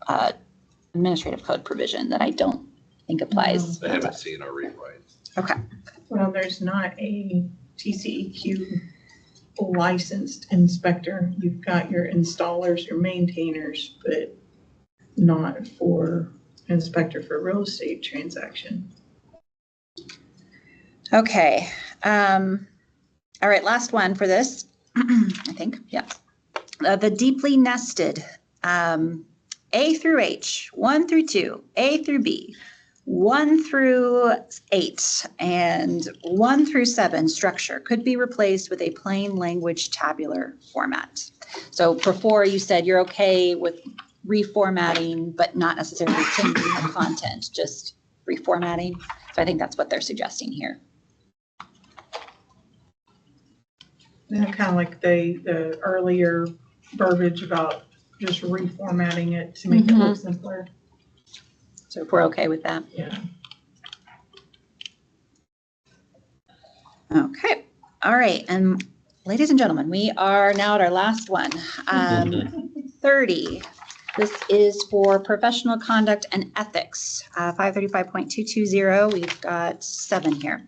S11: administrative code provision that I don't think applies.
S5: I haven't seen a rewrite.
S11: Okay.
S1: Well, there's not a TCEQ licensed inspector. You've got your installers, your maintainers, but not for inspector for real estate transaction.
S11: Okay. All right, last one for this, I think, yeah. The deeply nested A through H, 1 through 2, A through B, 1 through 8, and 1 through 7 structure could be replaced with a plain language tabular format. So before you said you're okay with reformatting, but not necessarily changing the content, just reformatting. So I think that's what they're suggesting here.
S1: Yeah, kind of like the earlier verbiage about just reformatting it to make it look simpler.
S11: So if we're okay with that.
S1: Yeah.
S11: Okay. All right. And ladies and gentlemen, we are now at our last one. 30. This is for professional conduct and ethics. 535.220. We've got 7 here.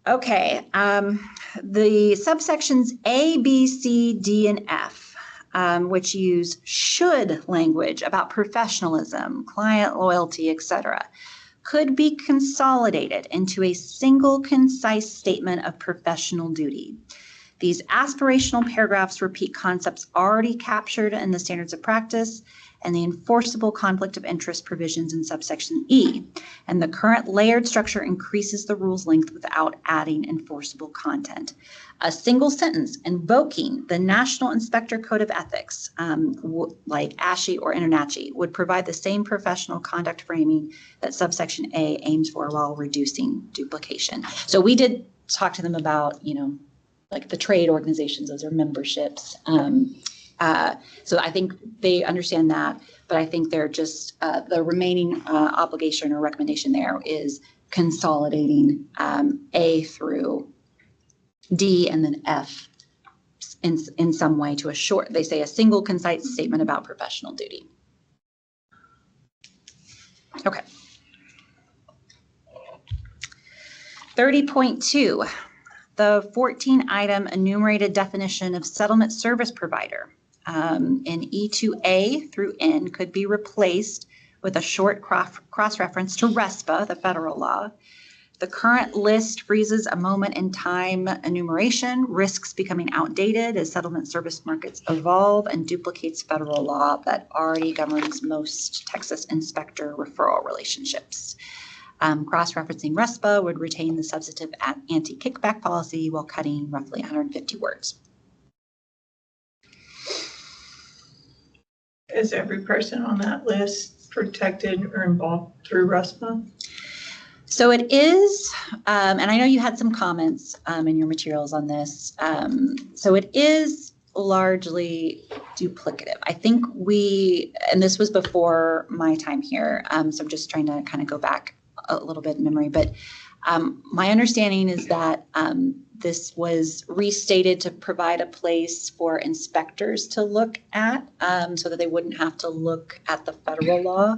S11: Okay. The subsections A, B, C, D, and F, which use should language about professionalism, client loyalty, etc., could be consolidated into a single concise statement of professional duty. These aspirational paragraphs repeat concepts already captured in the standards of practice and the enforceable conflict of interest provisions in subsection E. And the current layered structure increases the rule's length without adding enforceable content. A single sentence invoking the National Inspector Code of Ethics, like ASHI or INTERNACHI, would provide the same professional conduct framing that subsection A aims for while reducing duplication. So we did talk to them about, like the trade organizations, those are memberships. So I think they understand that, but I think they're just, the remaining obligation or recommendation there is consolidating A through D and then F in some way to they say a single concise statement about professional duty. Okay. 30.2, the 14-item enumerated definition of settlement service provider in E2A through N could be replaced with a short cross-reference to RESPA, the federal law. The current list freezes a moment in time enumeration, risks becoming outdated as settlement service markets evolve, and duplicates federal law that already governs most Texas inspector referral relationships. Cross-referencing RESPA would retain the substantive anti-kickback policy while cutting roughly 150 words.
S1: Is every person on that list protected or involved through RESPA?
S11: So it is, and I know you had some comments in your materials on this. So it is largely duplicative. I think and this was before my time here, so I'm just trying to kind of go back a little bit in memory, but my understanding is that this was restated to provide a place for inspectors to look at so that they wouldn't have to look at the federal law.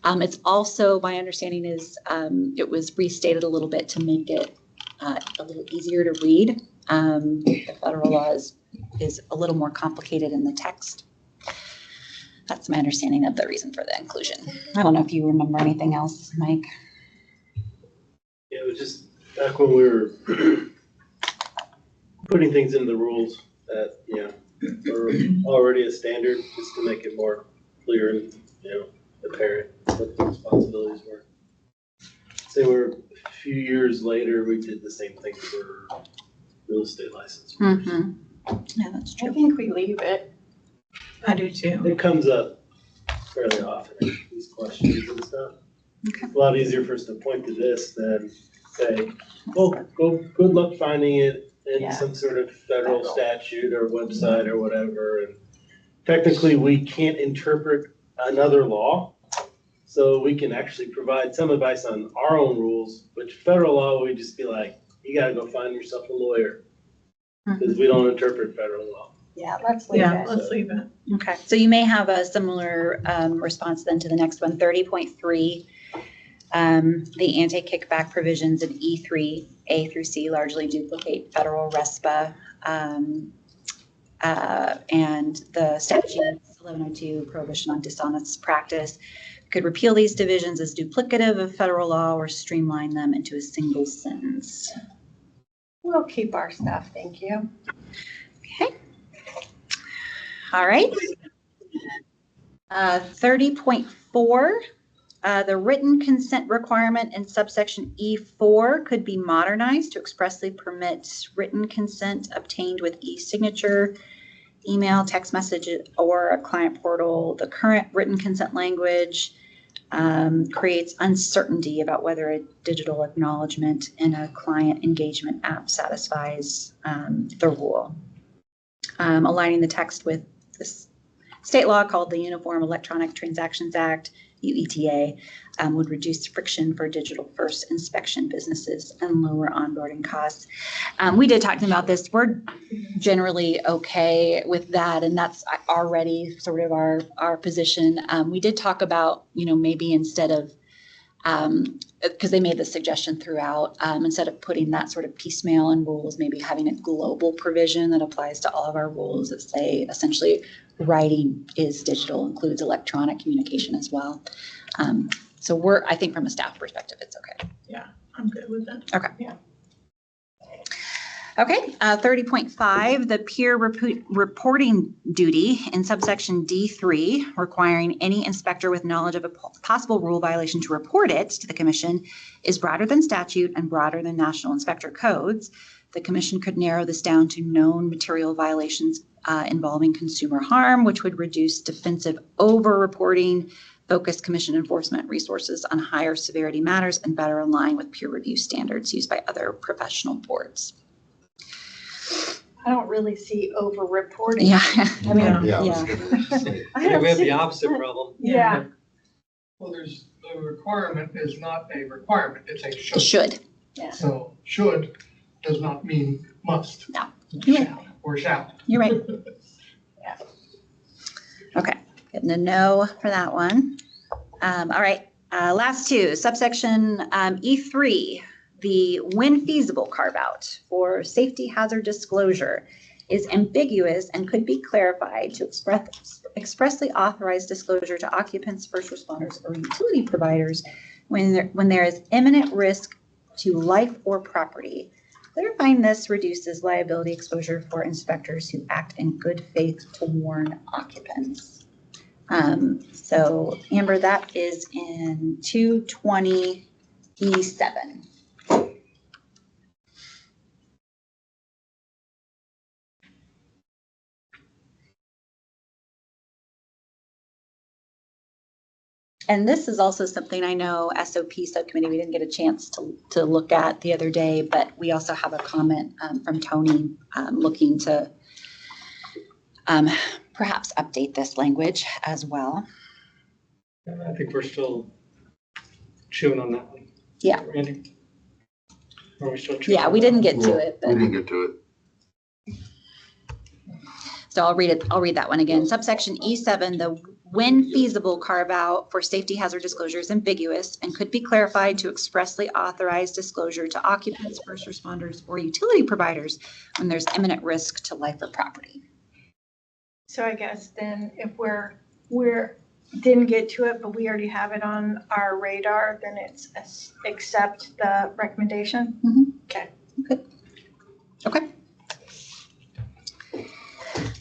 S11: It's also, my understanding is it was restated a little bit to make it a little easier to read. The federal law is a little more complicated in the text. That's my understanding of the reason for the inclusion. I don't know if you remember anything else, Mike.
S21: Yeah, it was just back when we were putting things into the rules that, were already a standard, just to make it more clear and, apparent what the responsibilities were. So we're a few years later, we did the same thing for real estate license.
S11: Mm-hmm. Yeah, that's true.
S12: I think we leave it.
S1: I do too.
S21: It comes up fairly often, these questions and stuff.
S11: Okay.
S21: It's a lot easier for us to point to this than say, well, good luck finding it in some sort of federal statute or website or whatever. And technically, we can't interpret another law. So we can actually provide some advice on our own rules, which federal law, we'd just be like, you gotta go find yourself a lawyer. Because we don't interpret federal law.
S12: Yeah, let's leave it.
S1: Let's leave it.
S11: Okay, so you may have a similar response then to the next one, 30.3. The anti-kickback provisions in E3, A through C largely duplicate federal RESPA and the statute 1102 prohibition on dishonest practice could repeal these divisions as duplicative of federal law or streamline them into a single sentence.
S12: We'll keep our stuff, thank you.
S11: Okay. All right. 30.4. The written consent requirement in subsection E4 could be modernized to expressly permit written consent obtained with e-signature, email, text message, or a client portal. The current written consent language creates uncertainty about whether a digital acknowledgement in a client engagement app satisfies the rule. Aligning the text with this state law called the Uniform Electronic Transactions Act, UETA, would reduce friction for digital first inspection businesses and lower onboarding costs. We did talk about this. We're generally okay with that, and that's already sort of our position. We did talk about, maybe instead of, because they made the suggestion throughout, instead of putting that sort of piecemeal in rules, maybe having a global provision that applies to all of our rules that say essentially writing is digital, includes electronic communication as well. So I think from a staff perspective, it's okay.
S1: Yeah, I'm good with that.
S11: Okay.
S1: Yeah.
S11: Okay, 30.5, the peer reporting duty in subsection D3, requiring any inspector with knowledge of a possible rule violation to report it to the commission, is broader than statute and broader than national inspector codes. The commission could narrow this down to known material violations involving consumer harm, which would reduce defensive over-reporting, focus commission enforcement resources on higher severity matters, and better align with peer review standards used by other professional boards.
S12: I don't really see over-reporting.
S11: Yeah.
S12: I mean,
S13: Yeah.
S12: I don't
S13: We have
S12: see-
S13: the opposite problem.
S12: Yeah.
S17: Well, the requirement is not a requirement, it's a should.
S11: Should. Yeah.
S17: So should does not mean must.
S11: No.
S17: Shall or shall.
S11: You're right. Yeah. Okay, getting a no for that one. All right, last two, subsection E3, the when feasible carve out for safety hazard disclosure is ambiguous and could be clarified to expressly authorize disclosure to occupants, first responders, or utility providers when there is imminent risk to life or property. Clarifying this reduces liability exposure for inspectors who act in good faith to warn occupants. So Amber, that is in 220E7. And this is also something I know SOP subcommittee, we didn't get a chance to look at the other day, but we also have a comment from Tony looking to perhaps update this language as well.
S13: I think we're still chewing on that one.
S11: Yeah.
S13: Randy? Are we still chewing?
S11: Yeah, we didn't get to it.
S19: We
S11: But,
S19: didn't get to it.
S11: so I'll read it. I'll read that one again. Subsection E7, the when feasible carve out for safety hazard disclosure is ambiguous and could be clarified to expressly authorize disclosure to occupants, first responders, or utility providers when there's imminent risk to life or property.
S12: So I guess then if we're didn't get to it, but we already have it on our radar, then it's accept the recommendation? Okay.
S11: Good. Okay.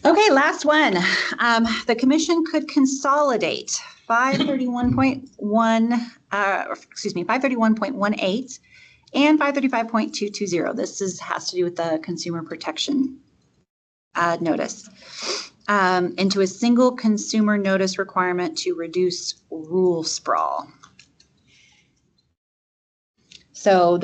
S11: Okay, last one. The commission could consolidate 531.18 and 535.220. This has to do with the consumer protection notice into a single consumer notice requirement to reduce rule sprawl. So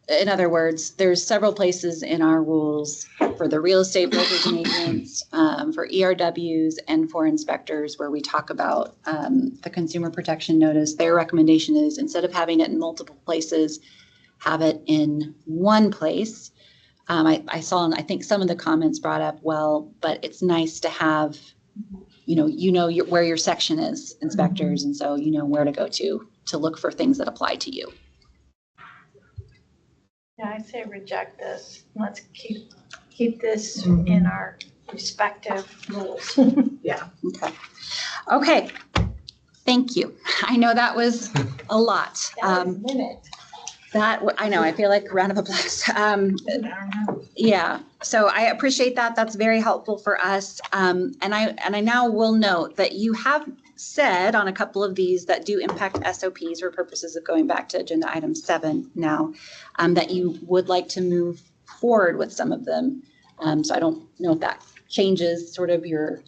S11: in other words, there's several places in our rules for the real estate brokers and agents, for ERWs and for inspectors where we talk about the consumer protection notice. Their recommendation is instead of having it in multiple places, have it in one place. I saw, and I think some of the comments brought up, well, but it's nice to have, where your section is, inspectors, and so you know where to go to look for things that apply to you.
S12: Yeah, I'd say reject this. Let's keep this in our respective rules.
S11: Yeah. Okay. Thank you. I know that was a lot.
S12: That was a minute.
S11: I know, I feel like a round of applause. Yeah, so I appreciate that. That's very helpful for us. And I now will note that you have said on a couple of these that do impact SOPs for purposes of going back to agenda item 7 now, that you would like to move forward with some of them. So I don't know if that changes sort of your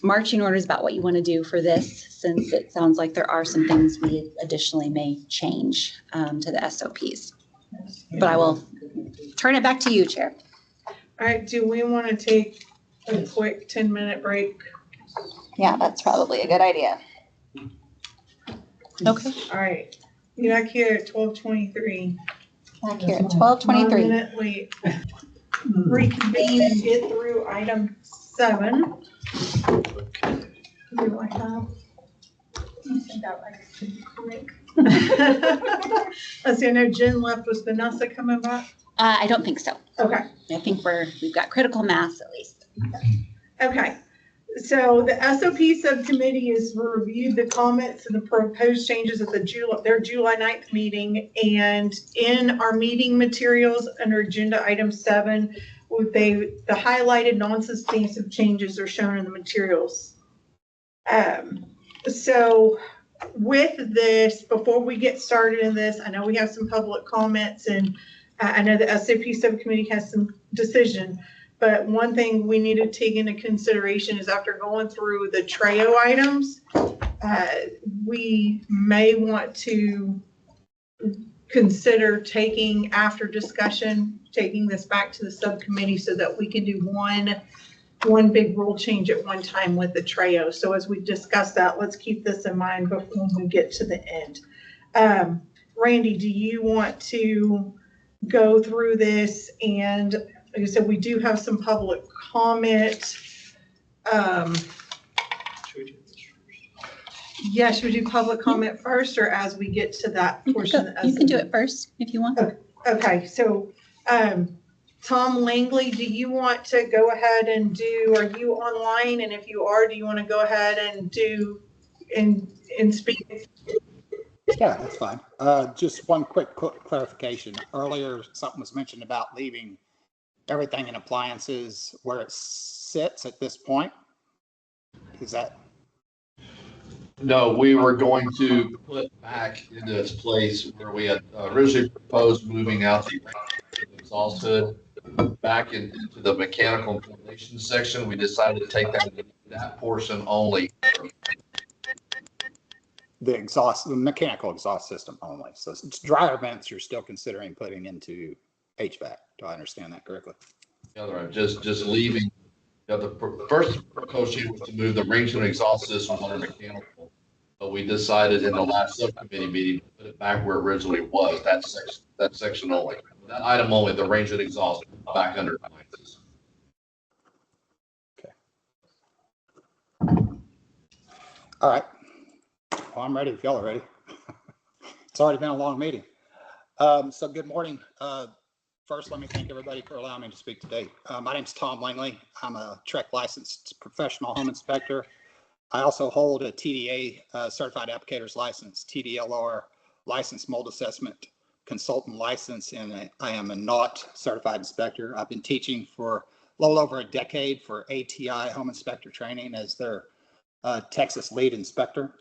S11: marching orders about what you want to do for this, since it sounds like there are some things we additionally may change to the SOPs. But I will turn it back to you, Chair.
S1: All right, do we want to take a quick 10-minute break?
S11: Yeah, that's probably a good idea. Okay.
S1: All right, be back here at 12:23.
S11: Back here at 12:23.
S1: 1 minute late. Reconvene and get through item 7.
S12: Do I have? I think that was quick.
S1: Let's see, I know Jen left. Was Vanessa coming back?
S11: I don't think so.
S1: Okay.
S11: I think we've got critical mass at least.
S1: Okay. So the SOP subcommittee has reviewed the comments and the proposed changes at their July 9th meeting. And in our meeting materials under agenda item 7, the highlighted non-substantive changes are shown in the materials. So with this, before we get started in this, I know we have some public comments, and I know the SOP subcommittee has some decision. But one thing we need to take into consideration is after going through the TREIC items, we may want to consider taking, after discussion, taking this back to the subcommittee so that we can do one big rule change at one time with the TREIC. So as we discuss that, let's keep this in mind before we get to the end. Randy, do you want to go through this? And like I said, we do have some public comment. Yeah, should we do public comment first, or as we get to that portion?
S11: You can do it first if you want.
S1: Okay, so Tom Langley, do you want to go ahead and are you online? And if you are, do you want to go ahead and and speak?
S6: Yeah, that's fine. Just one quick clarification. Earlier, something was mentioned about leaving everything in appliances where it sits at this point. Is that?
S5: No, we were going to put back into its place where we had originally proposed moving out the exhaust hood back into the mechanical installation section. We decided to take that portion only.
S6: The mechanical exhaust system only. So it's dryer vents you're still considering putting into HVAC. Do I understand that correctly?
S5: Just leaving. The first proposal was to move the range and exhaust systems under mechanical, but we decided in the last subcommittee meeting to put it back where it originally was. That section only. That item only, the range and exhaust, back under appliances.
S6: Okay. All right. Well, I'm ready if y'all are ready. It's already been a long meeting. So good morning. First, let me thank everybody for allowing me to speak today. My name is Tom Langley. I'm a TREIC licensed professional home inspector. I also hold a TDA certified applicator's license, TDLR licensed mold assessment consultant license, and I am a NAUT certified inspector. I've been teaching for a little over a decade for ATI home inspector training as their Texas lead inspector,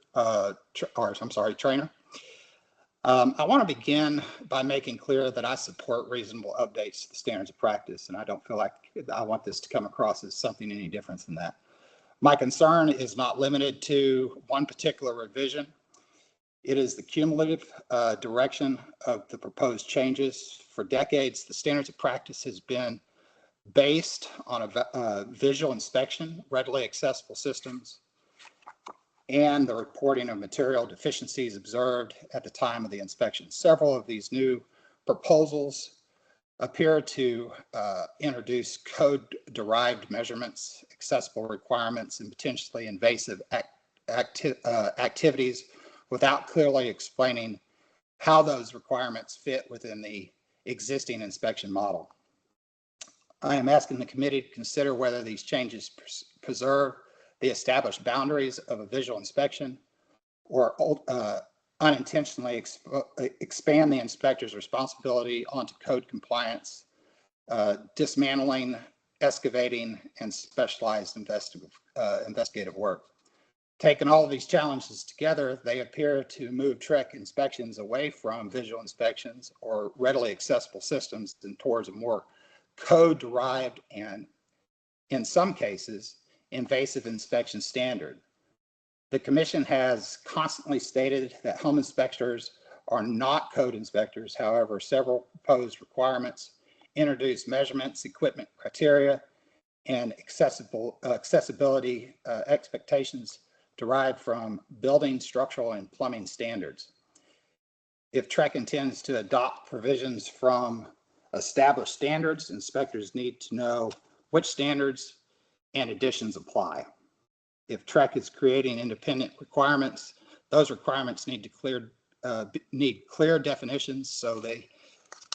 S6: trainer. I want to begin by making clear that I support reasonable updates to the standards of practice, and I don't feel like I want this to come across as something any different than that. My concern is not limited to one particular revision. It is the cumulative direction of the proposed changes. For decades, the standards of practice has been based on a visual inspection, readily accessible systems, and the reporting of material deficiencies observed at the time of the inspection. Several of these new proposals appear to introduce code-derived measurements, accessible requirements, and potentially invasive activities without clearly explaining how those requirements fit within the existing inspection model. I am asking the committee to consider whether these changes preserve the established boundaries of a visual inspection or unintentionally expand the inspector's responsibility onto code compliance, dismantling, excavating, and specialized investigative work. Taking all of these challenges together, they appear to move TREIC inspections away from visual inspections or readily accessible systems and towards a more code-derived and, in some cases, invasive inspection standard. The Commission has constantly stated that home inspectors are not code inspectors. However, several proposed requirements introduce measurements, equipment criteria, and accessibility expectations derived from building, structural, and plumbing standards. If TREIC intends to adopt provisions from established standards, inspectors need to know which standards and additions apply. If TREIC is creating independent requirements, those requirements need clear definitions so they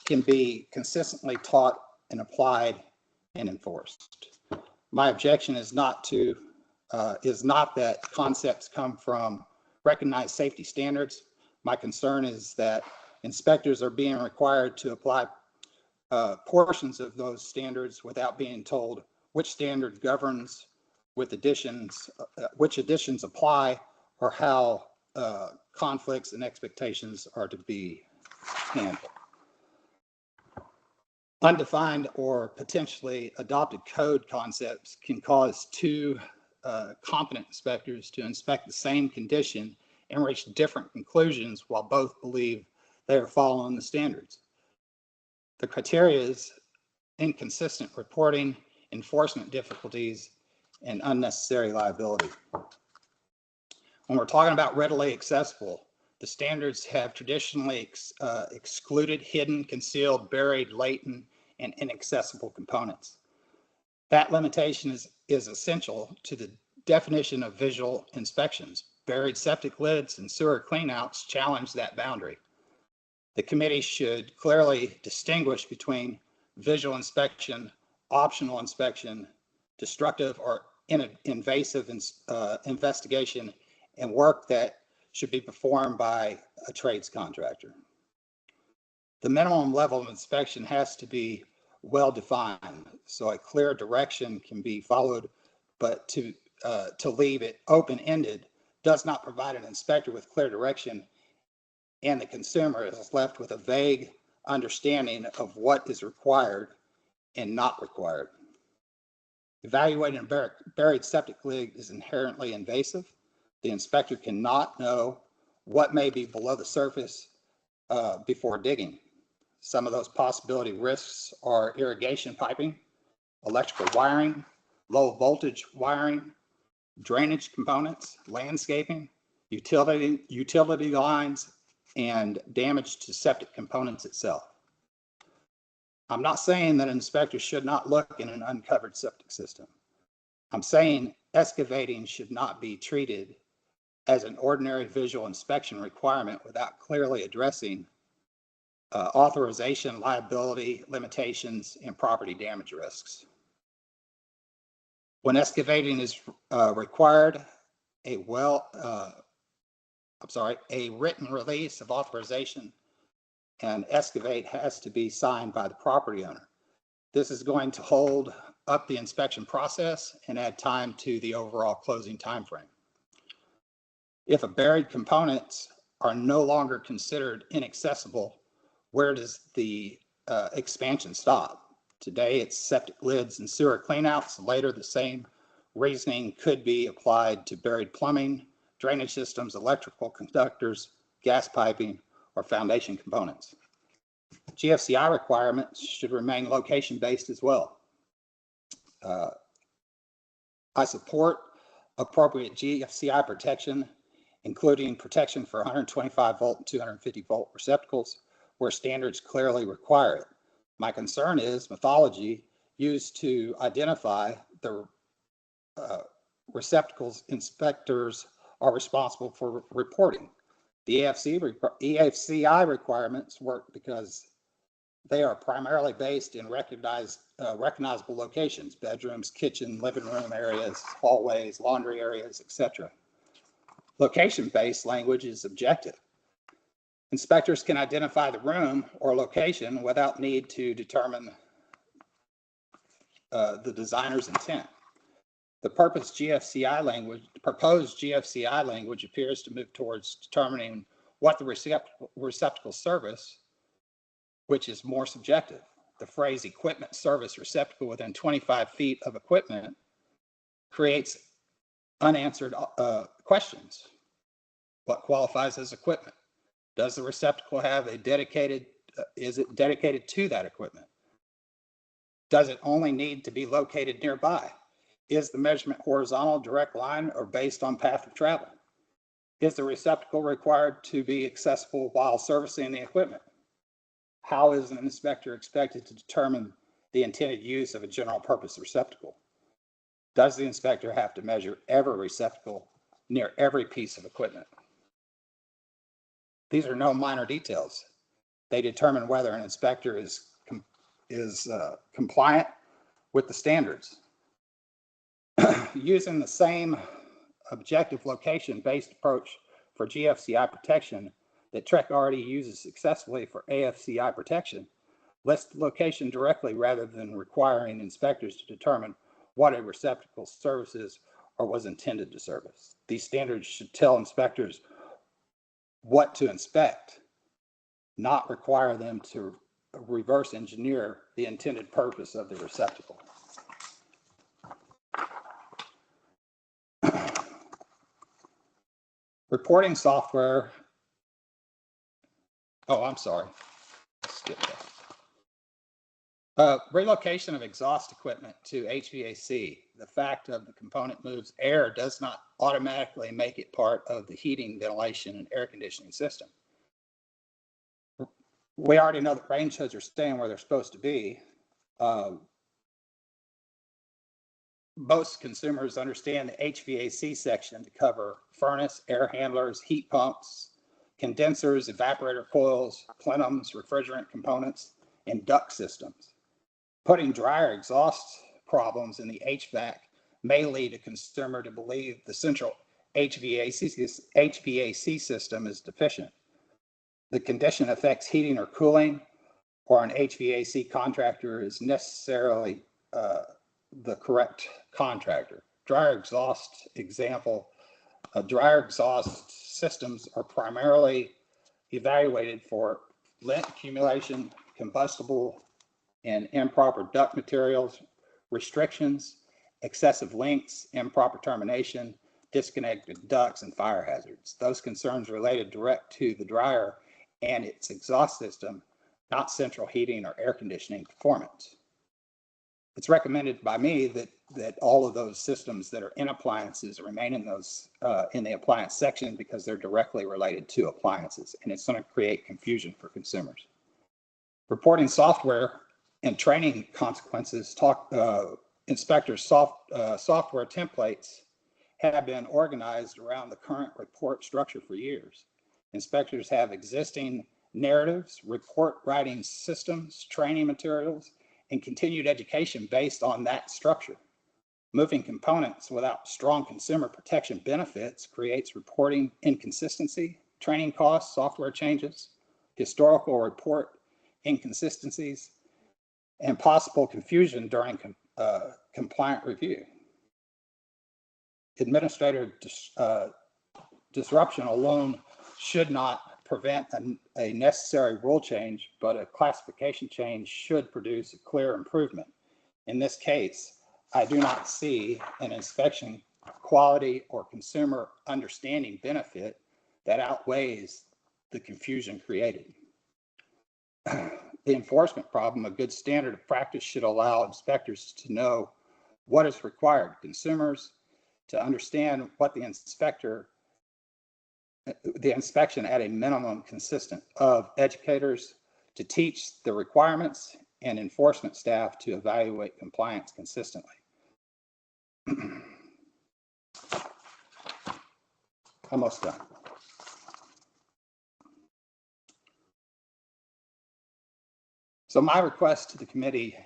S6: can be consistently taught and applied and enforced. My objection is not to is not that concepts come from recognized safety standards. My concern is that inspectors are being required to apply portions of those standards without being told which standard governs with additions, which additions apply, or how conflicts and expectations are to be handled. Undefined or potentially adopted code concepts can cause two competent inspectors to inspect the same condition and reach different conclusions while both believe they are following the standards. The criteria is inconsistent reporting, enforcement difficulties, and unnecessary liability. When we're talking about readily accessible, the standards have traditionally excluded hidden, concealed, buried, latent, and inaccessible components. That limitation is essential to the definition of visual inspections. Buried septic lids and sewer cleanouts challenge that boundary. The committee should clearly distinguish between visual inspection, optional inspection, destructive or invasive investigation, and work that should be performed by a trades contractor. The minimum level of inspection has to be well defined so a clear direction can be followed, but to leave it open-ended does not provide an inspector with clear direction, and the consumer is left with a vague understanding of what is required and not required. Evaluating a buried septic lid is inherently invasive. The inspector cannot know what may be below the surface before digging. Some of those possibility risks are irrigation piping, electrical wiring, low voltage wiring, drainage components, landscaping, utility lines, and damage to septic components itself. I'm not saying that an inspector should not look in an uncovered septic system. I'm saying excavating should not be treated as an ordinary visual inspection requirement without clearly addressing authorization, liability, limitations, and property damage risks. When excavating is required, a written release of authorization and excavate has to be signed by the property owner. This is going to hold up the inspection process and add time to the overall closing timeframe. If a buried components are no longer considered inaccessible, where does the expansion stop? Today it's septic lids and sewer cleanouts. Later the same reasoning could be applied to buried plumbing, drainage systems, electrical conductors, gas piping, or foundation components. GFCI requirements should remain location-based as well. I support appropriate GFCI protection, including protection for 125 volt and 250 volt receptacles where standards clearly require it. My concern is methodology used to identify the receptacles inspectors are responsible for reporting. The EFCI requirements work because they are primarily based in recognizable locations: bedrooms, kitchen, living room areas, hallways, laundry areas, etc. Location-based language is objective. Inspectors can identify the room or location without need to determine the designer's intent. The proposed GFCI language appears to move towards determining what the receptacle service, which is more subjective. The phrase equipment service receptacle within 25 feet of equipment creates unanswered questions. What qualifies as equipment? Does the receptacle have a dedicated, is it dedicated to that equipment? Does it only need to be located nearby? Is the measurement horizontal, direct line, or based on path of travel? Is the receptacle required to be accessible while servicing the equipment? How is an inspector expected to determine the intended use of a general purpose receptacle? Does the inspector have to measure every receptacle near every piece of equipment? These are no minor details. They determine whether an inspector is compliant with the standards. Using the same objective location-based approach for GFCI protection that TREC already uses successfully for AFCI protection, list the location directly rather than requiring inspectors to determine what a receptacle services or was intended to service. These standards should tell inspectors what to inspect, not require them to reverse engineer the intended purpose of the receptacle. Reporting software. Oh, I'm sorry. Skip that. Relocation of exhaust equipment to HVAC. The fact of the component moves air does not automatically make it part of the heating, ventilation, and air conditioning system. We already know that range hoods are staying where they're supposed to be. Most consumers understand the HVAC section to cover furnace, air handlers, heat pumps, condensers, evaporator coils, plenums, refrigerant components, and duct systems. Putting dryer exhaust problems in the HVAC may lead a consumer to believe the central HVAC system is deficient. The condition affects heating or cooling, or an HVAC contractor is necessarily the correct contractor. Dryer exhaust example, dryer exhaust systems are primarily evaluated for lint accumulation, combustible and improper duct materials, restrictions, excessive lengths, improper termination, disconnected ducts, and fire hazards. Those concerns related direct to the dryer and its exhaust system, not central heating or air conditioning performance. It's recommended by me that all of those systems that are in appliances remain in those in the appliance section because they're directly related to appliances, and it's going to create confusion for consumers. Reporting software and training consequences. Inspectors' software templates have been organized around the current report structure for years. Inspectors have existing narratives, report writing systems, training materials, and continued education based on that structure. Moving components without strong consumer protection benefits creates reporting inconsistency, training costs, software changes, historical report inconsistencies, and possible confusion during compliant review. Administrative disruption alone should not prevent a necessary rule change, but a classification change should produce a clear improvement. In this case, I do not see an inspection quality or consumer understanding benefit that outweighs the confusion created. The enforcement problem, a good standard of practice should allow inspectors to know what is required, consumers to understand what the inspection at a minimum consistent of, educators to teach the requirements, and enforcement staff to evaluate compliance consistently. Almost done. So my request to the committee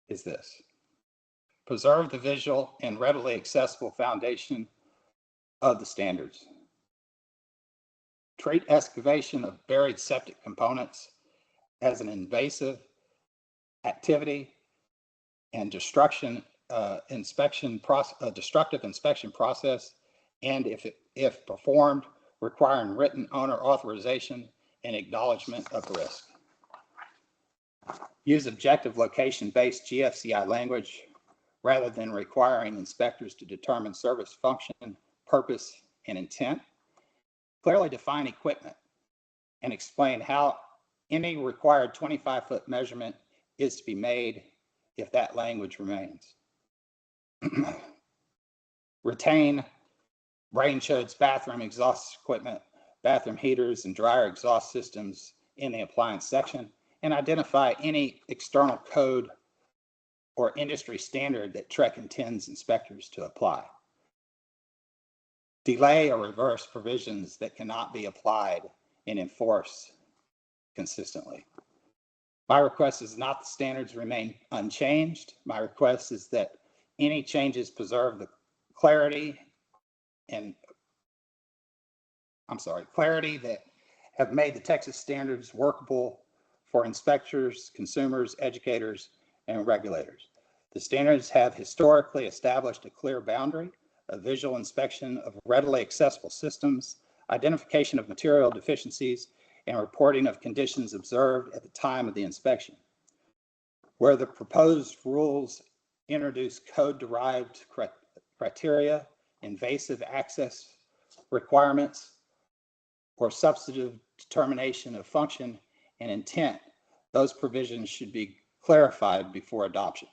S6: is this: preserve the visual and readily accessible foundation of the standards. Treat excavation of buried septic components as an invasive activity and destructive inspection process, and if performed, requiring written owner authorization and acknowledgement of risk. Use objective location-based GFCI language rather than requiring inspectors to determine service function, purpose, and intent. Clearly define equipment and explain how any required 25-foot measurement is to be made if that language remains. Retain range hoods, bathroom exhaust equipment, bathroom heaters, and dryer exhaust systems in the appliance section, and identify any external code or industry standard that TREC intends inspectors to apply. Delay or reverse provisions that cannot be applied and enforced consistently. My request is not the standards remain unchanged. My request is that Any changes preserve the clarity that have made the Texas standards workable for inspectors, consumers, educators, and regulators. The standards have historically established a clear boundary, a visual inspection of readily accessible systems, identification of material deficiencies, and reporting of conditions observed at the time of the inspection. Where the proposed rules introduce code-derived criteria, invasive access requirements, or substantive determination of function and intent, those provisions should be clarified before adoption.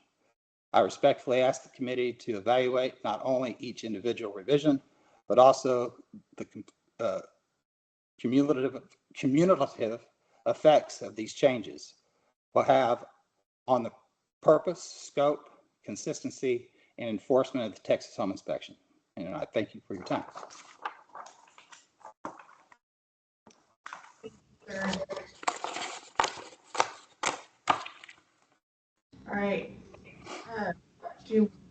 S6: I respectfully ask the committee to evaluate not only each individual revision, but also the cumulative effects of these changes will have on the purpose, scope, consistency, and enforcement of the Texas Home Inspection. And I thank you for your time.
S1: All right.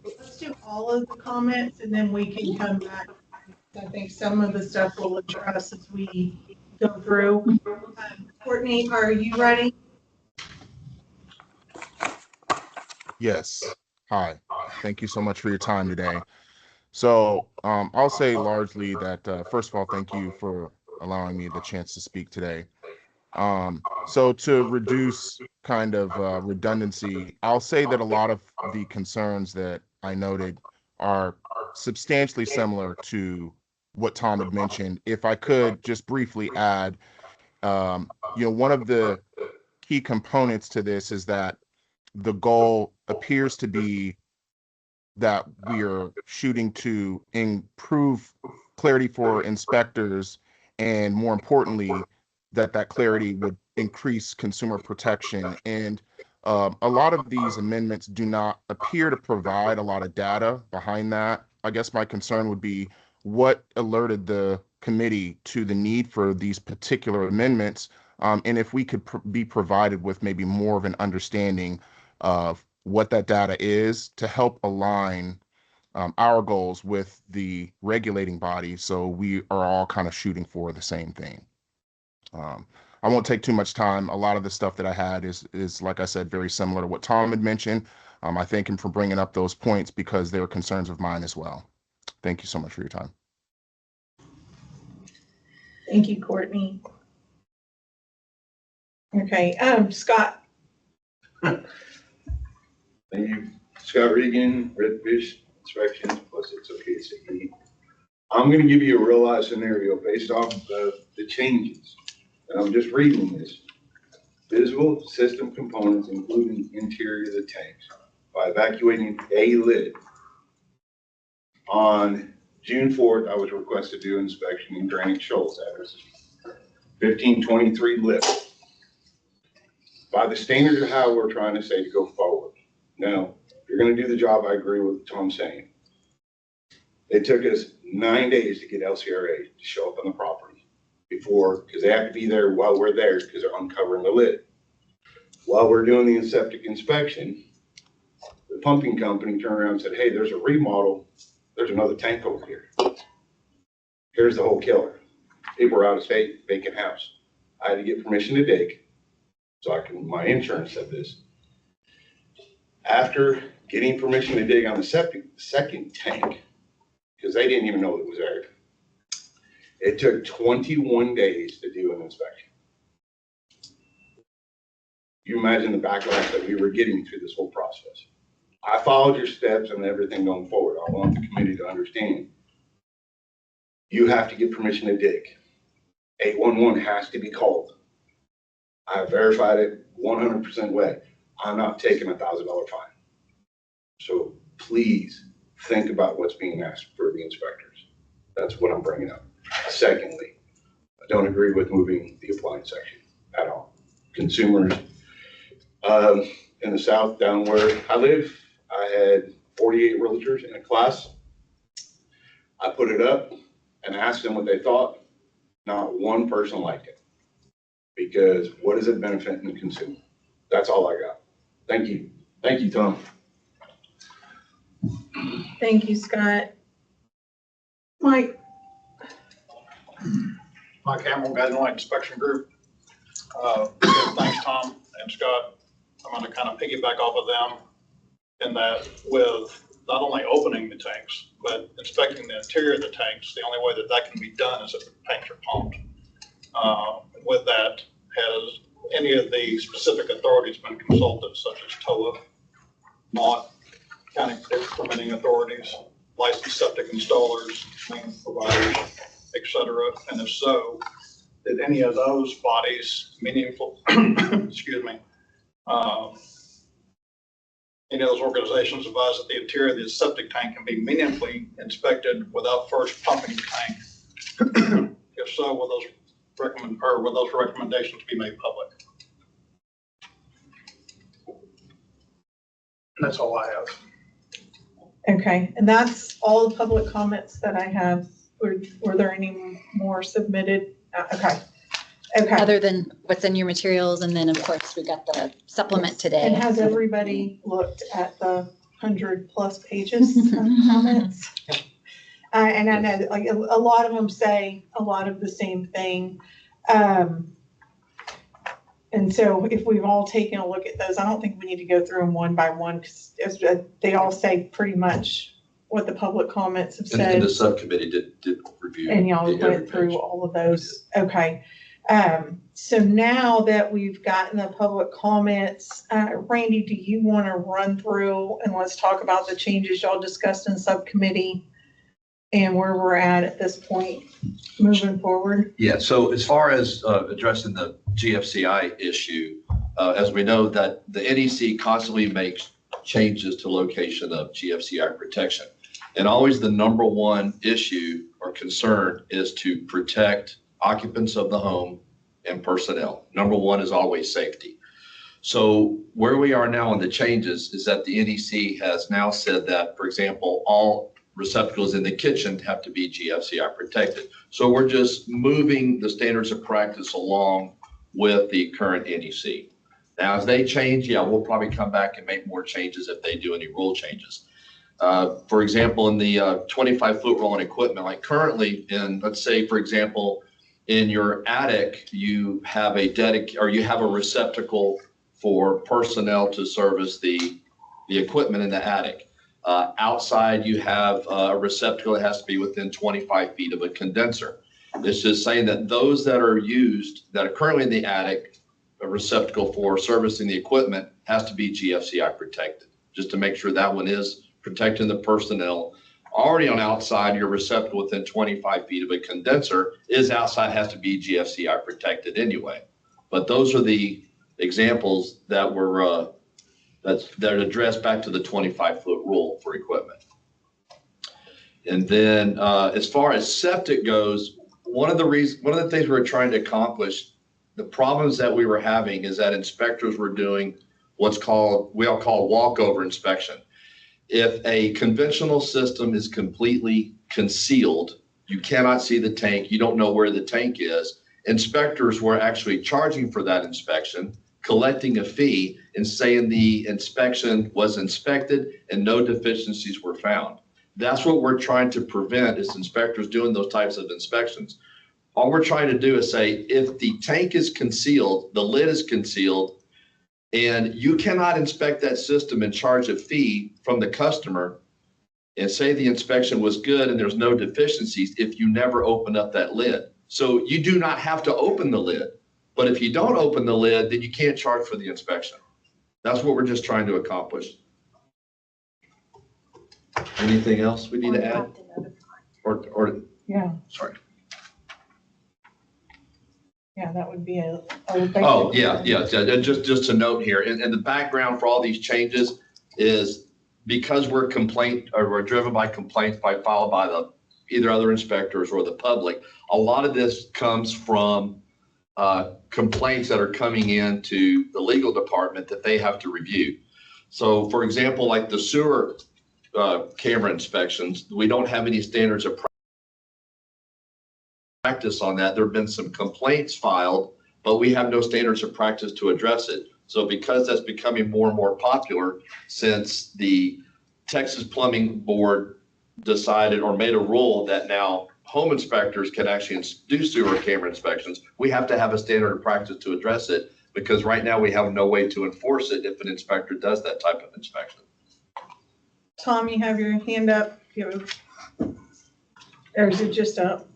S1: Let's do all of the comments and then we can come back. I think some of the stuff we'll address as we go through. Courtney, are you ready?
S7: Yes. Hi. Thank you so much for your time today. So I'll say largely that, first of all, thank you for allowing me the chance to speak today. So to reduce kind of redundancy, I'll say that a lot of the concerns that I noted are substantially similar to what Tom had mentioned. If I could just briefly add, one of the key components to this is that the goal appears to be that we are shooting to improve clarity for inspectors, and more importantly, that clarity would increase consumer protection. And a lot of these amendments do not appear to provide a lot of data behind that. I guess my concern would be what alerted the committee to the need for these particular amendments, and if we could be provided with maybe more of an understanding of what that data is to help align our goals with the regulating body, so we are all kind of shooting for the same thing. I won't take too much time. A lot of the stuff that I had is like I said, very similar to what Tom had mentioned. I thank him for bringing up those points because they were concerns of mine as well. Thank you so much for your time.
S1: Thank you, Courtney. Okay, Scott.
S18: Thank you. Scott Regan, Redfish Inspections, plus it's okay to say. I'm going to give you a real life scenario based off of the changes. And I'm just reading this. Visible system components, including interior of the tanks, by evacuating a lid. On June 4th, I was requested to do an inspection in Granite Shoals, address 1523 lift. By the standard of how we're trying to say to go forward. Now, if you're going to do the job, I agree with Tom saying. It took us 9 days to get LCRA to show up on the property before, because they have to be there while we're there because they're uncovering the lid. While we're doing the septic inspection, the pumping company turned around and said, hey, there's a remodel. There's another tank over here. Here's the whole killer. People were out of state, vacant house. I had to get permission to dig. So my insurance said this. After getting permission to dig on the second tank, because they didn't even know it was there, it took 21 days to do an inspection. You imagine the backlash that we were getting through this whole process. I followed your steps and everything going forward. I want the committee to understand. You have to get permission to dig. 811 has to be called. I verified it 100% way. I'm not taking a $1,000 fine. So please think about what's being asked for the inspectors. That's what I'm bringing up. Secondly, I don't agree with moving the appliance section at all. Consumers in the south, down where I live, I had 48 realtors in a class. I put it up and asked them what they thought. Not one person liked it. Because what is it benefiting the consumer? That's all I got. Thank you. Thank you, Tom.
S1: Thank you, Scott. Mike?
S9: Mike Hamill, Guiding Light Inspection Group. Thanks, Tom and Scott. I'm going to kind of piggyback off of them in that with not only opening the tanks, but inspecting the interior of the tanks. The only way that that can be done is if the tanks are pumped. With that, has any of the specific authorities been consulted, such as TOA, MOT, county permitting authorities, licensed septic installers, maintenance providers, et cetera? And if so, did any of those bodies meaningful, excuse me, any of those organizations advise that the interior of the septic tank can be meaningfully inspected without first pumping the tank? If so, will those recommendations be made public? And that's all I have.
S1: Okay, and that's all the public comments that I have. Were there any more submitted? Okay. Okay.
S11: Other than what's in your materials, and then of course we got the supplement today.
S1: And has everybody looked at the 100+ pages of comments? And I know like a lot of them say a lot of the same thing. And so if we've all taken a look at those, I don't think we need to go through them one by one, because they all say pretty much what the public comments have said.
S5: And the subcommittee did review.
S1: And y'all went through all of those. Okay. So now that we've gotten the public comments, Randy, do you want to run through and let's talk about the changes y'all discussed in subcommittee and where we're at this point moving forward?
S5: Yeah, so as far as addressing the GFCI issue, as we know that the NEC constantly makes changes to location of GFCI protection. And always the number one issue or concern is to protect occupants of the home and personnel. Number one is always safety. So where we are now on the changes is that the NEC has now said that, for example, all receptacles in the kitchen have to be GFCI protected. So we're just moving the standards of practice along with the current NEC. Now, as they change, yeah, we'll probably come back and make more changes if they do any rule changes. For example, in the 25-foot rolling equipment, like currently in, let's say, for example, in your attic, you have a receptacle for personnel to service the equipment in the attic. Outside, you have a receptacle that has to be within 25 feet of a condenser. It's just saying that those that are used, that are currently in the attic, a receptacle for servicing the equipment has to be GFCI protected, just to make sure that one is protecting the personnel. Already on outside, your receptacle within 25 feet of a condenser is outside, has to be GFCI protected anyway. But those are the examples that were that address back to the 25-foot rule for equipment. And then as far as septic goes, one of the things we were trying to accomplish, the problems that we were having is that inspectors were doing what's called, we all call walkover inspection. If a conventional system is completely concealed, you cannot see the tank, you don't know where the tank is, inspectors were actually charging for that inspection, collecting a fee and saying the inspection was inspected and no deficiencies were found. That's what we're trying to prevent, is inspectors doing those types of inspections. All we're trying to do is say, if the tank is concealed, the lid is concealed, and you cannot inspect that system and charge a fee from the customer and say the inspection was good and there's no deficiencies if you never open up that lid. So you do not have to open the lid. But if you don't open the lid, then you can't charge for the inspection. That's what we're just trying to accomplish. Anything else we need to add? Or
S1: yeah.
S5: Sorry.
S1: Yeah, that would be a
S5: Oh, yeah. Just to note here, and the background for all these changes is because we're driven by complaints filed by either other inspectors or the public. A lot of this comes from complaints that are coming into the legal department that they have to review. So, for example, like the sewer camera inspections, we don't have any standards of practice on that. There have been some complaints filed, but we have no standards of practice to address it. So because that's becoming more and more popular since the Texas Plumbing Board decided or made a rule that now home inspectors can actually do sewer camera inspections. We have to have a standard of practice to address it, because right now we have no way to enforce it if an inspector does that type of inspection.
S1: Tom, you have your hand up. Or is it just up?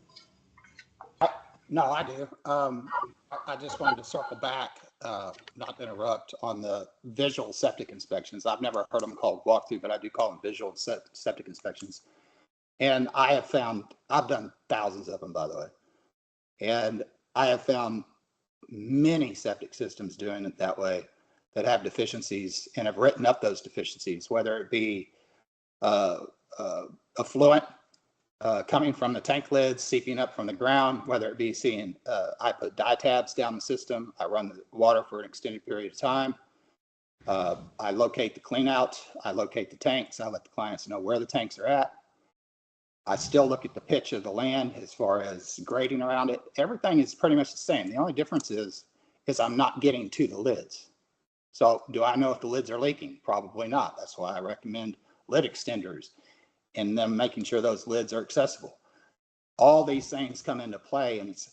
S6: No, I do. I just wanted to circle back, not to interrupt, on the visual septic inspections. I've never heard them called walkthrough, but I do call them visual septic inspections. And I have found, I've done thousands of them, by the way. And I have found many septic systems doing it that way that have deficiencies, and have written up those deficiencies, whether it be effluent coming from the tank lids, seeping up from the ground, whether it be seeing, I put dye tabs down the system, I run the water for an extended period of time. I locate the clean out, I locate the tanks, I let the clients know where the tanks are at. I still look at the pitch of the land as far as grading around it. Everything is pretty much the same. The only difference is I'm not getting to the lids. So do I know if the lids are leaking? Probably not. That's why I recommend lid extenders and them making sure those lids are accessible. All these things come into play, and it's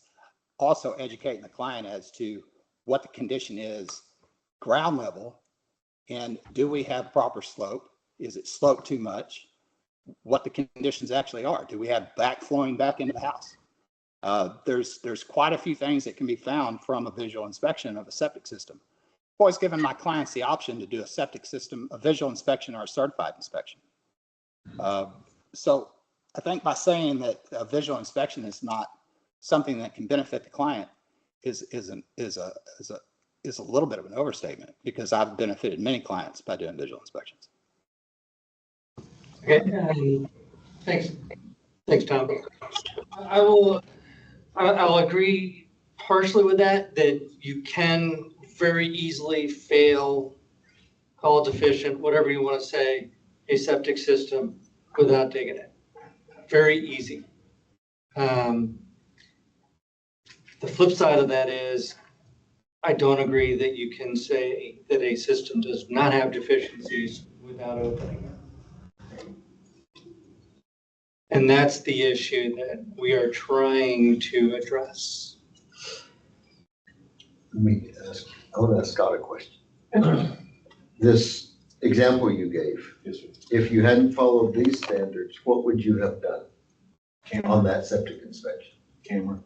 S6: also educating the client as to what the condition is ground level, and do we have proper slope? Is it sloped too much? What the conditions actually are. Do we have backflowing back into the house? There's quite a few things that can be found from a visual inspection of a septic system. I've always given my clients the option to do a septic system, a visual inspection, or a certified inspection. So I think by saying that a visual inspection is not something that can benefit the client is a little bit of an overstatement, because I've benefited many clients by doing visual inspections.
S13: Okay, thanks, Tom. I'll agree partially with that you can very easily fail, call it deficient, whatever you want to say, a septic system without digging it. Very easy. The flip side of that is, I don't agree that you can say that a system does not have deficiencies without opening it. And that's the issue that we are trying to address.
S19: Let me ask, I want to ask Scott a question. This example you gave, if you hadn't followed these standards, what would you have done on that septic inspection?
S18: Camera.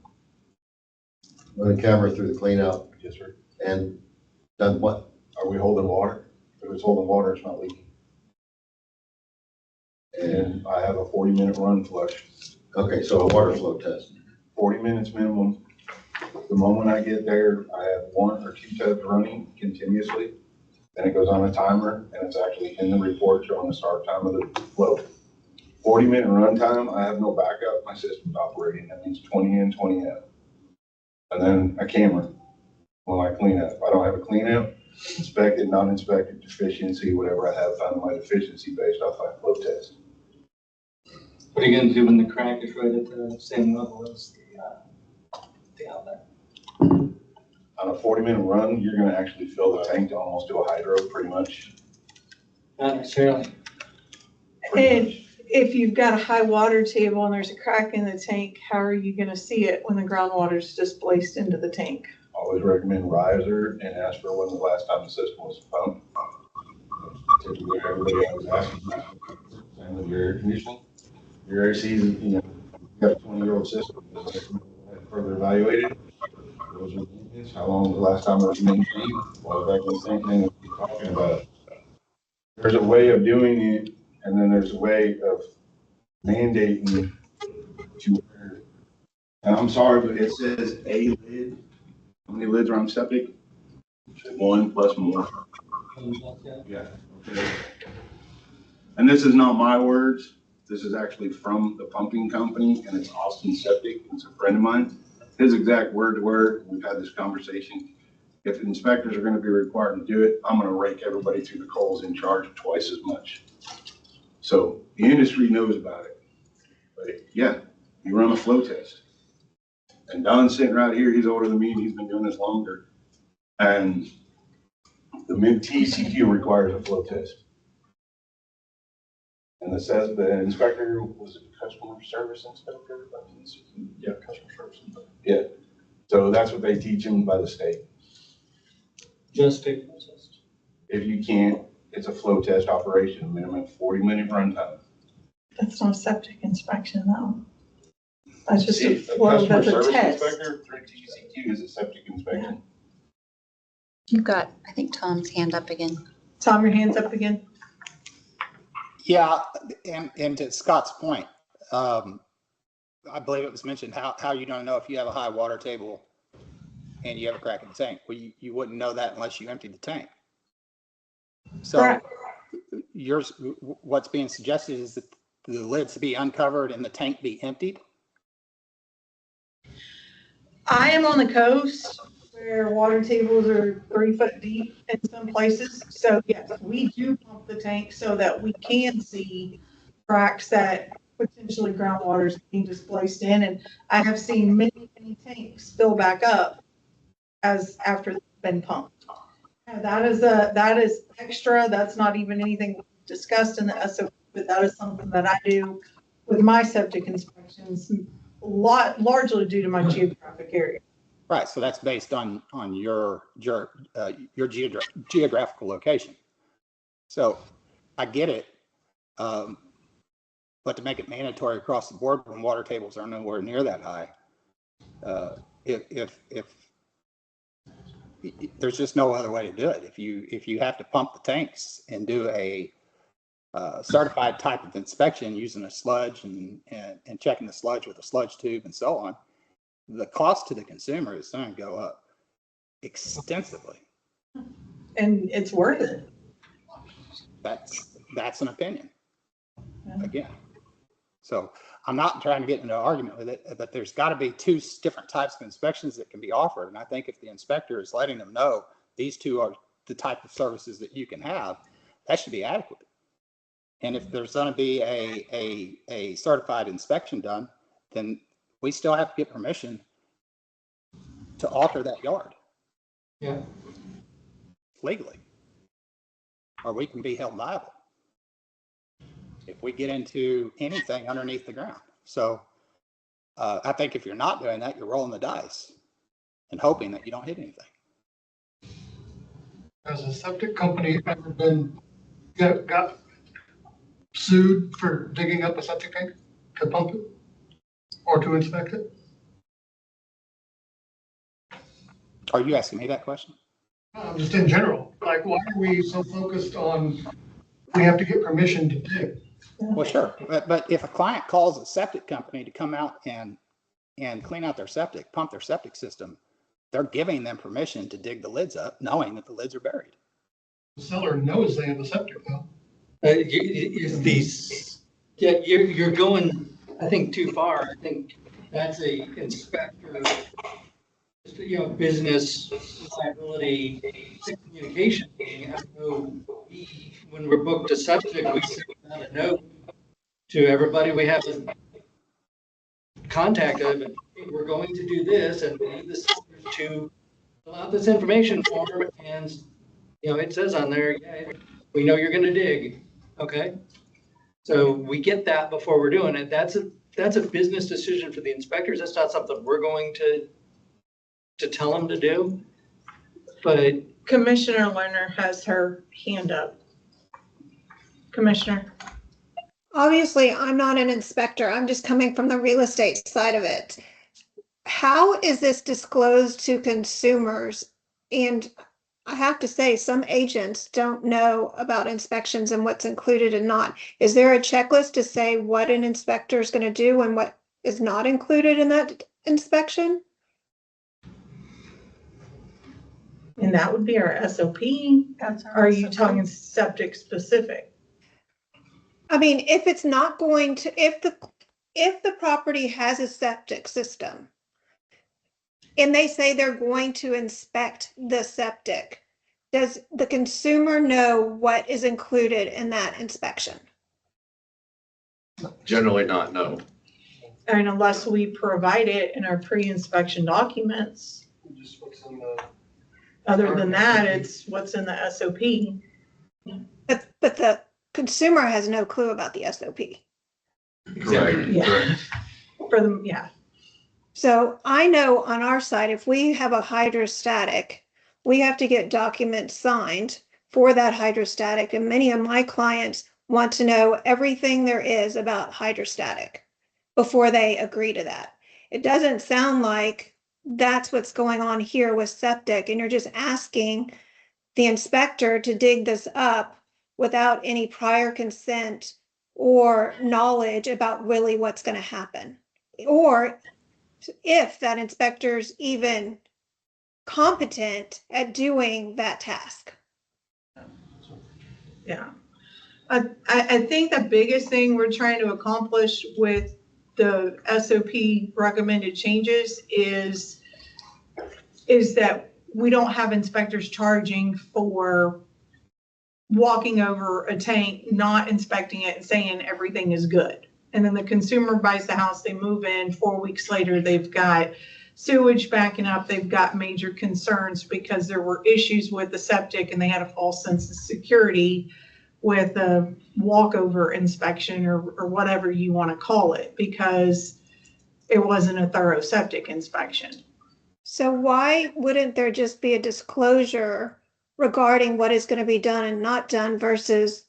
S19: Run a camera through the clean out?
S18: Yes, sir.
S19: And done what?
S18: Are we holding water? If it's holding water, it's not leaking. And I have a 40-minute run flush.
S19: Okay, so a water flow test.
S18: 40 minutes minimum. The moment I get there, I have 1 or 2 tubs running continuously. Then it goes on a timer, and it's actually in the report showing the start time of the flow. 40-minute run time, I have no backup. My system's operating. That means 20 in, 20 out. And then a camera when I clean up. If I don't have a clean out, inspected, non-inspected, deficiency, whatever I have found my deficiency based off my flow test.
S13: What are you gonna do when the crack is right at the same level as the outlet?
S18: On a 40-minute run, you're gonna actually fill the tank to almost to a hydro, pretty much.
S13: Not necessarily.
S1: And if you've got a high water table and there's a crack in the tank, how are you gonna see it when the groundwater is displaced into the tank?
S18: Always recommend riser and ask for when the last time the system was pumped. Typically, everybody always asks, same with your air conditioning. Your air season, you know, you got a 20-year-old system, further evaluated. Those are maintenance. How long was the last time it was maintained? Well, back in the same thing that we're talking about. There's a way of doing it, and then there's a way of mandating to where, and I'm sorry, but it says a lid. How many lids are on septic? 1 plus more. Yeah. Okay. And this is not my words. This is actually from the pumping company, and it's Austin Septic. It's a friend of mine. His exact word to word, we've had this conversation. If inspectors are going to be required to do it, I'm going to rake everybody through the coals and charge twice as much. So the industry knows about it. But yeah, you run a flow test. And Don's sitting right here. He's older than me, and he's been doing this longer. And the TCQ requires a flow test. And the inspector, was it customer service inspector?
S9: Yeah, customer service.
S18: Yeah, so that's what they teach them by the state.
S13: Just take the test.
S18: If you can't, it's a flow test operation, minimum 40-minute runtime.
S1: That's not a septic inspection though. That's just a
S18: See,
S1: flow,
S18: customer
S1: that's a
S18: service
S1: test.
S18: inspector through TCQ is a septic inspection.
S11: You've got, I think, Tom's hand up again.
S1: Tom, your hand's up again.
S6: Yeah, and to Scott's point, I believe it was mentioned how you don't know if you have a high water table and you have a crack in the tank. Well, you wouldn't know that unless you emptied the tank. So
S1: Correct.
S6: what's being suggested is that the lids be uncovered and the tank be emptied.
S1: I am on the coast where water tables are 3 foot deep in some places. So yes, we do pump the tank so that we can see cracks that potentially groundwater is being displaced in. And I have seen many tanks fill back up as after they've been pumped. That is extra. That's not even anything discussed in the SOP, but that is something that I do with my septic inspections, largely due to my geographic area.
S6: Right. So that's based on your geographical location. So I get it. But to make it mandatory across the board when water tables are nowhere near that high, if there's just no other way to do it. If you have to pump the tanks and do a certified type of inspection using a sludge and checking the sludge with a sludge tube and so on, the cost to the consumer is going to go up extensively.
S1: And it's worth it.
S6: That's an opinion. Again. So I'm not trying to get into an argument with it, but there's got to be two different types of inspections that can be offered. And I think if the inspector is letting them know these two are the type of services that you can have, that should be adequate. And if there's going to be a certified inspection done, then we still have to get permission to alter that yard.
S13: Yeah.
S6: Legally. Or we can be held liable if we get into anything underneath the ground. So I think if you're not doing that, you're rolling the dice and hoping that you don't hit anything.
S17: Has a septic company ever got sued for digging up a septic tank to pump it or to inspect it?
S6: Are you asking me that question?
S17: Just in general, like why are we so focused on we have to get permission to dig?
S6: Well, sure. But if a client calls a septic company to come out and clean out their septic, pump their septic system, they're giving them permission to dig the lids up, knowing that the lids are buried.
S17: The seller knows they have a septic though.
S13: You're going, I think, too far. I think that's a inspector, business liability communication thing. When we're booked to septic, we send out a note to everybody we have to contact of, and we're going to do this, and we need the sellers to fill out this information form, and it says on there, yeah, we know you're going to dig. Okay, so we get that before we're doing it. That's a business decision for the inspectors. That's not something we're going to tell them to do. But
S1: Commissioner Lerner has her hand up. Commissioner.
S15: Obviously, I'm not an inspector. I'm just coming from the real estate side of it. How is this disclosed to consumers? And I have to say, some agents don't know about inspections and what's included and not. Is there a checklist to say what an inspector is going to do and what is not included in that inspection?
S1: And that would be our SOP. Are you talking septic specific?
S15: I mean, if it's not going to, if the property has a septic system and they say they're going to inspect the septic, does the consumer know what is included in that inspection?
S5: Generally not, no.
S1: And unless we provide it in our pre-inspection documents.
S17: Just what's in the.
S1: Other than that, it's what's in the SOP.
S15: But consumer has no clue about the SOP.
S5: Correct.
S1: Yeah. For them, yeah.
S15: So I know on our side, if we have a hydrostatic, we have to get documents signed for that hydrostatic. And many of my clients want to know everything there is about hydrostatic before they agree to that. It doesn't sound like that's what's going on here with septic, and you're just asking the inspector to dig this up without any prior consent or knowledge about really what's going to happen. Or if that inspector's even competent at doing that task.
S1: Yeah. I think the biggest thing we're trying to accomplish with the SOP recommended changes is that we don't have inspectors charging for walking over a tank, not inspecting it and saying everything is good. And then the consumer buys the house, they move in, 4 weeks later, they've got sewage backing up, they've got major concerns because there were issues with the septic and they had a false sense of security with a walkover inspection or whatever you want to call it, because it wasn't a thorough septic inspection.
S15: So why wouldn't there just be a disclosure regarding what is going to be done and not done versus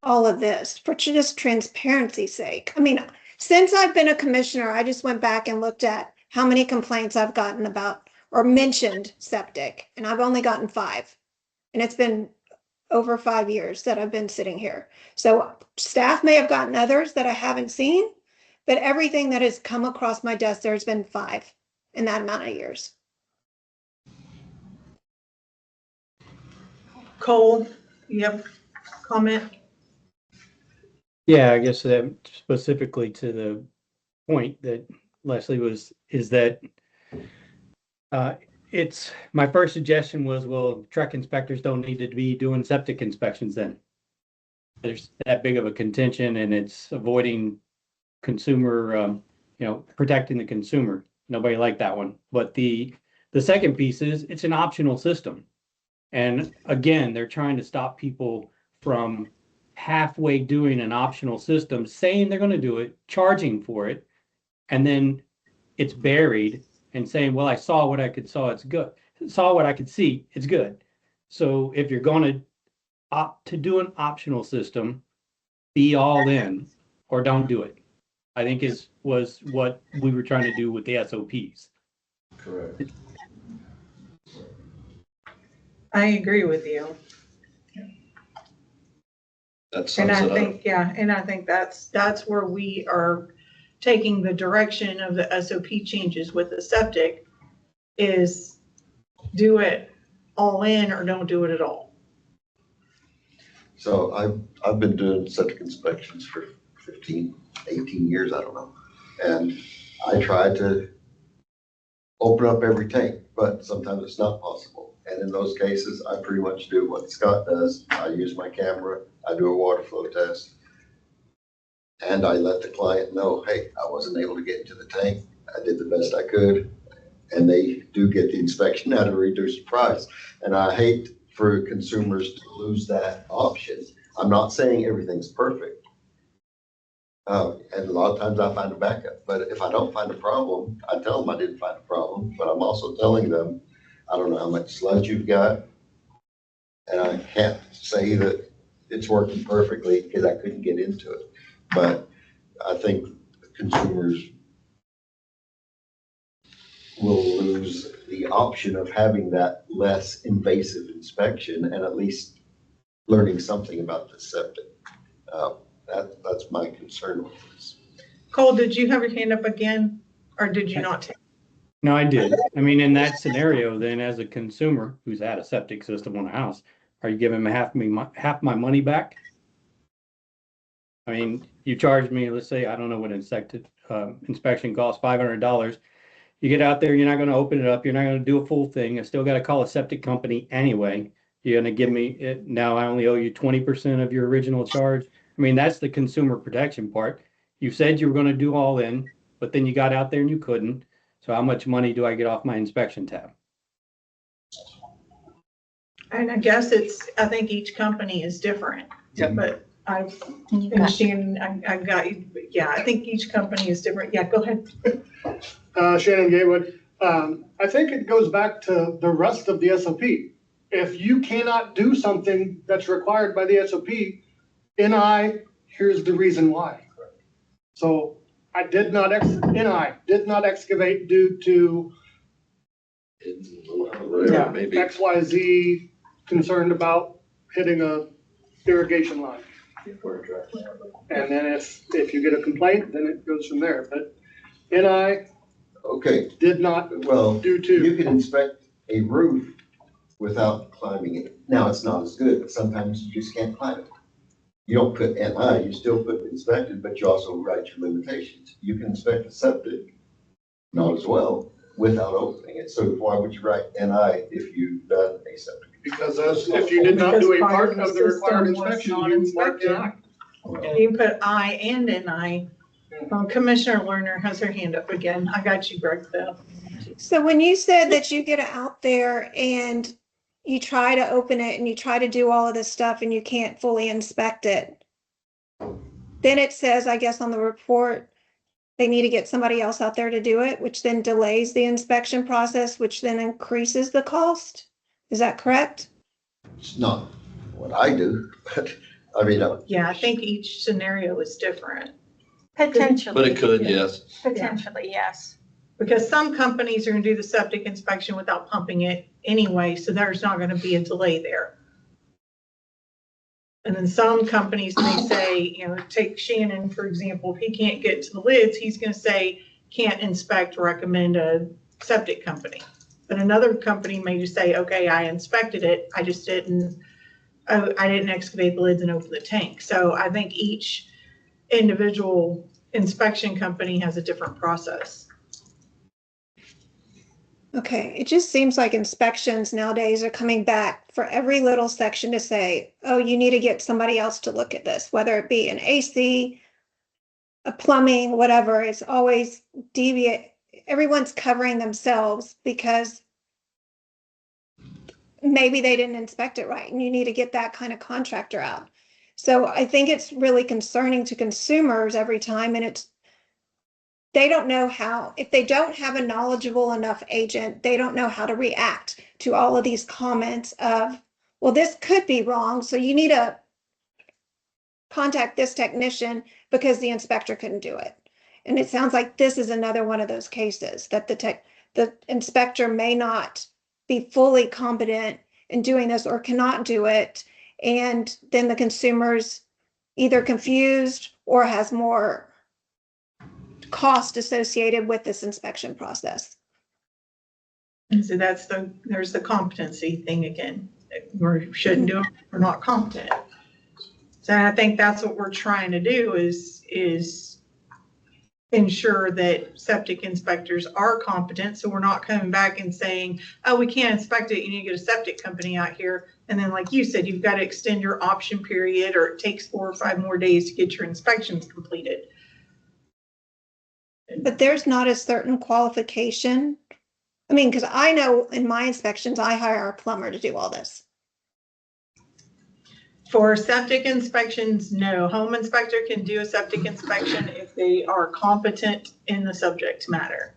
S15: all of this for just transparency's sake? I mean, since I've been a commissioner, I just went back and looked at how many complaints I've gotten about or mentioned septic, and I've only gotten 5. And it's been over 5 years that I've been sitting here. So staff may have gotten others that I haven't seen, but everything that has come across my desk, there's been 5 in that amount of years.
S1: Cole, you have a comment?
S14: Yeah, I guess that specifically to the point that Leslie is that it's, my first suggestion was, well, truck inspectors don't need to be doing septic inspections then. There's that big of a contention and it's avoiding consumer, protecting the consumer. Nobody liked that one. But the second piece is it's an optional system. And again, they're trying to stop people from halfway doing an optional system, saying they're going to do it, charging for it, and then it's buried and saying, well, I saw what I could saw, it's good. Saw what I could see, it's good. So if you're going to opt to do an optional system, be all in or don't do it. I think was what we were trying to do with the SOPs.
S5: Correct.
S1: I agree with you.
S5: That sums
S1: And I
S5: it up.
S1: think, yeah, and I think that's where we are taking the direction of the SOP changes with the septic is do it all in or don't do it at all.
S19: So I've been doing septic inspections for 15, 18 years, I don't know. And I try to open up every tank, but sometimes it's not possible. And in those cases, I pretty much do what Scott does. I use my camera, I do a water flow test, and I let the client know, hey, I wasn't able to get into the tank. I did the best I could. And they do get the inspection at a reduced price. And I hate for consumers to lose that option. I'm not saying everything's perfect. And a lot of times I find a backup, but if I don't find a problem, I tell them I didn't find a problem, but I'm also telling them, I don't know how much sludge you've got. And I can't say that it's working perfectly because I couldn't get into it. But I think consumers will lose the option of having that less invasive inspection and at least learning something about the septic. That's my concern with this.
S1: Cole, did you have your hand up again or did you not?
S14: No, I did. I mean, in that scenario, then as a consumer who's had a septic system on a house, are you giving me half my money back? I mean, you charge me, let's say, I don't know what inspection costs, $500. You get out there, you're not going to open it up. You're not going to do a full thing. I still got to call a septic company anyway. You're going to give me it. Now I only owe you 20% of your original charge. I mean, that's the consumer protection part. You said you were going to do all in, but then you got out there and you couldn't. So how much money do I get off my inspection tab?
S1: And I guess I think each company is different, but And Shannon, I got you. Yeah, I think each company is different. Yeah, go ahead.
S17: Shannon Gatewood. I think it goes back to the rest of the SOP. If you cannot do something that's required by the SOP, NI, here's the reason why. So NI did not excavate due to
S5: Maybe.
S17: XYZ concerned about hitting a irrigation line. And then if you get a complaint, then it goes from there. But NI
S19: Okay,
S17: did not
S19: well,
S17: do to.
S19: you can inspect a roof without climbing it. Now, it's not as good, but sometimes you just can't climb it. You don't put NI, you still put inspected, but you also write your limitations. You can inspect a septic, not as well, without opening it. So why would you write NI if you've done a septic?
S17: Because if you did not do a part of the required inspection, you marked NI.
S1: You can put I and NI. Commissioner Lerner has her hand up again. I got you, Greg, though.
S15: So when you said that you get out there and you try to open it and you try to do all of this stuff and you can't fully inspect it, then it says, I guess on the report, they need to get somebody else out there to do it, which then delays the inspection process, which then increases the cost. Is that correct?
S19: It's not what I do, but I mean,
S1: Yeah, I think each scenario is different.
S12: Potentially.
S5: But it could, yes.
S12: Potentially, yes.
S1: Because some companies are gonna do the septic inspection without pumping it anyway, so there's not gonna be a delay there. And then some companies may say, take Shannon, for example, if he can't get to the lids, he's gonna say, can't inspect, recommend a septic company. But another company may just say, okay, I inspected it, I just didn't excavate the lids and open the tank. So I think each individual inspection company has a different process.
S15: Okay, it just seems like inspections nowadays are coming back for every little section to say, oh, you need to get somebody else to look at this, whether it be an AC, a plumbing, whatever. It's always deviate. Everyone's covering themselves because maybe they didn't inspect it right and you need to get that kind of contractor out. So I think it's really concerning to consumers every time, and they don't know how, if they don't have a knowledgeable enough agent, they don't know how to react to all of these comments of, well, this could be wrong, so you need to contact this technician because the inspector couldn't do it. And it sounds like this is another one of those cases that the inspector may not be fully competent in doing this or cannot do it. And then the consumer's either confused or has more cost associated with this inspection process.
S1: And so there's the competency thing again. We shouldn't do it, we're not competent. So I think that's what we're trying to do is ensure that septic inspectors are competent. So we're not coming back and saying, oh, we can't inspect it, you need to get a septic company out here. And then like you said, you've got to extend your option period, or it takes 4 or 5 more days to get your inspections completed.
S15: But there's not a certain qualification. I mean, because I know in my inspections, I hire a plumber to do all this.
S1: For septic inspections, no. Home inspector can do a septic inspection if they are competent in the subject matter.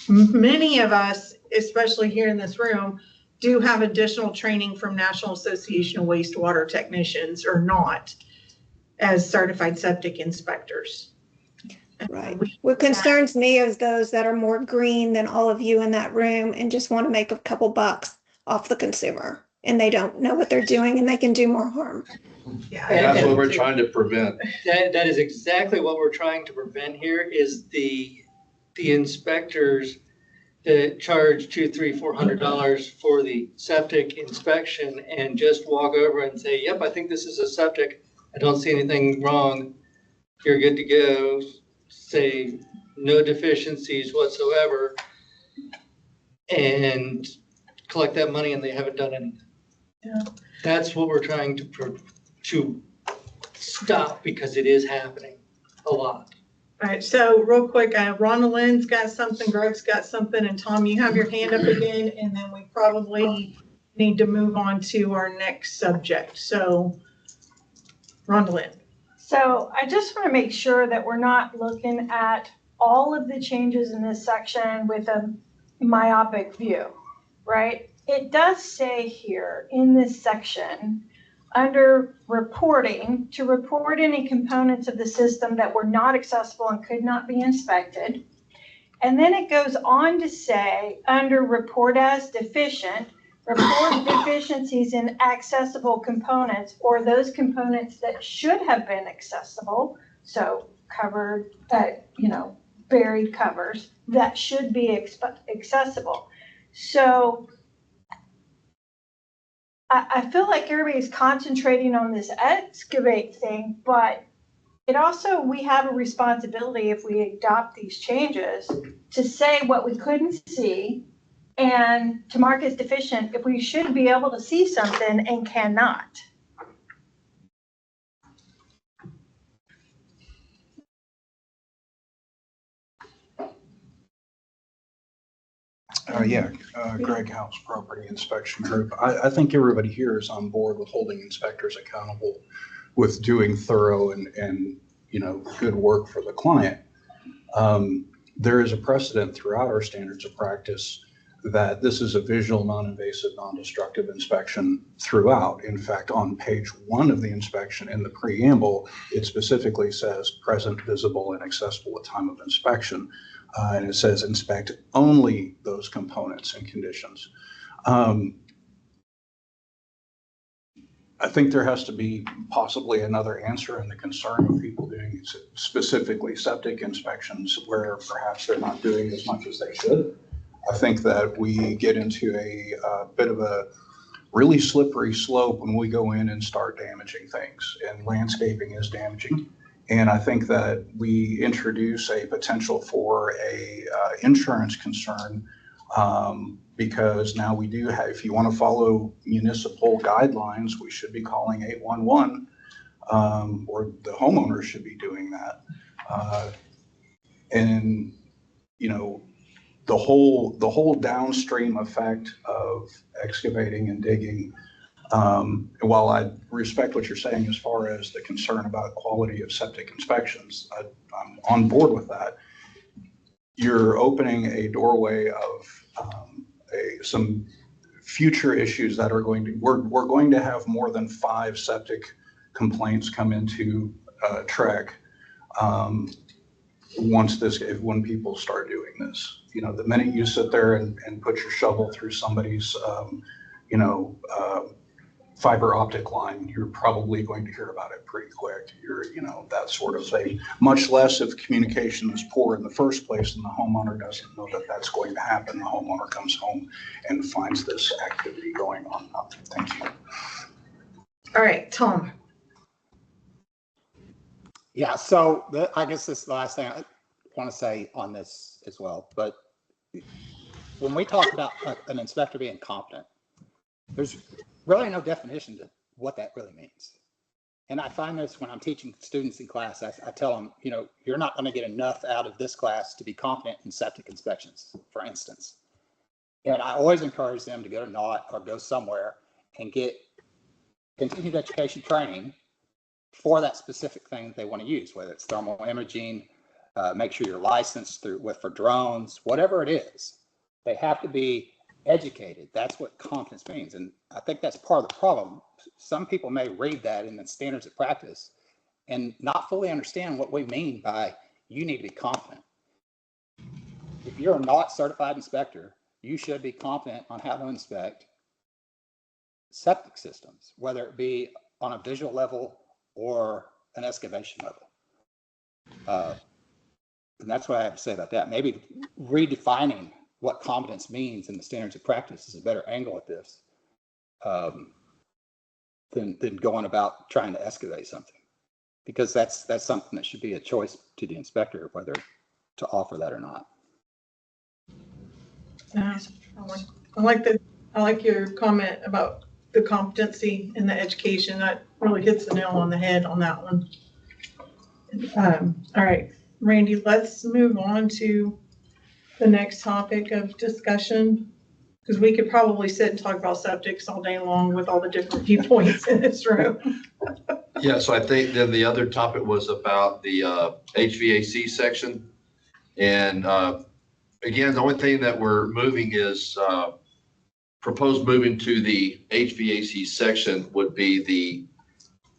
S1: Many of us, especially here in this room, do have additional training from National Association of Wastewater Technicians, or not, as certified septic inspectors.
S15: Right. What concerns me is those that are more green than all of you in that room and just want to make a couple bucks off the consumer, and they don't know what they're doing and they can do more harm.
S1: Yeah,
S5: That's what we're trying to prevent.
S13: That is exactly what we're trying to prevent here, is the inspectors that charge $200-$400 for the septic inspection and just walk over and say, yep, I think this is a septic, I don't see anything wrong, you're good to go, say no deficiencies whatsoever, and collect that money, and they haven't done anything.
S1: Yeah.
S13: That's what we're trying to stop, because it is happening a lot.
S1: All right, so real quick, Rhonda Lynn's got something, Greg's got something, and Tom, you have your hand up again, and then we probably need to move on to our next subject. So, Rhonda Lynn.
S12: So I just want to make sure that we're not looking at all of the changes in this section with a myopic view, right? It does say here in this section, under reporting, to report any components of the system that were not accessible and could not be inspected. And then it goes on to say, under report as deficient, report deficiencies in accessible components or those components that should have been accessible. So covered, buried covers that should be accessible. So I feel like everybody's concentrating on this excavate thing, but it also, we have a responsibility if we adopt these changes to say what we couldn't see and to mark as deficient if we should be able to see something and cannot.
S10: Greg House, Property Inspection Group. I think everybody here is on board with holding inspectors accountable, with doing thorough and good work for the client. There is a precedent throughout our standards of practice that this is a visual, non-invasive, non-destructive inspection throughout. In fact, on page 1 of the inspection in the preamble, it specifically says present, visible, and accessible at time of inspection. And it says inspect only those components and conditions. I think there has to be possibly another answer in the concern of people doing specifically septic inspections where perhaps they're not doing as much as they should. I think that we get into a bit of a really slippery slope when we go in and start damaging things, and landscaping is damaging. And I think that we introduce a potential for a insurance concern because now we do have, if you want to follow municipal guidelines, we should be calling 811 or the homeowner should be doing that. And, the whole downstream effect of excavating and digging, while I respect what you're saying as far as the concern about quality of septic inspections, I'm on board with that. You're opening a doorway of some future issues that are going to, we're going to have more than 5 septic complaints come into TREIC when people start doing this. The minute you sit there and put your shovel through somebody's, fiber optic line, you're probably going to hear about it pretty quick. That sort of thing. Much less if communication is poor in the first place and the homeowner doesn't know that that's going to happen. The homeowner comes home and finds this activity going on. Thank you.
S1: All right, Tom.
S6: Yeah, so I guess this is the last thing I want to say on this as well. But when we talk about an inspector being competent, there's really no definition to what that really means. And I find this when I'm teaching students in class, I tell them, you're not going to get enough out of this class to be competent in septic inspections, for instance. And I always encourage them to go to NOT or go somewhere and get continued education training for that specific thing that they want to use, whether it's thermal imaging, make sure you're licensed for drones, whatever it is. They have to be educated. That's what competence means. And I think that's part of the problem. Some people may read that in the standards of practice and not fully understand what we mean by you need to be competent. If you're a not certified inspector, you should be competent on how to inspect septic systems, whether it be on a visual level or an excavation level. And that's what I have to say about that. Maybe redefining what competence means in the standards of practice is a better angle at this than going about trying to excavate something, because that's something that should be a choice to the inspector whether to offer that or not.
S1: I like your comment about the competency and the education. That really hits the nail on the head on that one. All right, Randy, let's move on to the next topic of discussion, because we could probably sit and talk about septics all day long with all the different viewpoints in this room.
S5: Yeah, so I think then the other topic was about the HVAC section. And again, the only thing that we're moving is proposed moving to the HVAC section would be the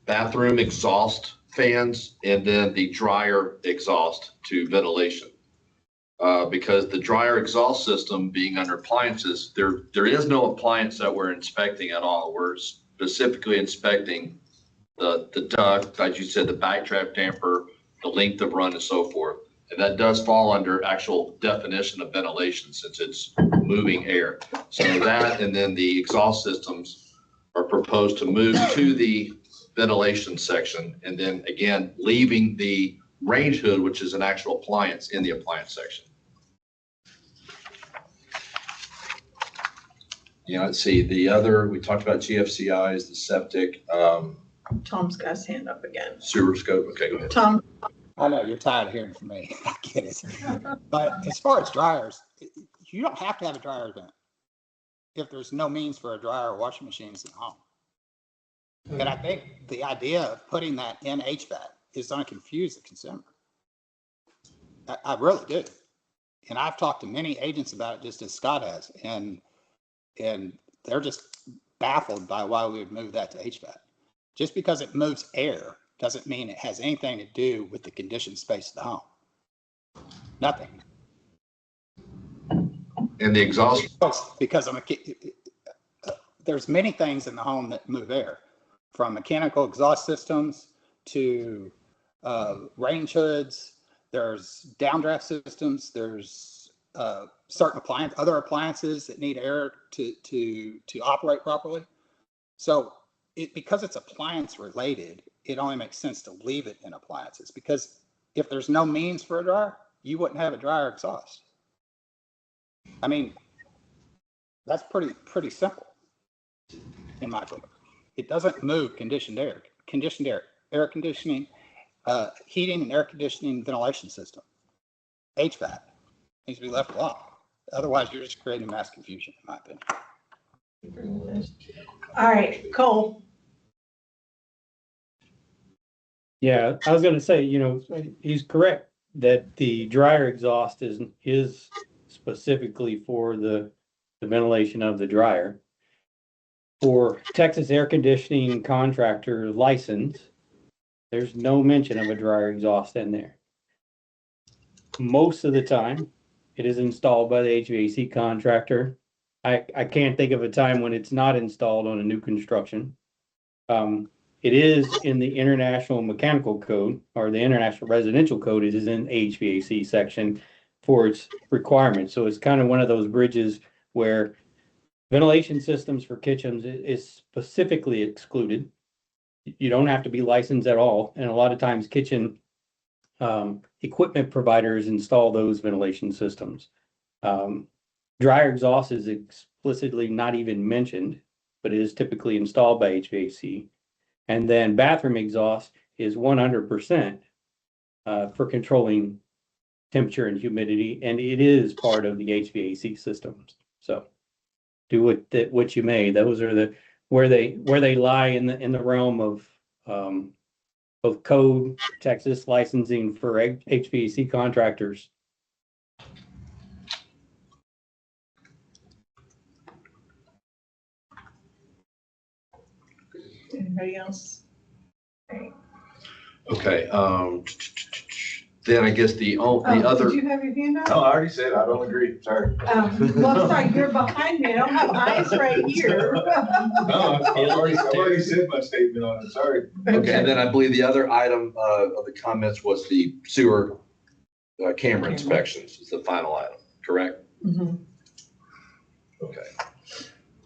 S5: bathroom exhaust fans and then the dryer exhaust to ventilation. Because the dryer exhaust system being under appliances, there is no appliance that we're inspecting at all. We're specifically inspecting the duct, as you said, the backdraft damper, the length of run and so forth. And that does fall under actual definition of ventilation since it's moving air. So that and then the exhaust systems are proposed to move to the ventilation section. And then again, leaving the range hood, which is an actual appliance, in the appliance section. Yeah, let's see, the other, we talked about GFCIs, the septic,
S1: Tom's got his hand up again.
S5: sewer scope. Okay, go ahead.
S1: Tom,
S6: I know you're tired of hearing from me. I get it. But as far as dryers, you don't have to have a dryer event if there's no means for a dryer or washing machines at home. And I think the idea of putting that in HVAC is going to confuse the consumer. I really do. And I've talked to many agents about it, just as Scott has, and they're just baffled by why we would move that to HVAC. Just because it moves air doesn't mean it has anything to do with the conditioned space of the home. Nothing.
S5: And the exhaust?
S6: Because there's many things in the home that move air, from mechanical exhaust systems to range hoods. There's downdraft systems. There's certain other appliances that need air to operate properly. So because it's appliance related, it only makes sense to leave it in appliances, because if there's no means for a dryer, you wouldn't have a dryer exhaust. I mean, that's pretty simple in my book. It doesn't move conditioned air, air conditioning, heating and air conditioning ventilation system. HVAC needs to be left alone. Otherwise, you're just creating mass confusion, in my opinion.
S12: All right, Cole.
S14: Yeah, I was gonna say, he's correct that the dryer exhaust is specifically for the ventilation of the dryer. For Texas air conditioning contractor license, there's no mention of a dryer exhaust in there. Most of the time, it is installed by the HVAC contractor. I can't think of a time when it's not installed on a new construction. It is in the International Mechanical Code, or the International Residential Code. It is in HVAC section for its requirements. So it's kind of one of those bridges where ventilation systems for kitchens is specifically excluded. You don't have to be licensed at all. And a lot of times kitchen equipment providers install those ventilation systems. Dryer exhaust is explicitly not even mentioned, but it is typically installed by HVAC. And then bathroom exhaust is 100% for controlling temperature and humidity, and it is part of the HVAC systems. So do what you may. Those are where they lie in the realm of code, Texas licensing for HVAC contractors.
S1: anybody else?
S5: Okay, then I guess the other.
S1: Did you have your hand up?
S18: No, I already said I don't agree. Sorry.
S1: Well, I'm sorry, you're behind me. I don't have eyes right here.
S18: No, I've already said my statement on it. Sorry.
S5: Okay, and then I believe the other item of the comments was the sewer camera inspections is the final item, correct?
S1: Mm-hmm.
S5: Okay.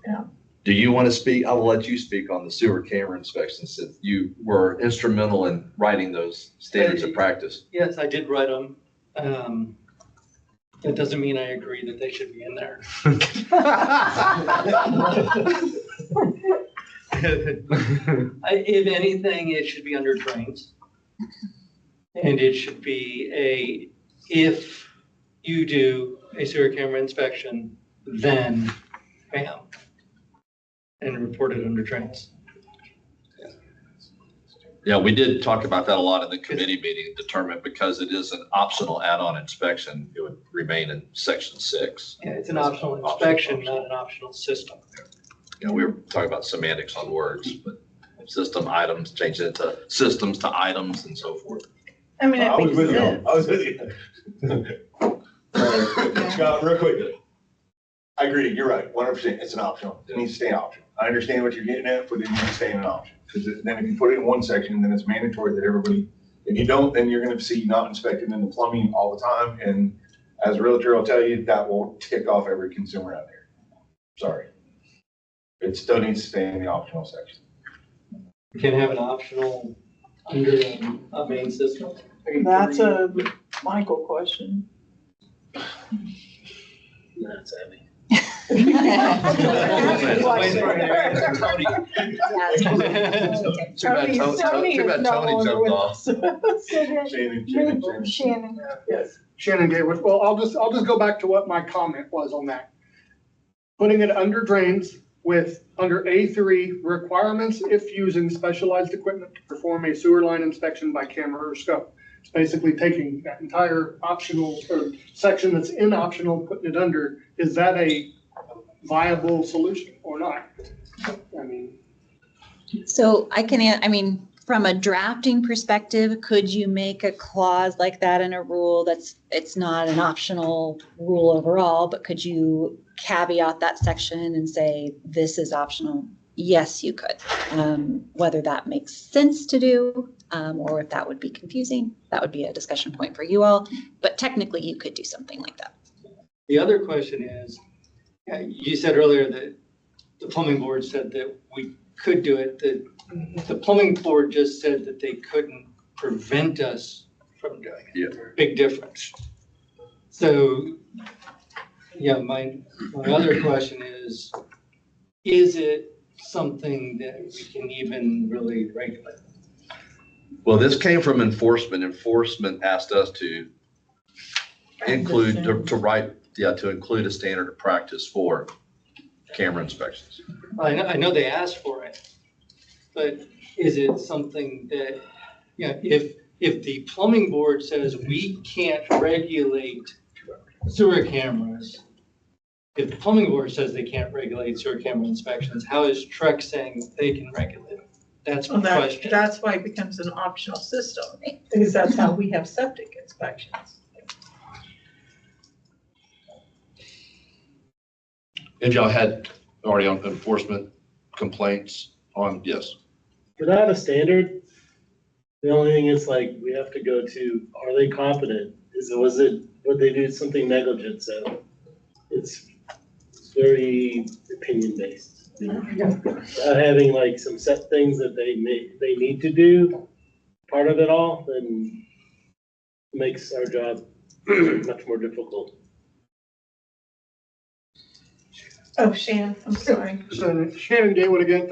S1: Yeah.
S5: Do you want to speak? I will let you speak on the sewer camera inspections since you were instrumental in writing those standards of practice.
S13: Yes, I did write them. That doesn't mean I agree that they should be in there. If anything, it should be under drains. And it should be if you do a sewer camera inspection, then bam, and report it under drains.
S5: Yeah, we did talk about that a lot in the committee meeting, determined because it is an optional add-on inspection, it would remain in section 6.
S13: Yeah, it's an optional inspection, not an optional system.
S5: You know, we were talking about semantics on words, but system items, change it to systems to items and so forth.
S1: I mean,
S18: I
S1: it
S18: was
S1: makes
S18: with you.
S1: sense.
S18: I was with you. Scott, real quick. I agree. You're right. 100%. It's an optional. It needs to stay an option. I understand what you're getting at, but it needs to stay an option. Because then if you put it in one section, then it's mandatory that everybody, if you don't, then you're going to see not inspected in the plumbing all the time. And as a realtor, I'll tell you, that will tick off every consumer out there. Sorry. It still needs to stay in the optional section.
S13: You can have an optional under a main system.
S3: That's a Michael question.
S13: That's heavy.
S5: Too bad Tony jumped off.
S12: Shannon.
S17: Yes, Shannon Gatewood. Well, I'll just go back to what my comment was on that. Putting it under drains with under A3 requirements if using specialized equipment to perform a sewer line inspection by camera or scope. It's basically taking that entire optional or section that's in optional, putting it under. Is that a viable solution or not? I mean.
S11: So from a drafting perspective, could you make a clause like that in a rule it's not an optional rule overall, but could you caveat that section and say, this is optional? Yes, you could. Whether that makes sense to do, or if that would be confusing, that would be a discussion point for you all. But technically, you could do something like that.
S13: The other question is, you said earlier that the plumbing board said that we could do it. The plumbing board just said that they couldn't prevent us from doing it.
S5: Yeah.
S13: Big difference. So, yeah, my other question is it something that we can even really regulate?
S5: Well, this came from enforcement. Enforcement asked us to include, to include a standard of practice for camera inspections.
S13: I know they asked for it, but is it something that, if the plumbing board says we can't regulate sewer cameras, if the plumbing board says they can't regulate sewer camera inspections, how is TREIC saying they can regulate it? That's my question.
S3: That's why it becomes an optional system, because that's how we have septic inspections.
S5: And y'all had already on enforcement complaints on, yes.
S21: For that a standard, the only thing is like, we have to go to, are they competent? Would they do something negligent? So it's very opinion based. Having like some set things that they need to do, part of it all, then makes our job much more difficult.
S3: Oh, Shannon, I'm sorry.
S17: Shannon Gatewood again.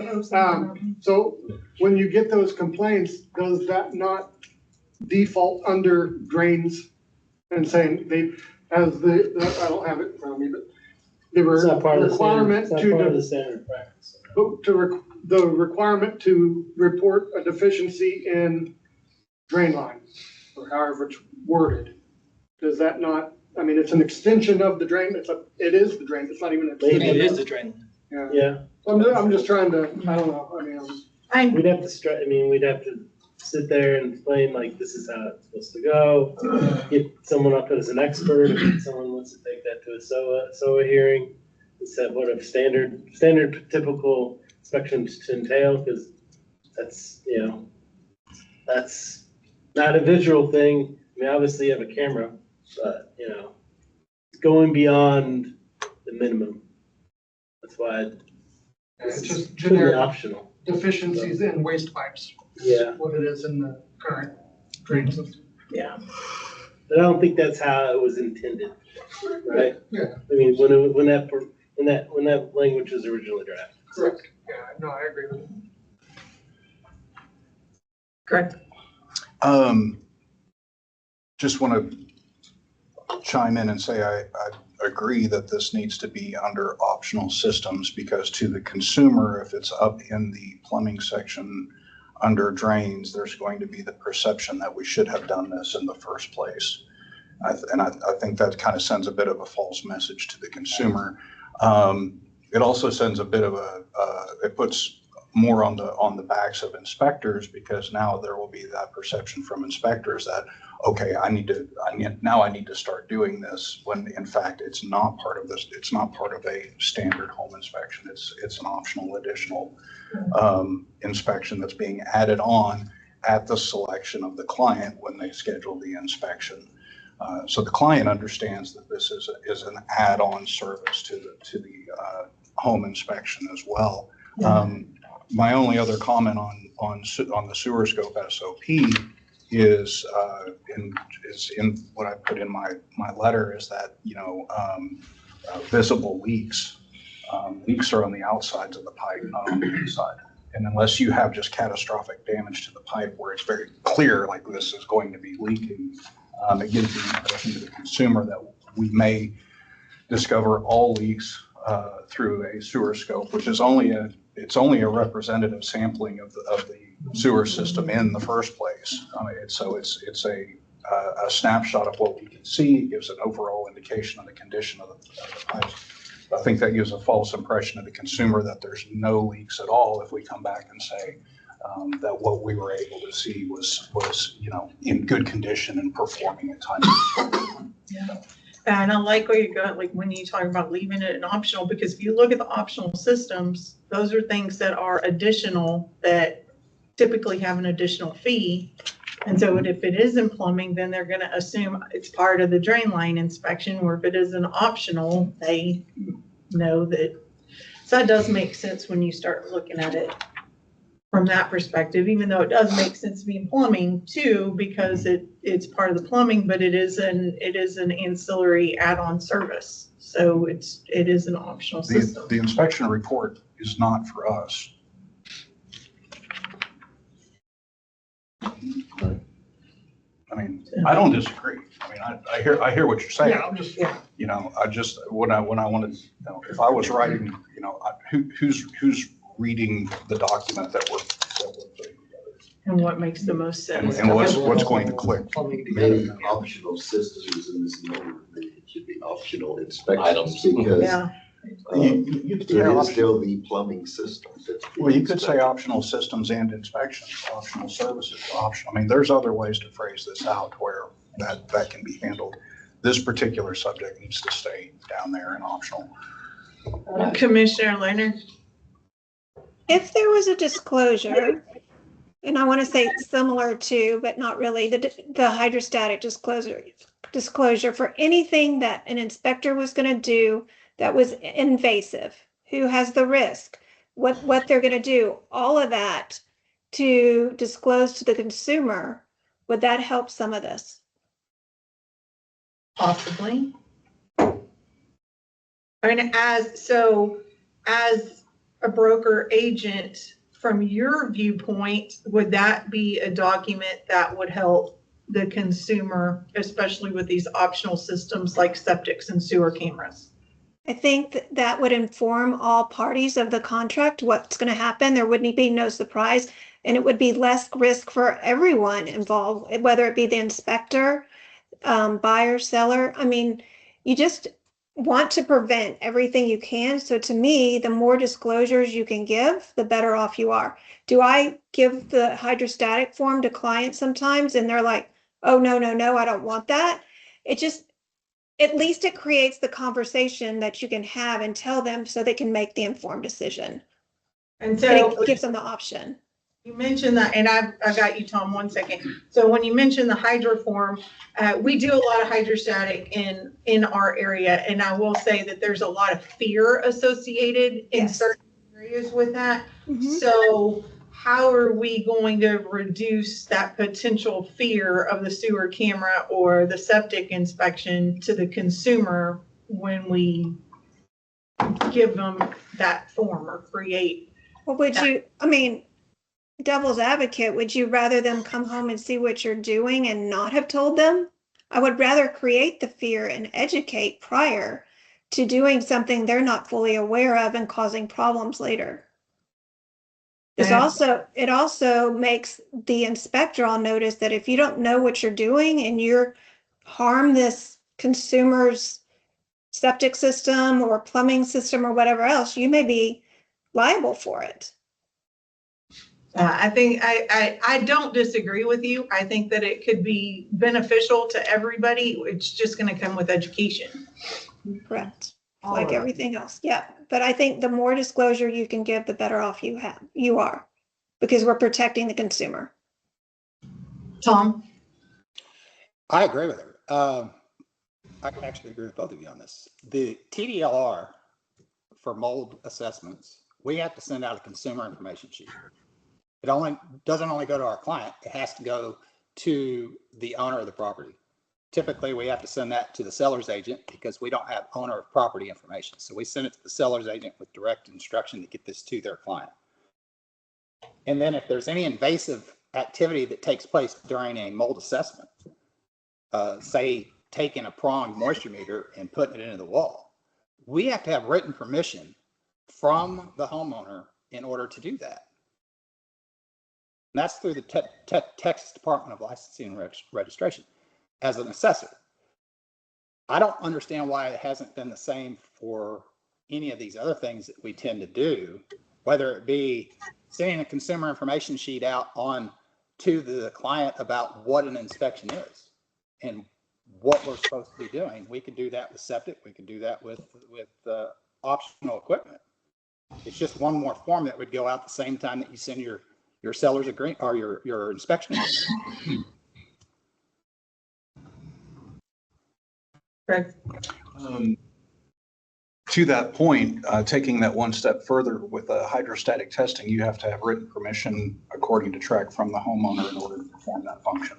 S17: So when you get those complaints, does that not default under drains and saying I don't have it in front of me, but the requirement to
S21: standard practice.
S17: The requirement to report a deficiency in drain line, or however it's worded, does that not? I mean, it's an extension of the drain. It is the drain. It's not even.
S13: It is the drain.
S17: Yeah. I'm just trying to. I don't know. I mean,
S21: we'd have to we'd have to sit there and explain like this is how it's supposed to go. Get someone up as an expert. If someone wants to take that to a SOA hearing, set what a standard typical inspections to entail, because that's not a visual thing. I mean, obviously you have a camera, but going beyond the minimum. That's why
S17: it's just
S21: generic optional
S17: deficiencies in waste pipes.
S21: Yeah,
S17: what it is in the current drain system.
S3: Yeah,
S21: but I don't think that's how it was intended, right?
S17: Yeah.
S21: I mean, when that language was originally drafted.
S17: Correct. Yeah. No, I agree with you.
S3: correct.
S10: Just want to chime in and say I agree that this needs to be under optional systems, because to the consumer, if it's up in the plumbing section, under drains, there's going to be the perception that we should have done this in the first place. I think that kind of sends a bit of a false message to the consumer. It also sends a bit of it puts more on the backs of inspectors, because now there will be that perception from inspectors that, okay, I need to start doing this, when in fact it's not part of this. It's not part of a standard home inspection. It's an optional additional inspection that's being added on at the selection of the client when they schedule the inspection. So the client understands that this is an add-on service to the home inspection as well. My only other comment on the sewer scope SOP is in what I put in my letter, is that, you know, visible leaks. Leaks are on the outsides of the pipe, not on the inside. And unless you have just catastrophic damage to the pipe where it's very clear, like this is going to be leaking, it gives the impression to the consumer that we may discover all leaks through a sewer scope, which is only a representative sampling of the sewer system in the first place. So it's a snapshot of what we can see. It gives an overall indication of the condition of the pipes. I think that gives a false impression to the consumer that there's no leaks at all if we come back and say that what we were able to see was you know, in good condition and performing at times.
S1: Yeah. And I like where you got, like when you talk about leaving it an optional, because if you look at the optional systems, those are things that are additional, that typically have an additional fee. And so if it is in plumbing, then they're going to assume it's part of the drain line inspection, or if it is an optional, they know that. So that does make sense when you start looking at it from that perspective, even though it does make sense to be in plumbing too, because it's part of the plumbing, but it is an ancillary add-on service. So it is an optional system.
S10: The inspection report is not for us. I mean, I don't disagree. I mean, I hear what you're saying.
S17: Yeah, I'm just,
S10: you know, when I wanted, you know, if I was writing, you know, who's reading the document that we're putting together,
S1: and what makes the most sense.
S10: and what's going to click.
S19: Maybe optional systems in this number, maybe it should be optional inspections, because
S10: You could say
S19: it is
S10: optional.
S19: still the plumbing system.
S10: Well, you could say optional systems and inspections, optional services, optional. I mean, there's other ways to phrase this out where that can be handled. This particular subject needs to stay down there and optional.
S1: Commissioner Leonard?
S15: If there was a disclosure, and I want to say similar to, but not really, the hydrostatic disclosure for anything that an inspector was going to do that was invasive, who has the risk, what they're going to do, all of that to disclose to the consumer, would that help some of this?
S1: Possibly. I mean, as a broker agent, from your viewpoint, would that be a document that would help the consumer, especially with these optional systems like septics and sewer cameras?
S15: I think that would inform all parties of the contract, what's going to happen. There wouldn't be no surprise, and it would be less risk for everyone involved, whether it be the inspector, buyer, seller. I mean, you just want to prevent everything you can. So to me, the more disclosures you can give, the better off you are. Do I give the hydrostatic form to clients sometimes and they're like, oh, no, I don't want that? It just, at least it creates the conversation that you can have and tell them so they can make the informed decision.
S1: And so
S15: it gives them the option.
S1: You mentioned that, and I got you, Tom, 1 second. So when you mentioned the hydroform, we do a lot of hydrostatic in our area, and I will say that there's a lot of fear associated in certain areas with that. Mm-hmm. So how are we going to reduce that potential fear of the sewer camera or the septic inspection to the consumer when we give them that form or create?
S15: Well, would you, I mean, devil's advocate, would you rather them come home and see what you're doing and not have told them? I would rather create the fear and educate prior to doing something they're not fully aware of and causing problems later. It also makes the inspector on notice that if you don't know what you're doing and you're harm this consumer's septic system or plumbing system or whatever else, you may be liable for it.
S1: I think I don't disagree with you. I think that it could be beneficial to everybody. It's just going to come with education.
S15: Correct. Like everything else. Yeah. But I think the more disclosure you can give, the better off you are, because we're protecting the consumer.
S1: Tom?
S6: I agree with her. I actually agree with both of you on this. The TDLR for mold assessments, we have to send out a consumer information sheet. It doesn't only go to our client, it has to go to the owner of the property. Typically, we have to send that to the seller's agent because we don't have owner of property information. So we send it to the seller's agent with direct instruction to get this to their client. And then if there's any invasive activity that takes place during a mold assessment, say taking a pronged moisture meter and putting it into the wall, we have to have written permission from the homeowner in order to do that. And that's through the Texas Department of Licensing and Registration as an assessor. I don't understand why it hasn't been the same for any of these other things that we tend to do, whether it be sending a consumer information sheet out on to the client about what an inspection is and what we're supposed to be doing. We could do that with septic. We could do that with optional equipment. It's just one more form that would go out the same time that you send your seller's agreement or your inspection agreement.
S1: Greg?
S10: To that point, taking that one step further with hydrostatic testing, you have to have written permission according to TREIC from the homeowner in order to perform that function.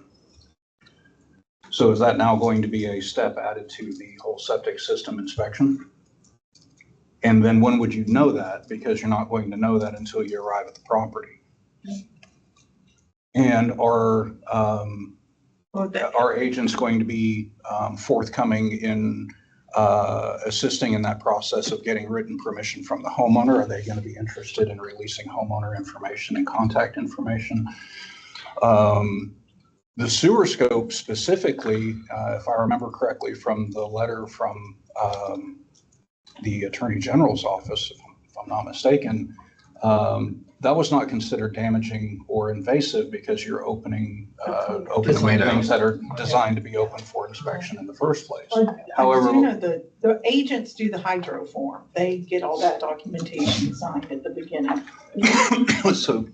S10: So is that now going to be a step added to the whole septic system inspection? And then when would you know that? Because you're not going to know that until you arrive at the property. And are agents going to be forthcoming in assisting in that process of getting written permission from the homeowner? Are they going to be interested in releasing homeowner information and contact information? The sewer scope specifically, if I remember correctly from the letter from the Attorney General's office, if I'm not mistaken, that was not considered damaging or invasive because you're opening things that are designed to be open for inspection in the first place. However,
S1: the agents do the hydro form. They get all that documentation signed at the beginning.
S10: So,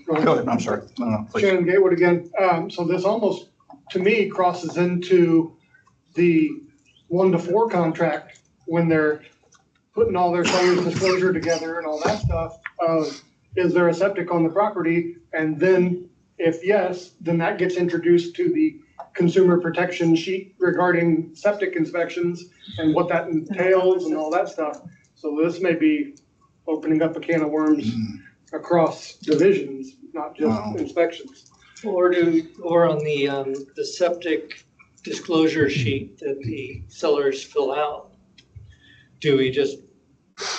S10: go ahead. I'm sorry. No, please.
S17: Shannon Gatewood again. So this almost, to me, crosses into the 1 to 4 contract when they're putting all their seller's disclosure together and all that stuff. Is there a septic on the property? And then if yes, then that gets introduced to the consumer protection sheet regarding septic inspections and what that entails and all that stuff. So this may be opening up a can of worms across divisions, not just inspections.
S13: Or on the septic disclosure sheet that the sellers fill out, do we just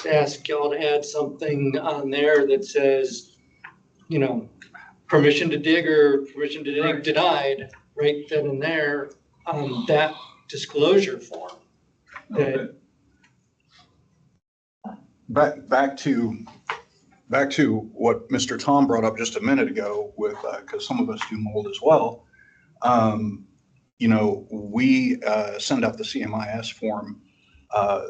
S13: ask y'all to add something on there that says, permission to dig or permission to dig denied, right then and there on that disclosure form? That
S10: Back to what Mr. Tom brought up just a minute ago with, because some of us do mold as well. We send out the CMIS form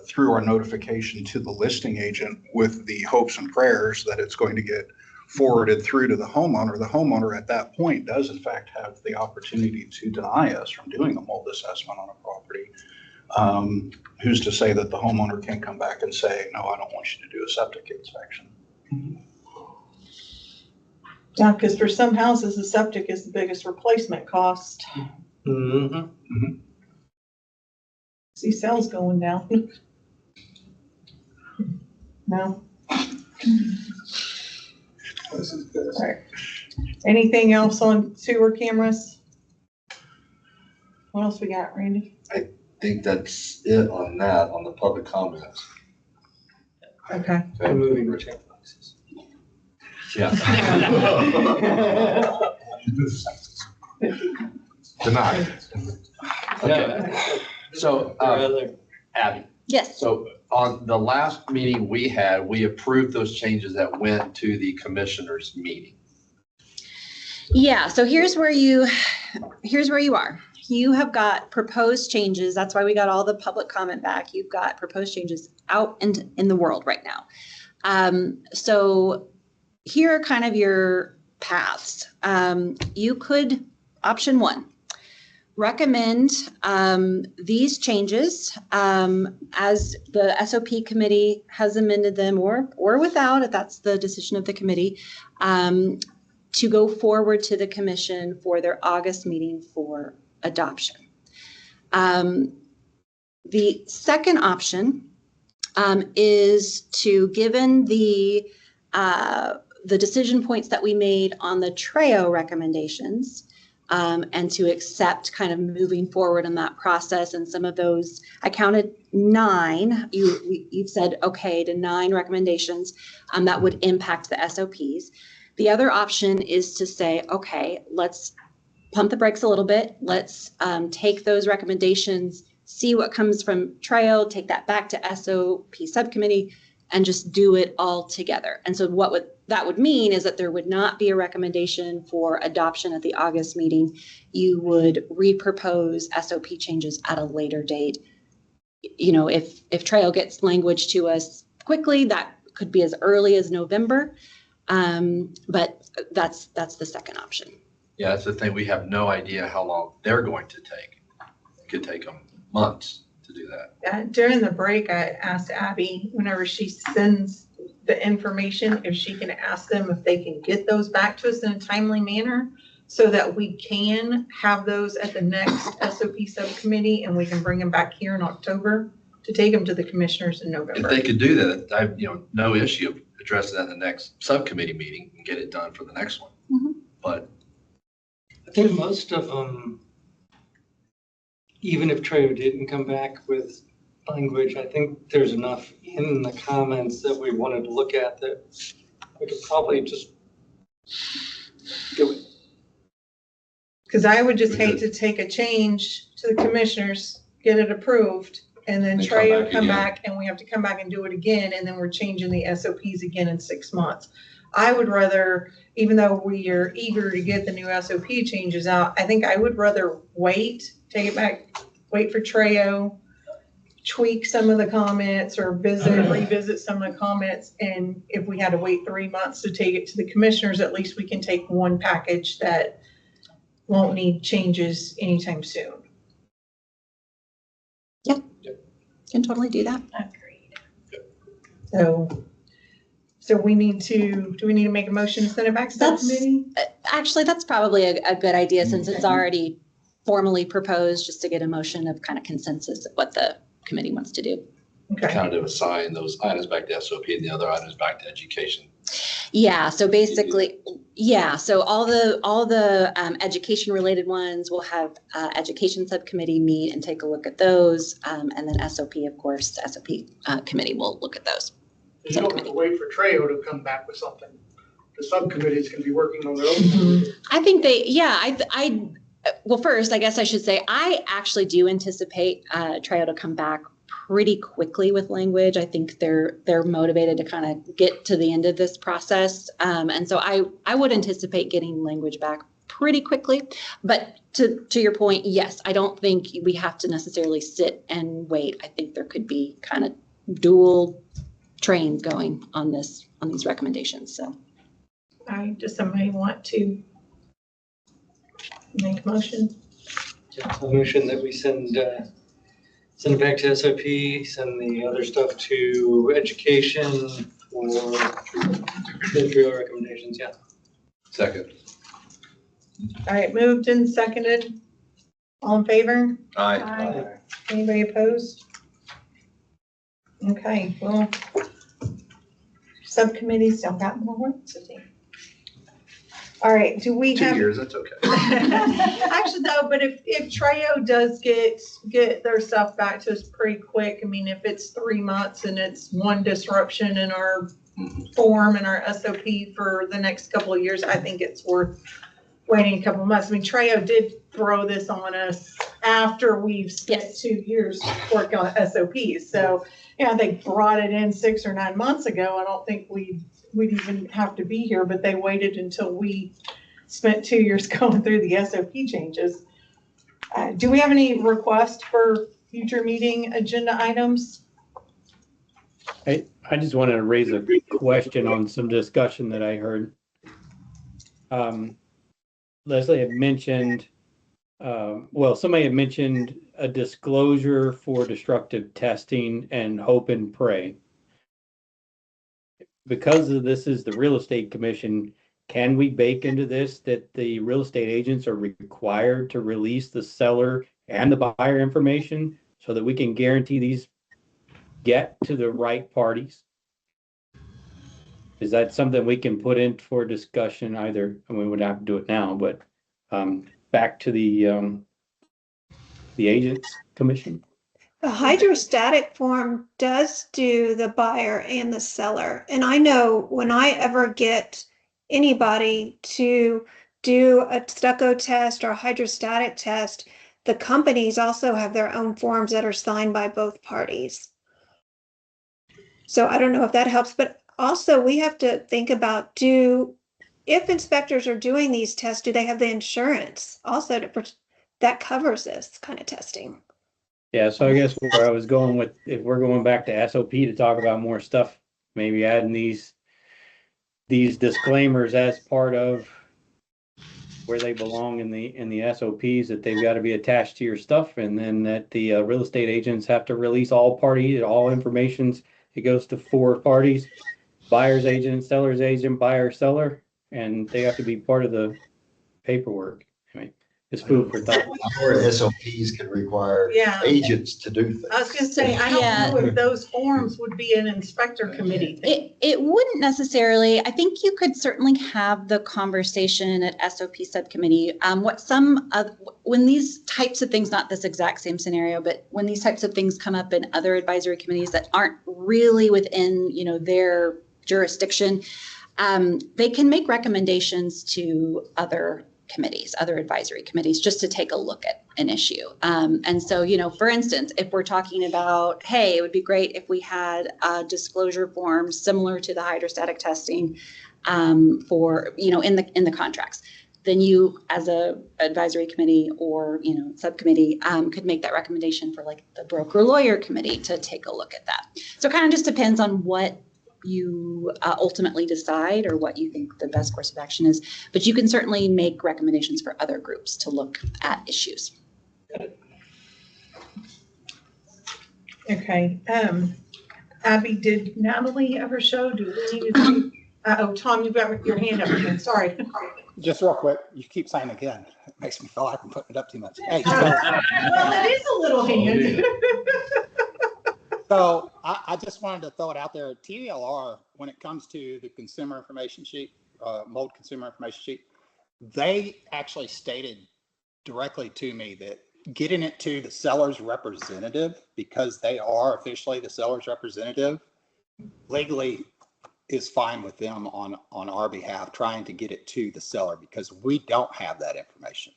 S10: through our notification to the listing agent with the hopes and prayers that it's going to get forwarded through to the homeowner. The homeowner at that point does in fact have the opportunity to deny us from doing a mold assessment on a property. Who's to say that the homeowner can't come back and say, no, I don't want you to do a septic inspection?
S1: Yeah, because for some houses, the septic is the biggest replacement cost. See sales going down. No.
S19: This is good.
S1: All right. Anything else on sewer cameras? What else we got, Randy?
S19: I think that's it on that, on the public comments.
S1: Okay.
S13: I'm moving to check boxes.
S5: Yeah.
S7: Denied.
S5: Okay. So, Abby,
S11: Yes.
S5: so on the last meeting we had, we approved those changes that went to the commissioners meeting.
S11: Yeah, so here's where you are. You have got proposed changes. That's why we got all the public comment back. You've got proposed changes out in the world right now. So here are kind of your paths. You could, option one, recommend these changes as the SOP committee has amended them, or without, if that's the decision of the committee, to go forward to the commission for their August meeting for adoption. The second option is to, given the decision points that we made on the TREO recommendations, and to accept kind of moving forward in that process. And some of those, I counted 9. You've said okay to 9 recommendations that would impact the SOPs. The other option is to say, okay, let's pump the brakes a little bit. Let's take those recommendations, see what comes from TREO, take that back to SOP subcommittee, and just do it all together. And so what that would mean is that there would not be a recommendation for adoption at the August meeting. You would repropose SOP changes at a later date. You know, if TREO gets language to us quickly, that could be as early as November. But that's the second option.
S5: Yeah, that's the thing. We have no idea how long they're going to take. It could take them months to do that.
S1: During the break, I asked Abby, whenever she sends the information, if she can ask them if they can get those back to us in a timely manner so that we can have those at the next SOP subcommittee and we can bring them back here in October to take them to the commissioners in November.
S5: If they could do that, I have no issue of addressing that in the next subcommittee meeting and get it done for the next one.
S11: Mm-hmm.
S5: But
S13: I think most of them, even if TREO didn't come back with language, I think there's enough in the comments that we wanted to look at that we could probably just do it.
S1: Because I would just hate to take a change to the commissioners, get it approved, and then TREO come back and we have to come back and do it again, and then we're changing the SOPs again in 6 months. I would rather, even though we are eager to get the new SOP changes out, I think I would rather wait, take it back, wait for TREO, tweak some of the comments or revisit some of the comments. And if we had to wait 3 months to take it to the commissioners, at least we can take one package that won't need changes anytime soon.
S11: Yeah, can totally do that.
S1: Agreed. So we need to, do we need to make a motion to send it back to the committee?
S11: Actually, that's probably a good idea since it's already formally proposed, just to get a motion of kind of consensus of what the committee wants to do.
S1: Okay.
S5: Kind of assign those items back to SOP and the other items back to education.
S11: Yeah, so basically, yeah, so all the education related ones, we'll have education subcommittee meet and take a look at those. And then SOP, of course, the SOP committee will look at those.
S17: You don't have to wait for TREO to come back with something. The subcommittees can be working on their own.
S11: I think well, first, I guess I should say, I actually do anticipate TREO to come back pretty quickly with language. I think they're motivated to kind of get to the end of this process. And so I would anticipate getting language back pretty quickly. But to your point, yes, I don't think we have to necessarily sit and wait. I think there could be kind of dual trains going on these recommendations. So
S1: does somebody want to make a motion?
S13: A motion that we send it back to SOP, send the other stuff to education for the TREO recommendations. Yeah.
S5: Second.
S1: All right, moved and seconded. All in favor?
S5: Aye.
S1: Anybody opposed? Okay, well, subcommittees still got more work to do. All right, do we
S5: 2
S1: have?
S5: years, that's okay.
S1: Actually, though, but if TREO does get their stuff back to us pretty quick, I mean, if it's 3 months and it's one disruption in our form and our SOP for the next couple of years, I think it's worth waiting a couple of months. I mean, Treo did throw this on us after we've spent 2 years working on SOPs. So, they brought it in 6 or 9 months ago. I don't think we'd even have to be here, but they waited until we spent 2 years going through the SOP changes. Do we have any requests for future meeting agenda items?
S8: I just wanted to raise a question on some discussion that I heard. Leslie had mentioned, somebody had mentioned a disclosure for destructive testing and hope and pray. Because of this is the real estate commission, can we bake into this that the real estate agents are required to release the seller and the buyer information so that we can guarantee these get to the right parties? Is that something we can put in for discussion either? I mean, we would have to do it now, but back to the agents commission.
S15: The hydrostatic form does do the buyer and the seller. And I know when I ever get anybody to do a stucco test or a hydrostatic test, the companies also have their own forms that are signed by both parties. So I don't know if that helps, but also we have to think about if inspectors are doing these tests, do they have the insurance also that covers this kind of testing?
S8: Yeah, so I guess where I was going with, if we're going back to SOP to talk about more stuff, maybe adding these disclaimers as part of where they belong in the SOPs, that they've got to be attached to your stuff, and then that the real estate agents have to release all informations. It goes to 4 parties: buyer's agent, seller's agent, buyer, seller, and they have to be part of the paperwork. I mean, it's food for thought.
S19: Our SOPs can require agents to do things.
S1: I was going to say, I don't know if those forms would be an inspector committee thing.
S11: It wouldn't necessarily. I think you could certainly have the conversation at SOP subcommittee. When these types of things, not this exact same scenario, but when these types of things come up in other advisory committees that aren't really within, their jurisdiction, they can make recommendations to other advisory committees, just to take a look at an issue. And so, for instance, if we're talking about, hey, it would be great if we had a disclosure form similar to the hydrostatic testing for, in the contracts, then you as a advisory committee or, subcommittee could make that recommendation for like the broker lawyer committee to take a look at that. So it kind of just depends on what you ultimately decide or what you think the best course of action is, but you can certainly make recommendations for other groups to look at issues.
S1: Okay. Abby, did Natalie ever show? Do we need to see? Tom, you've got your hand up again. Sorry.
S6: Just real quick, you keep saying again. It makes me feel like I'm putting it up too much. Hey,
S1: Well, it is a little hand.
S6: So I just wanted to throw it out there. TDLR, when it comes to the consumer information sheet, mold consumer information sheet, they actually stated directly to me that getting it to the seller's representative, because they are officially the seller's representative, legally is fine with them on our behalf, trying to get it to the seller, because we don't have that information.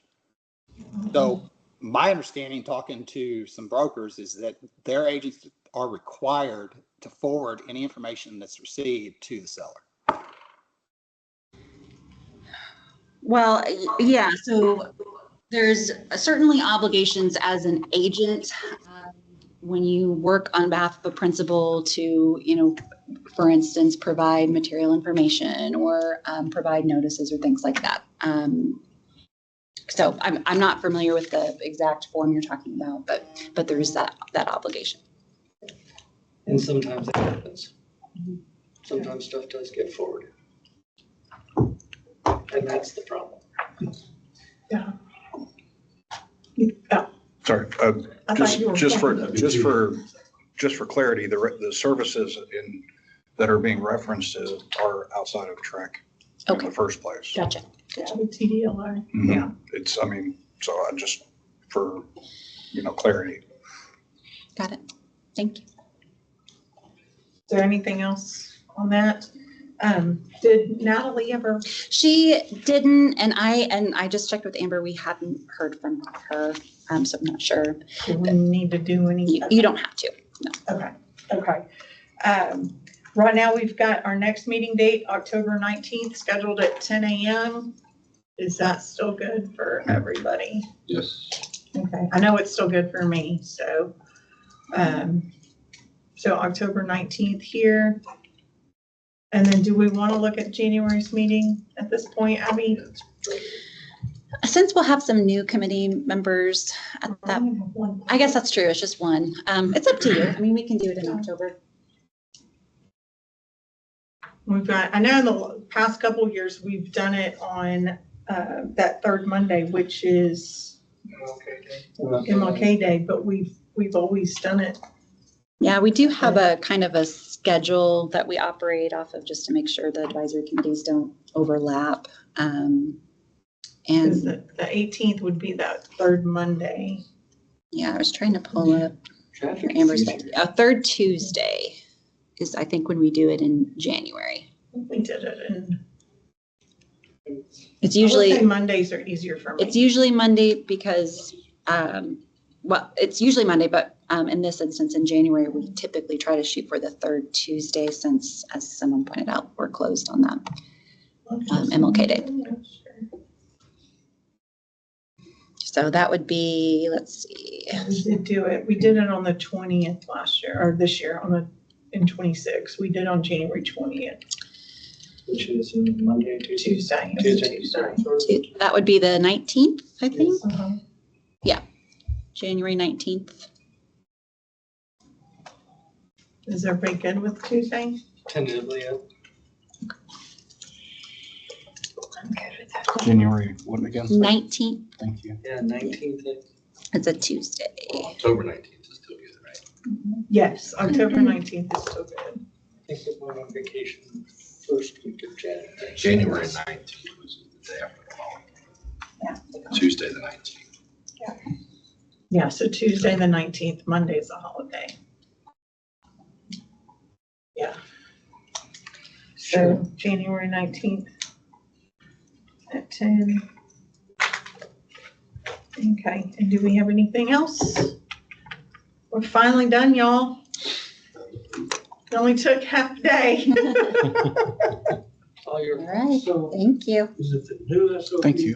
S6: So my understanding, talking to some brokers, is that their agents are required to forward any information that's received to the seller.
S11: Well, yeah, so there's certainly obligations as an agent when you work on behalf of a principal to, for instance, provide material information or provide notices or things like that. So I'm not familiar with the exact form you're talking about, but there is that obligation.
S13: And sometimes it happens. Sometimes stuff does get forwarded. And that's the problem.
S1: Yeah.
S10: Sorry, just for clarity, the services that are being referenced are outside of TREIC in the first place.
S11: Gotcha.
S1: TDLR.
S10: Mm-hmm.
S1: Yeah.
S10: So I just for clarity.
S11: Got it. Thank you.
S1: Is there anything else on that. Did Natalie ever?
S11: She didn't, and I just checked with Amber. We hadn't heard from her, so I'm not sure.
S1: Do we need to do anything?
S11: You don't have to. No.
S1: Okay. Okay. Right now, we've got our next meeting date, October 19th, scheduled at 10 a.m. Is that still good for everybody?
S5: Yes.
S1: Okay. I know it's still good for me. So, so October 19th here. And then do we want to look at January's meeting at this point, Abby?
S11: Since we'll have some new committee members at that, I guess that's true. It's just one. It's up to you. I mean, we can do it in October.
S1: We've got, I know in the past couple of years, we've done it on that third Monday, which is MLK Day, but we've always done it.
S11: Yeah, we do have a kind of a schedule that we operate off of just to make sure the advisory committees don't overlap. And
S1: the 18th would be that third Monday.
S11: Yeah, I was trying to pull up Amber's. Third Tuesday is, I think, when we do it in January.
S1: We did it in.
S11: It's usually
S1: Mondays are easier for me.
S11: It's usually Monday because, well, it's usually Monday, but in this instance, in January, we typically try to shoot for the third Tuesday since, as someone pointed out, we're closed on that MLK Day. So that would be, let's see.
S1: We did do it. We did it on the 20th last year, or this year in 26. We did on January 20th.
S13: Which is Monday, Tuesday.
S1: Tuesday.
S11: That would be the 19th, I think.
S1: Uh-huh.
S11: Yeah, January 19th.
S1: Is everybody good with Tuesday?
S13: Tentatively, yeah.
S1: I'm good with that.
S10: January, what again?
S11: 19th.
S10: Thank you.
S13: Yeah, 19th.
S11: It's a Tuesday.
S20: October 19th is still good, right?
S1: Yes, October 19th is still good.
S13: I think we're going on vacation first week of January.
S20: January 19th was the day after the following.
S1: Yeah.
S20: Tuesday, the 19th.
S1: Yeah. Yeah, so Tuesday the 19th, Monday's a holiday. Yeah. So January 19th at 10. Okay, and do we have anything else? We're finally done, y'all. It only took half a day.
S13: All your.
S11: All right, thank you.
S13: Is it the new SOP?
S10: Thank you.